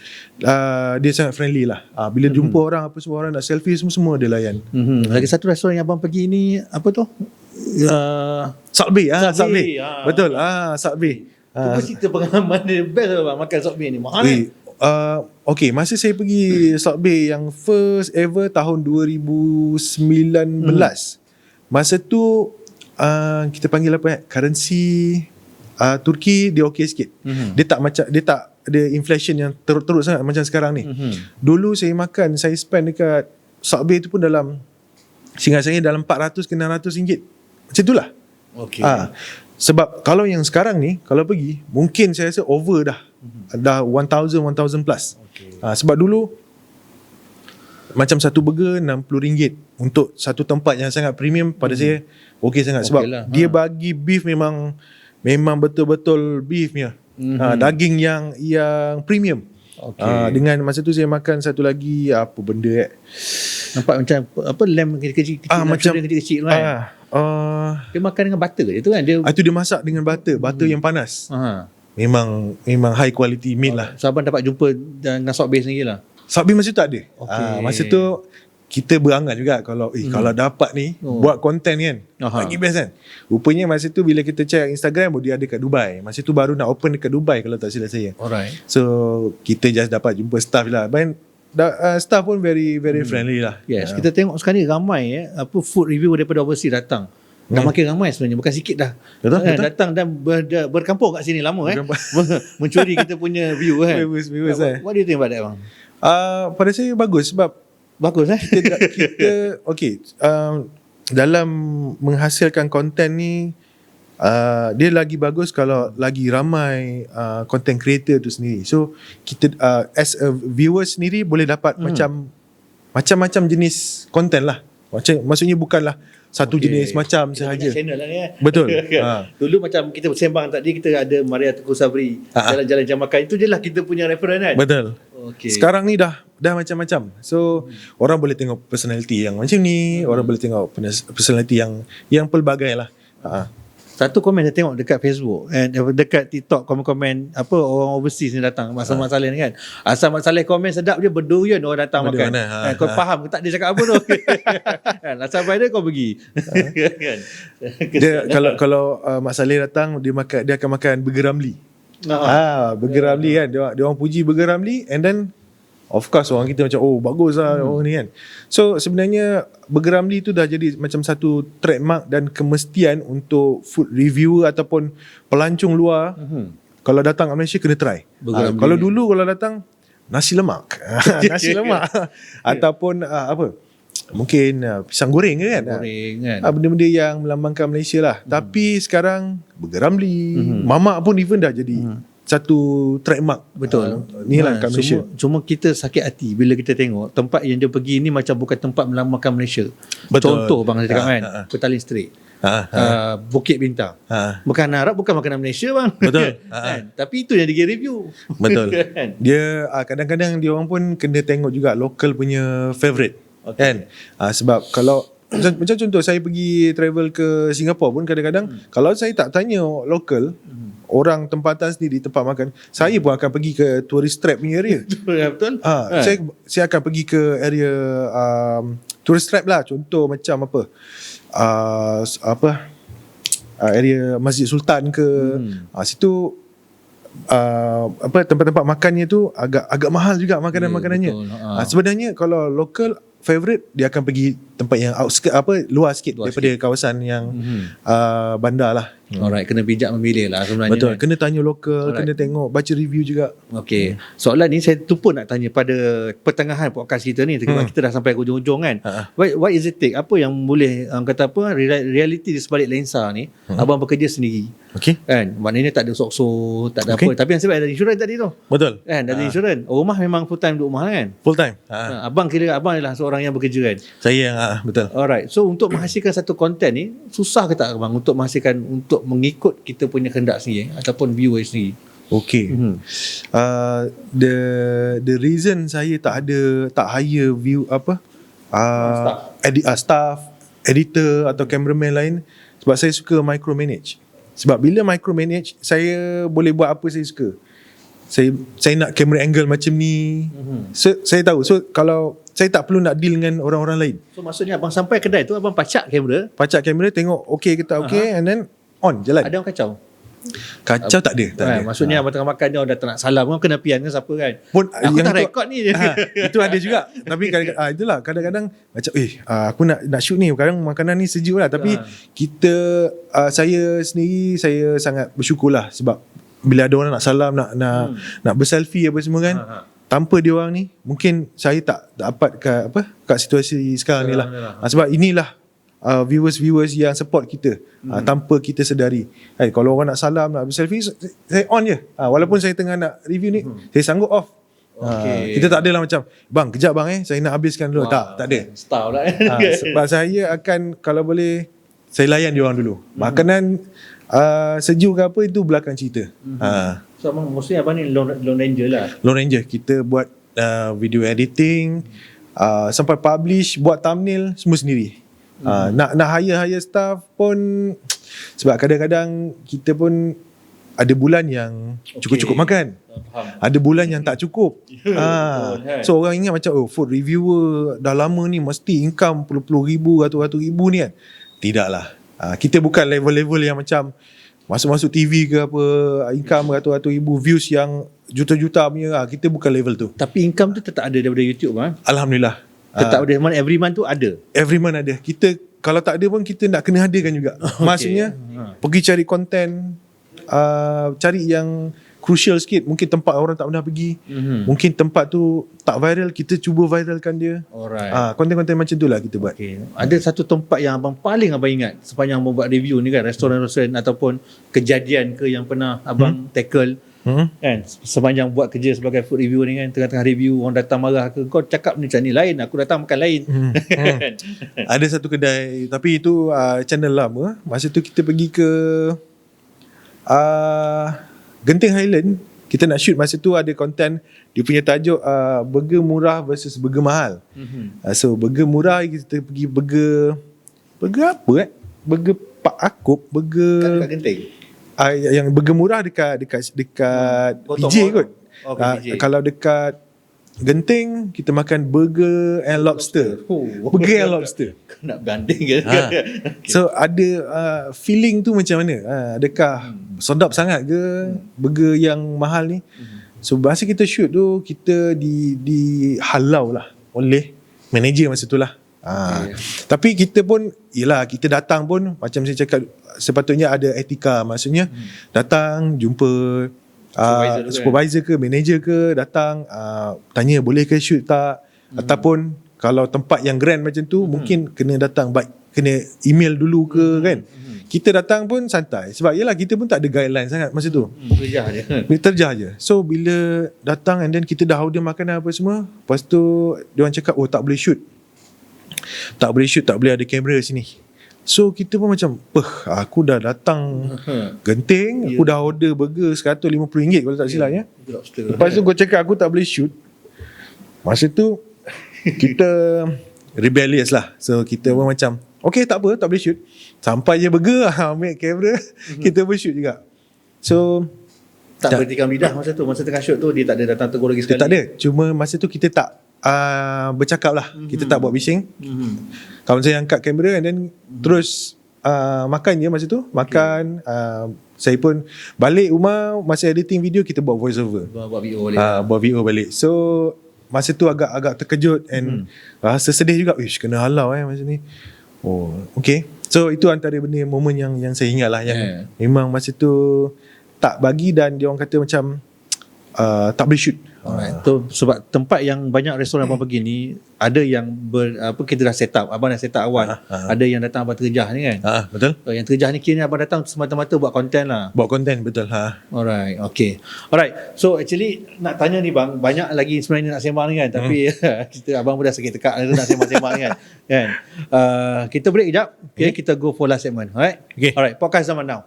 dia sangat friendly lah. Bila jumpa orang apa semua, orang nak selfie semua dia layan. Lagi satu restoran yang abang pergi ni apa tu? Salt Bae. Betul. Salt Bae. Cuba cerita pengalaman dia best abang makan Salt Bae ni. Mahal kan? Okay, masa saya pergi Subway yang first ever tahun 2019, masa tu kita panggil apa, currency Turki dia okey sikit. Dia tak ada inflation yang teruk sangat macam sekarang ni. Dulu saya spend dekat Subway tu pun dalam, seingat saya dalam 400 ke 600 ringgit. Macam itulah. Okey. Sebab kalau yang sekarang ni, kalau pergi, mungkin saya rasa over dah. Dah 1,000 plus. Sebab dulu macam satu burger RM60 untuk satu tempat yang sangat premium, pada saya okey sangat. Sebab dia bagi beef memang betul-betul beefnya. Daging yang premium. Dengan masa tu saya makan satu lagi apa benda nampak macam apa, lamb kecil-kecil, macam kecil-kecil kan. Dia makan dengan butter je tu kan dia. Itu dia masak dengan butter yang panas. Memang high quality meat lah. So abang dapat jumpa dengan Subway sendiri lah. Subway masa tu tak ada. Masa tu kita berangan juga kalau kalau dapat ni buat konten kan, lagi best kan. Rupanya masa tu bila kita check Instagram, dia ada kat Dubai. Masa tu baru nak open dekat Dubai kalau tak silap saya. Alright. So kita just dapat jumpa staff lah. Staff pun very friendly lah. Yes, kita tengok sekarang ni ramai food review daripada overseas datang. Dah makin ramai sebenarnya, bukan sikit dah. Betul. Datang dan berkampung kat sini lama mencuri kita punya view kan. Viewers What do you think about that bang? Pada saya bagus sebab kita okay, dalam menghasilkan konten ni dia lagi bagus kalau lagi ramai content creator tu sendiri. So kita as a viewer sendiri boleh dapat macam-macam jenis konten lah. Maksudnya bukanlah satu jenis macam sahaja. Channel lah ni. Betul. Dulu macam kita sembang tadi, kita ada Maria Teguh Sabri, jalan-jalan jam makan, itu je lah kita punya reference kan. Betul. Okay. Sekarang ni dah macam-macam. So orang boleh tengok personality yang macam ni, orang boleh tengok personality yang pelbagai lah. Satu komen saya tengok dekat Facebook dekat TikTok, komen-komen apa orang overseas ni datang masa Mak Saleh ni kan. Asal Mak Saleh komen sedap je, berdurian orang datang makan. Kau faham ke tak dia cakap apa tu? Kan asal Friday kau pergi. Kan. Dia kalau Mak Saleh datang, dia akan makan burger Ramly. Burger Ramly kan. Dia orang puji burger Ramly, and then of course orang kita macam bagus lah orang ni kan. So sebenarnya burger Ramly tu dah jadi macam satu trademark dan kemestian untuk food reviewer ataupun pelancong luar. Kalau datang ke Malaysia kena try. Kalau dulu kalau datang nasi lemak. Nasi lemak ataupun apa? Mungkin pisang goreng ke kan. Benda-benda yang melambangkan Malaysia lah. Tapi sekarang burger Ramly, mamak pun even dah jadi satu trademark. Betul. Ni lah kat Malaysia. Cuma kita sakit hati bila kita tengok tempat yang dia pergi ni macam bukan tempat melambangkan Malaysia. Betul. Contoh bang saya cakap kan, Petaling Street, Bukit Bintang. Bukan Arab, bukan makanan Malaysia bang. Betul. Kan? Tapi itu yang dia review. Betul. Dia kadang-kadang dia orang pun kena tengok juga local punya favourite. Kan? Sebab kalau macam contoh saya pergi travel ke Singapura pun kadang-kadang kalau saya tak tanya local, orang tempatan sendiri tempat makan, saya pun akan pergi ke tourist trap punya area. Betul. Saya akan pergi ke area tourist trap lah. Contoh macam area Masjid Sultan ke, situ tempat-tempat makannya tu agak mahal juga makanannya. Sebenarnya kalau local favorite, dia akan pergi tempat yang luar sikit daripada kawasan yang bandar lah. Alright, kena bijak memilih lah sebenarnya. Betul, kena tanya lokal, kena tengok, baca review juga. Okey. Soalan ni saya tu pun nak tanya pada pertengahan podcast kita ni. Kita dah sampai ke ujung-ujung kan. What is it take? Apa yang boleh kata apa reality di sebalik lensa ni? Abang bekerja sendiri. Okey. Kan? Maknanya tak ada sok-sok, tak ada apa. Tapi yang sebab ada insurans tadi tu. Betul. Kan, ada insurans. Rumah memang full time duduk rumah kan? Full time. Abang adalah seorang yang bekerja kan? Saya betul. Alright. So untuk menghasilkan satu konten ni susah ke tak abang untuk menghasilkan, untuk mengikut kita punya kehendak sendiri ataupun viewer sendiri? Okay. The reason saya tak hire staff, editor atau cameraman lain, sebab saya suka micromanage. Sebab bila micromanage, saya boleh buat apa saya suka. Saya nak camera angle macam ni. Saya tahu. So kalau saya tak perlu nak deal dengan orang-orang lain. So maksudnya abang sampai kedai tu, abang pacak kamera, tengok okey ke tak okey, and then on jalan. Ada orang kacau? Kacau tak ada, tak ada. Maksudnya abang tengah makan dia orang dah tak nak salam kan, kena pian ke siapa kan. Pun Aku yang tak tu- rekod ni. Itu ada juga. Tapi kadang-kadang itulah kadang-kadang macam aku nak shoot ni, kadang makanan ni sejuk lah, tapi kita saya sendiri saya sangat bersyukur lah sebab bila ada orang nak salam, nak berselfie apa semua kan, tanpa dia orang ni mungkin saya tak dapat kat situasi sekarang ni lah. Sebab inilah viewers yang support kita tanpa kita sedari. Kalau orang nak salam, nak berselfie, saya on je. Walaupun saya tengah nak review ni, saya sanggup off. Kita tak adalah macam, bang kejap bang saya nak habiskan dulu. Tak ada. Star pula. Sebab saya akan, kalau boleh, saya layan dia orang dulu. Makanan sejuk ke apa, itu belakang cerita. So abang mostly abang ni Lone Ranger lah. Lone Ranger, kita buat video editing, sampai publish, buat thumbnail semua sendiri. Nak hire staff pun, sebab kadang-kadang kita pun ada bulan yang cukup-cukup makan, ada bulan yang tak cukup. So orang ingat macam food reviewer dah lama ni mesti income puluh-puluh ribu, ratus-ratus ribu ni kan. Tidaklah. Kita bukan level-level yang macam masuk-masuk TV ke apa, income ratus-ratus ribu, views yang juta-juta punya. Kita bukan level tu. Tapi income tu tetap ada daripada YouTube kan? Alhamdulillah. Tetap ada, every month tu ada. Every month ada. Kita kalau tak ada pun kita nak kena adakan juga. Maksudnya pergi cari konten, cari yang crucial sikit, mungkin tempat orang tak pernah pergi, mungkin tempat tu tak viral, kita cuba viralkan dia. Alright. Konten-konten macam tu lah kita buat. Ada satu tempat yang abang paling abang ingat sepanjang abang buat review ni kan, restoran-restoran ataupun kejadian ke yang pernah abang tackle kan, sepanjang buat kerja sebagai food reviewer ni kan, tengah-tengah review orang datang marah ke, kau cakap ni macam ni lain, aku datang makan lain. Ada satu kedai, tapi itu channel lama. Masa tu kita pergi ke Genting Highland, kita nak shoot. Masa tu ada konten, dia punya tajuk burger murah versus burger mahal. So burger murah kita pergi burger apa burger Pak Akop, burger Kat Genting. yang burger murah dekat PJ kot. Kalau dekat Genting kita makan burger and lobster. Burger and lobster. Kau nak ganding ke? So ada feeling tu macam mana? Adakah sedap sangat ke burger yang mahal ni? So masa kita shoot tu, kita di halau lah oleh manager masa tu lah. Tapi kita pun, yelah, kita datang pun macam saya cakap, sepatutnya ada etika. Maksudnya datang jumpa supervisor ke manager ke, datang tanya boleh ke shoot tak, ataupun kalau tempat yang grand macam tu mungkin kena datang kena email dulu ke kan. Kita datang pun santai, sebab yelah kita pun tak ada guideline sangat masa tu. Terjah je. So bila datang and then kita dah order makanan apa semua, lepas tu diorang cakap tak boleh shoot, tak boleh ada kamera sini. So kita pun macam, aku dah datang Genting, aku dah order burger RM150 kalau tak silap ya. Lepas tu kau cakap aku tak boleh shoot. Masa tu kita rebellious lah. So kita pun macam, okay tak apa, tak boleh shoot. Sampai je burger ambil kamera, kita pun shoot juga. So tak bertikam lidah masa tu, masa tengah shoot tu dia tak ada datang tegur lagi sekali. Tak ada. Cuma masa tu kita tak bercakap lah. Kita tak buat bising. Kawan saya angkat kamera and then terus makan je masa tu. Makan. Saya pun balik rumah, masa editing video kita buat voice over. Buat VO balik. Buat VO balik. So masa tu agak terkejut and rasa sedih juga. Kena halau masa ni. Okay. So itu antara benda momen yang saya ingat lah, yang memang masa tu tak bagi, dan dia orang kata macam tak boleh shoot. Tu sebab tempat yang banyak restoran abang pergi ni, ada yang kita dah set up, abang dah set up awal. Ada yang datang abang terjah ni kan. Betul. Yang terjah ni kira abang datang semata-mata buat konten lah. Buat konten, betul. Alright, okay. Alright, so actually nak tanya ni bang, banyak lagi sebenarnya nak sembang ni kan, tapi abang pun dah sakit tekak nak sembang-sembang ni kan. Kita break kejap, okay, kita go for last segment. Alright, okay. Alright, Podcast Zaman Now.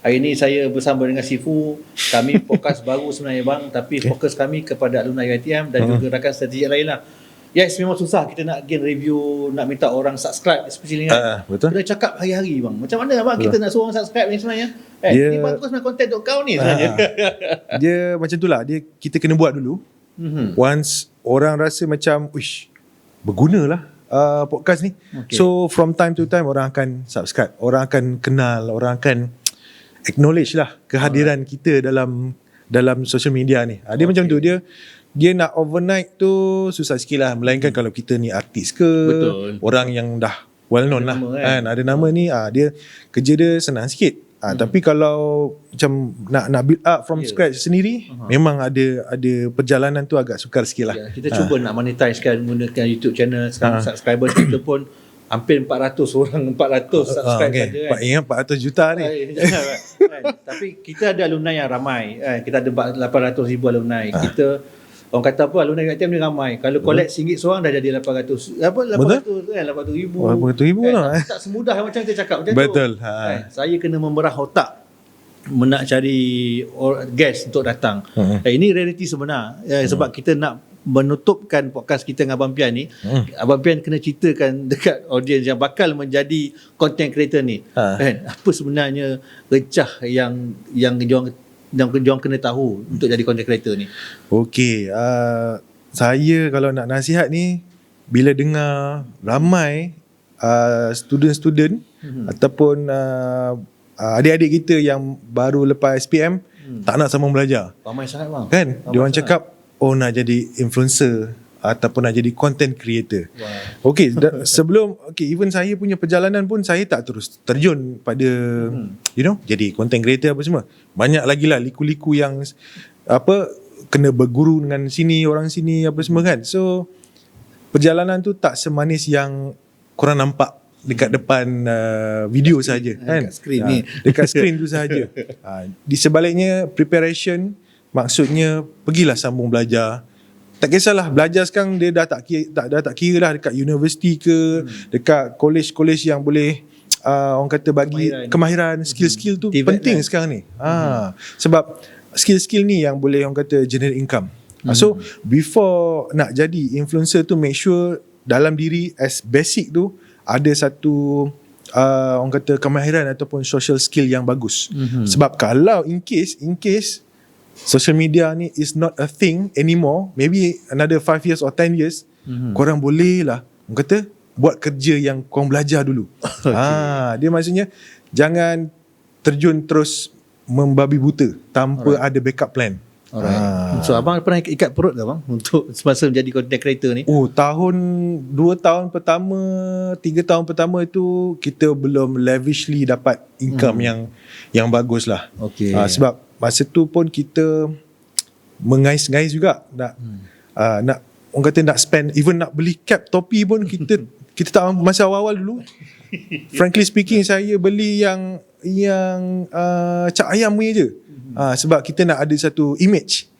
Hari ini saya bersama dengan Sifu. Kami podcast baru sebenarnya bang, tapi fokus kami kepada alumni UiTM dan juga rakan strategi lain lah. Yes, memang susah kita nak gain review, nak minta orang subscribe especially kan. Betul. Kita cakap hari-hari bang. Macam mana bang kita nak suruh orang subscribe ni sebenarnya? Dia bagus nak content untuk kau ni sebenarnya. Dia macam tu lah. Kita kena buat dulu. Once orang rasa macam berguna lah podcast ni. So from time to time orang akan subscribe, orang akan kenal, orang akan acknowledge lah kehadiran kita dalam social media ni. Dia macam tu, dia nak overnight tu susah sikit lah, melainkan kalau kita ni artis ke, orang yang dah well known lah kan, ada nama ni, dia kerja dia senang sikit. Tapi kalau macam nak build up from scratch sendiri, memang ada perjalanan tu agak sukar sikit lah. Kita cuba nak monetize kan, menggunakan YouTube channel. Sekarang subscriber kita pun hampir 400 orang, 400 subscribe saja kan. Ingat 400 juta ni. Kan? Tapi kita ada alumni yang ramai kan? Kita ada 800,000 alumni. Kita orang kata apa, alumni UiTM ni ramai. Kalau collect RM1 seorang dah jadi 800 kan, 800,000. 800,000 kan? lah. Tak semudah macam kita cakap macam Betul. tu. Kan? Saya kena memerah otak nak cari guest untuk datang. Ini realiti sebenar. Sebab kita nak menutupkan podcast kita dengan Abang Pian ni, Abang Pian kena ceritakan dekat audience yang bakal menjadi content creator ni, kan, apa sebenarnya recah yang diorang kena tahu untuk jadi content creator ni. Okey, saya kalau nak nasihat ni, bila dengar ramai student-student ataupun adik-adik kita yang baru lepas SPM tak nak sambung belajar, Ramai sangat bang. kan, diorang cakap nak jadi influencer ataupun nak jadi content creator. Okey, even saya punya perjalanan pun saya tak terus terjun pada jadi content creator apa semua. Banyak lagi lah liku-liku yang kena berguru dengan orang sini apa semua kan. So perjalanan tu tak semanis yang korang nampak dekat depan video saja kan. Dekat skrin ni. Dekat skrin tu saja. Di sebaliknya, preparation maksudnya pergilah sambung belajar. Tak kisahlah belajar sekarang, dia dah tak kira lah dekat universiti ke, dekat college yang boleh orang kata bagi kemahiran, skill-skill tu penting sekarang ni. Sebab skill-skill ni yang boleh orang kata generate income. So before nak jadi influencer tu, make sure dalam diri as basic tu ada satu orang kata kemahiran ataupun social skill yang bagus. Sebab kalau in case social media ni is not a thing anymore, maybe another 5 years or 10 years, korang boleh lah orang kata buat kerja yang korang belajar dulu. Dia maksudnya jangan terjun terus membabi buta tanpa ada backup plan. So abang pernah ikat perut ke bang untuk semasa menjadi content creator ni? 2 tahun pertama, 3 tahun pertama itu kita belum lavishly dapat income yang bagus lah. Sebab masa tu pun kita mengais-ngais juga nak orang kata nak spend, even nak beli cap topi pun kita tak, masa awal-awal dulu frankly speaking saya beli yang cak ayam punya je. Sebab kita nak ada satu image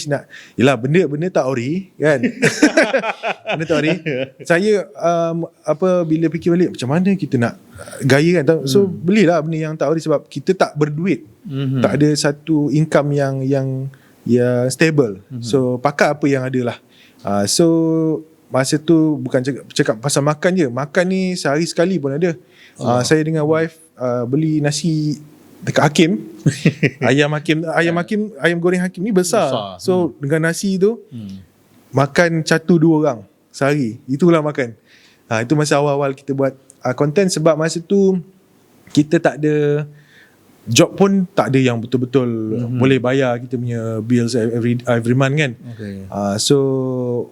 nak, yelah benda tak ori kan. Benda tak ori. Saya bila fikir balik macam mana kita nak gaya kan, so belilah benda yang tak ori sebab kita tak berduit, tak ada satu income yang stable. So pakai apa yang ada lah. So masa tu bukan cakap pasal makan je, makan ni sehari sekali pun ada. Saya dengan wife beli nasi dekat Hakim. ayam goreng Hakim ni besar. So dengan nasi tu makan catu 2 orang sehari. Itulah makan. Itu masa awal-awal kita buat content, sebab masa tu kita tak ada job pun, tak ada yang betul-betul boleh bayar kita punya bills every month kan. So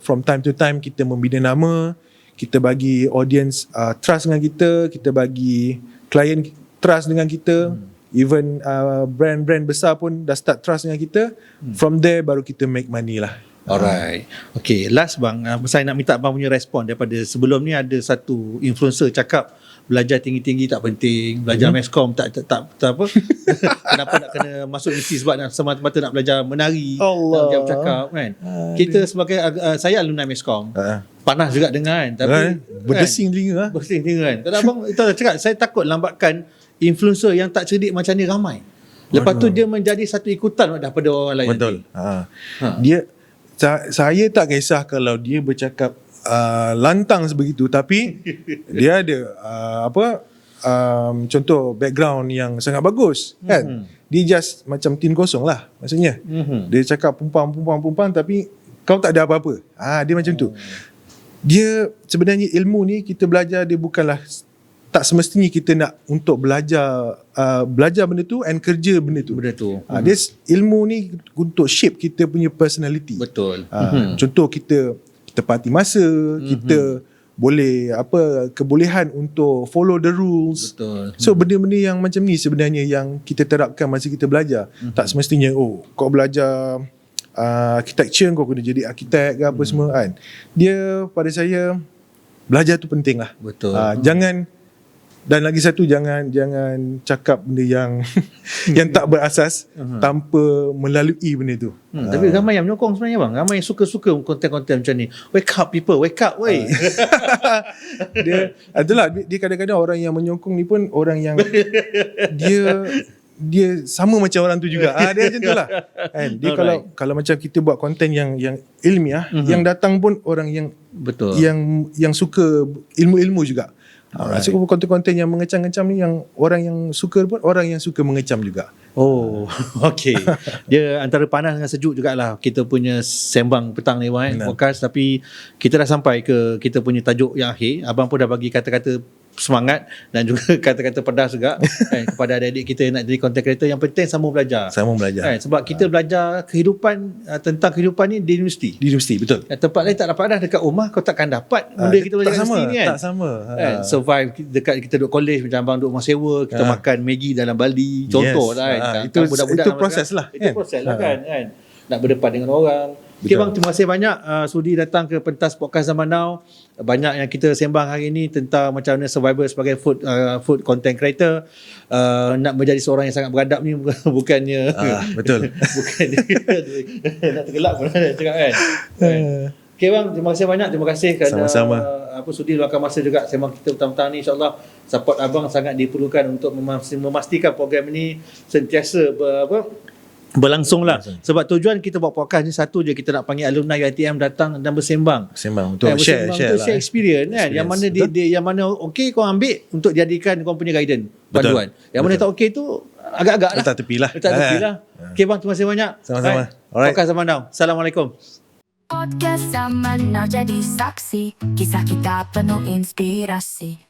from time to time kita membina nama, kita bagi audience trust dengan kita bagi klien trust dengan kita. Even brand-brand besar pun dah start trust dengan kita. From there baru kita make money lah. Alright. Okay, last bang, saya nak minta abang punya respon daripada sebelum ni. Ada satu influencer cakap belajar tinggi-tinggi tak penting, belajar meskom tak apa. Kenapa nak kena masuk universiti sebab nak semata-mata nak belajar menari, nak belajar bercakap kan. Kita sebagai saya alumni meskom, panas juga dengar kan, tapi berdesing telinga. Berdesing telinga kan. Tapi abang itu cakap saya takut lambatkan influencer yang tak cerdik macam ni ramai. Lepas tu dia menjadi satu ikutan daripada orang lain. Betul. Saya tak kisah kalau dia bercakap lantang sebegitu, tapi dia ada contoh background yang sangat bagus kan. Dia just macam tin kosong lah maksudnya. Dia cakap pumpang tapi kau tak ada apa-apa. Dia macam tu. dia sebenarnya ilmu ni kita belajar dia bukanlah, tak semestinya kita nak untuk belajar benda tu and kerja benda tu. Dia ilmu ni untuk shape kita punya personality. Betul. Contoh kita tepati masa, kita boleh kebolehan untuk follow the rules. Betul. So benda-benda yang macam ni sebenarnya yang kita terapkan masa kita belajar. Tak semestinya kau belajar architecture kau kena jadi arkitek ke apa semua kan. Dia pada saya belajar tu penting lah. Betul. Jangan, dan lagi satu jangan cakap benda yang yang tak berasas tanpa melalui benda tu. Tapi ramai yang menyokong sebenarnya bang. Ramai yang suka-suka konten-konten macam ni. Wake up people, wake up wey. Dia adalah dia kadang-kadang orang yang menyokong ni pun orang yang dia sama macam orang tu juga. Dia macam tu lah. Kan? Dia kalau macam kita buat konten yang ilmiah, yang datang pun orang yang betul. Yang suka ilmu-ilmu juga. So konten-konten yang mengecam-ngecam ni, yang orang yang suka pun orang yang suka mengecam juga. Okay. Dia antara panas dengan sejuk jugalah kita punya sembang petang ni podcast, tapi kita dah sampai ke kita punya tajuk yang akhir. Abang pun dah bagi kata-kata semangat dan juga kata-kata pedas juga kepada adik-adik kita yang nak jadi content creator. Yang penting sama belajar. Sebab kita belajar kehidupan, tentang kehidupan ni di universiti. Betul. Tempat lain tak dapat dah. Dekat rumah kau takkan dapat benda kita belajar kat universiti ni kan. Tak sama. Survive dekat kita duduk college, macam abang duduk rumah sewa, kita makan Maggi dalam baldi, contoh lah kan. Itu proses lah. Itu proses lah kan. Nak berdepan dengan orang. Okay bang, terima kasih banyak sudi datang ke pentas podcast Zaman Now. Banyak yang kita sembang hari ini tentang macam mana survival sebagai food content creator. Nak menjadi seorang yang sangat beradab ni bukannya betul. Bukannya nak tergelak pun nak cakap kan. Okay bang, terima kasih banyak. Terima kasih kerana sama-sama. Sudi luangkan masa juga sembang kita petang-petang ni. InsyaAllah support abang sangat diperlukan untuk memastikan program ini sentiasa berlangsung lah. Sebab tujuan kita buat podcast ni satu je, kita nak panggil alumni UiTM datang dan bersembang untuk share experience kan. Yang mana dia yang mana okey kau ambil untuk jadikan kau punya guidance, panduan. Yang mana tak okey tu agak-agak lah, letak tepi lah. Okay bang, terima kasih banyak. Sama-sama. Alright. Podcast Zaman Now. Assalamualaikum. Podcast Zaman Now jadi saksi, kisah kita penuh inspirasi.